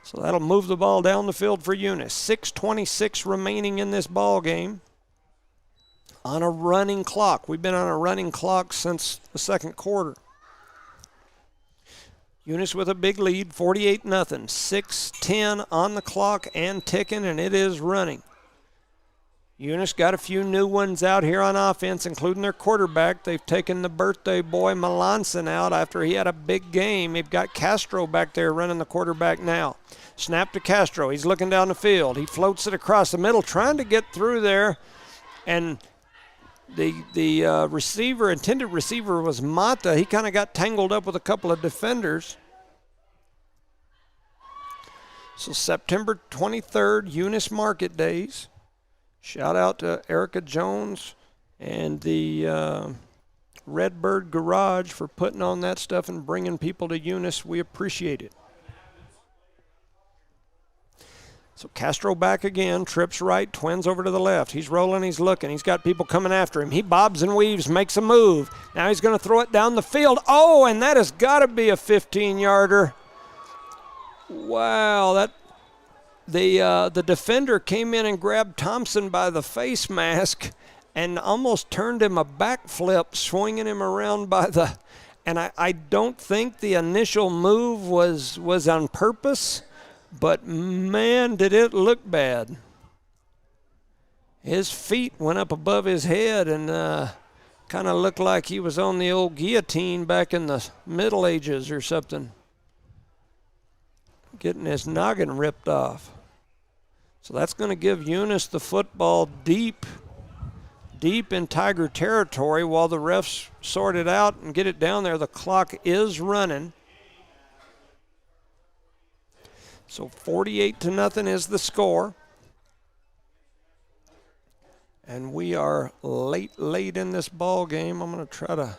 So that'll move the ball down the field for Eunice. 6:26 remaining in this ball game on a running clock. We've been on a running clock since the second quarter. Eunice with a big lead, 48-0. 6:10 on the clock and ticking, and it is running. Eunice got a few new ones out here on offense, including their quarterback. They've taken the birthday boy Melanson out after he had a big game. They've got Castro back there running the quarterback now. Snap to Castro. He's looking down the field. He floats it across the middle, trying to get through there. And the intended receiver was Mata. He kind of got tangled up with a couple of defenders. So September 23rd, Eunice Market Days. Shout out to Erica Jones and the Redbird Garage for putting on that stuff and bringing people to Eunice. We appreciate it. So Castro back again, trips right, twins over to the left. He's rolling, he's looking. He's got people coming after him. He bobs and weaves, makes a move. Now he's going to throw it down the field. Oh, and that has got to be a 15-yarder. Wow, the defender came in and grabbed Thompson by the face mask and almost turned him a backflip, swinging him around by the. And I don't think the initial move was on purpose, but man, did it look bad. His feet went up above his head and kind of looked like he was on the old guillotine back in the Middle Ages or something, getting his noggin ripped off. So that's going to give Eunice the football deep in Tiger territory while the refs sort it out and get it down there. The clock is running. So 48-0 is the score. And we are late in this ball game. I'm going to try to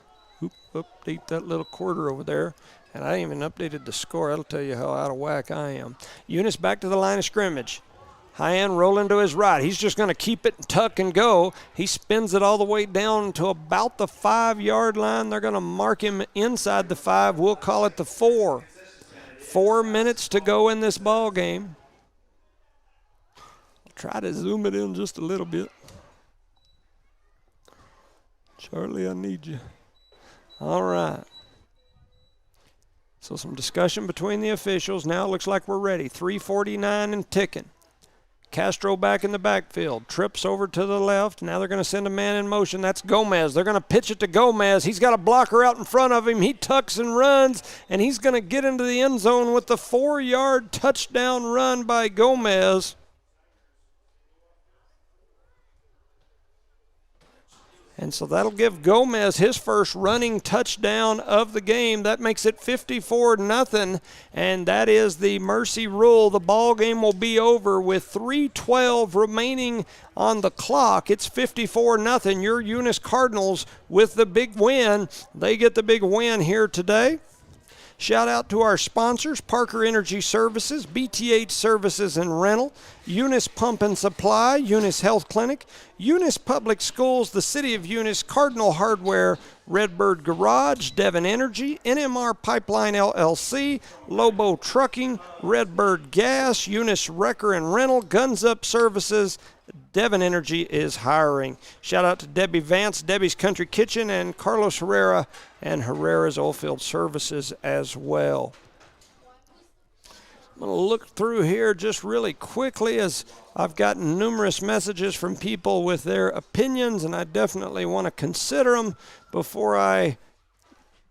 update that little quarter over there. And I ain't even updated the score. That'll tell you how out of whack I am. Eunice back to the line of scrimmage. High end rolling to his right. He's just going to keep it and tuck and go. He spins it all the way down to about the 5-yard line. They're going to mark him inside the 5. We'll call it the 4. 4 minutes to go in this ball game. I'll try to zoom it in just a little bit. Charlie, I need you. All right. So some discussion between the officials. Now it looks like we're ready. 3:49 and ticking. Castro back in the backfield, trips over to the left. Now they're going to send a man in motion. That's Gomez. They're going to pitch it to Gomez. He's got a blocker out in front of him. He tucks and runs, and he's going to get into the end zone with the 4-yard touchdown run by Gomez. And so that'll give Gomez his first running touchdown of the game. That makes it 54-0, and that is the mercy rule. The ball game will be over with 3:12 remaining on the clock. It's 54-0. Your Eunice Cardinals with the big win. They get the big win here today. Shout out to our sponsors, Parker Energy Services, BTH Services and Rental, Eunice Pump and Supply, Eunice Health Clinic, Eunice Public Schools, the City of Eunice, Cardinal Hardware, Redbird Garage, Devon Energy, NMR Pipeline LLC, Lobo Trucking, Redbird Gas, Eunice Wrecker and Rental, Guns Up Services. Devon Energy is hiring. Shout out to Debbie Vance, Debbie's Country Kitchen, and Carlos Herrera and Herrera's Oilfield Services as well. I'm going to look through here just really quickly as I've gotten numerous messages from people with their opinions, and I definitely want to consider them before I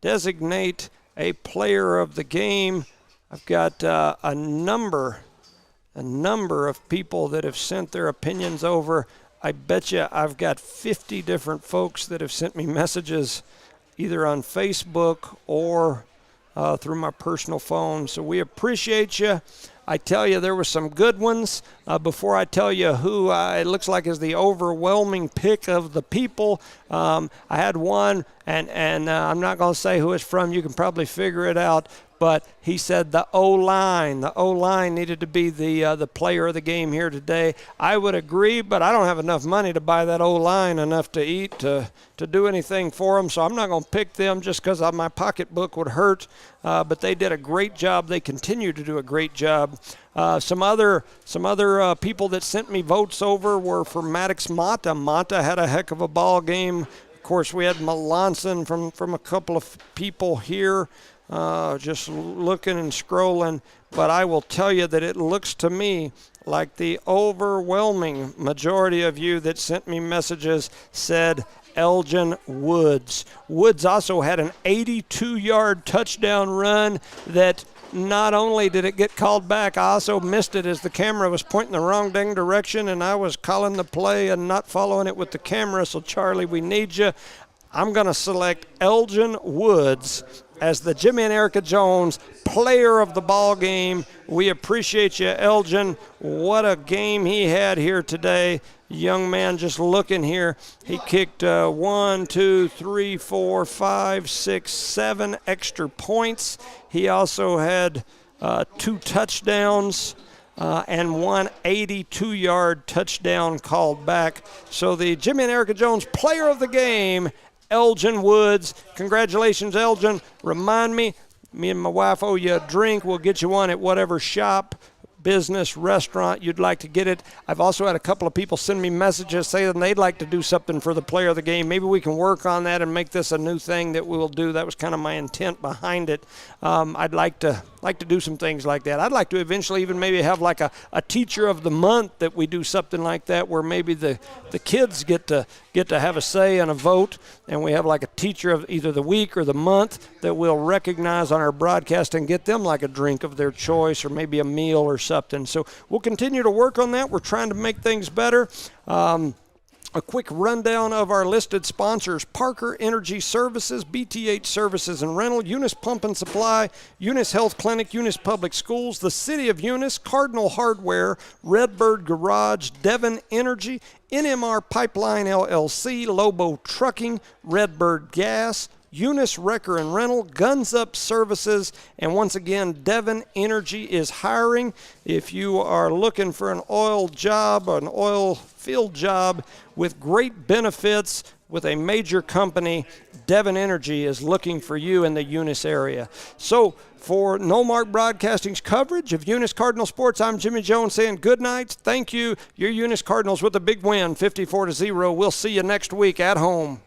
designate a player of the game. I've got a number of people that have sent their opinions over. I bet you I've got 50 different folks that have sent me messages either on Facebook or through my personal phone. So we appreciate you. I tell you, there were some good ones. Before I tell you who it looks like is the overwhelming pick of the people, I had one, and I'm not going to say who it's from. You can probably figure it out. But he said the O-line. The O-line needed to be the player of the game here today. I would agree, but I don't have enough money to buy that O-line enough to eat, to do anything for them. So I'm not going to pick them just because my pocketbook would hurt. But they did a great job. They continue to do a great job. Some other people that sent me votes over were for Maddox Mata. Mata had a heck of a ball game. Of course, we had Melanson from a couple of people here. Just looking and scrolling, but I will tell you that it looks to me like the overwhelming majority of you that sent me messages said Elgin Woods. Woods also had an 82-yard touchdown run that not only did it get called back, I also missed it as the camera was pointing the wrong dang direction, and I was calling the play and not following it with the camera. So, Charlie, we need you. I'm going to select Elgin Woods as the Jimmy and Erica Jones player of the ball game. We appreciate you, Elgin. What a game he had here today. Young man, just looking here, he kicked 1, 2, 3, 4, 5, 6, 7 extra points. He also had 2 touchdowns and one 82-yard touchdown called back. So the Jimmy and Erica Jones player of the game, Elgin Woods. Congratulations, Elgin. Remind me and my wife owe you a drink. We'll get you one at whatever shop, business, restaurant you'd like to get it. I've also had a couple of people send me messages saying they'd like to do something for the player of the game. Maybe we can work on that and make this a new thing that we will do. That was kind of my intent behind it. I'd like to do some things like that. I'd like to eventually even maybe have like a teacher of the month that we do something like that where maybe the kids get to have a say and a vote, and we have like a teacher of either the week or the month that we'll recognize on our broadcast and get them like a drink of their choice or maybe a meal or something. So we'll continue to work on that. We're trying to make things better. A quick rundown of our listed sponsors: Parker Energy Services, BTH Services and Rental, Eunice Pump and Supply, Eunice Health Clinic, Eunice Public Schools, the City of Eunice, Cardinal Hardware, Redbird Garage, Devon Energy, NMR Pipeline LLC, Lobo Trucking, Redbird Gas, Eunice Wrecker and Rental, Guns Up Services, and once again, Devon Energy is hiring. If you are looking for an oil job, an oil field job with great benefits with a major company, Devon Energy is looking for you in the Eunice area. So for No Mark Broadcasting's coverage of Eunice Cardinal Sports, I'm Jimmy Jones saying good night. Thank you. Your Eunice Cardinals with a big win, 54-0. We'll see you next week at home.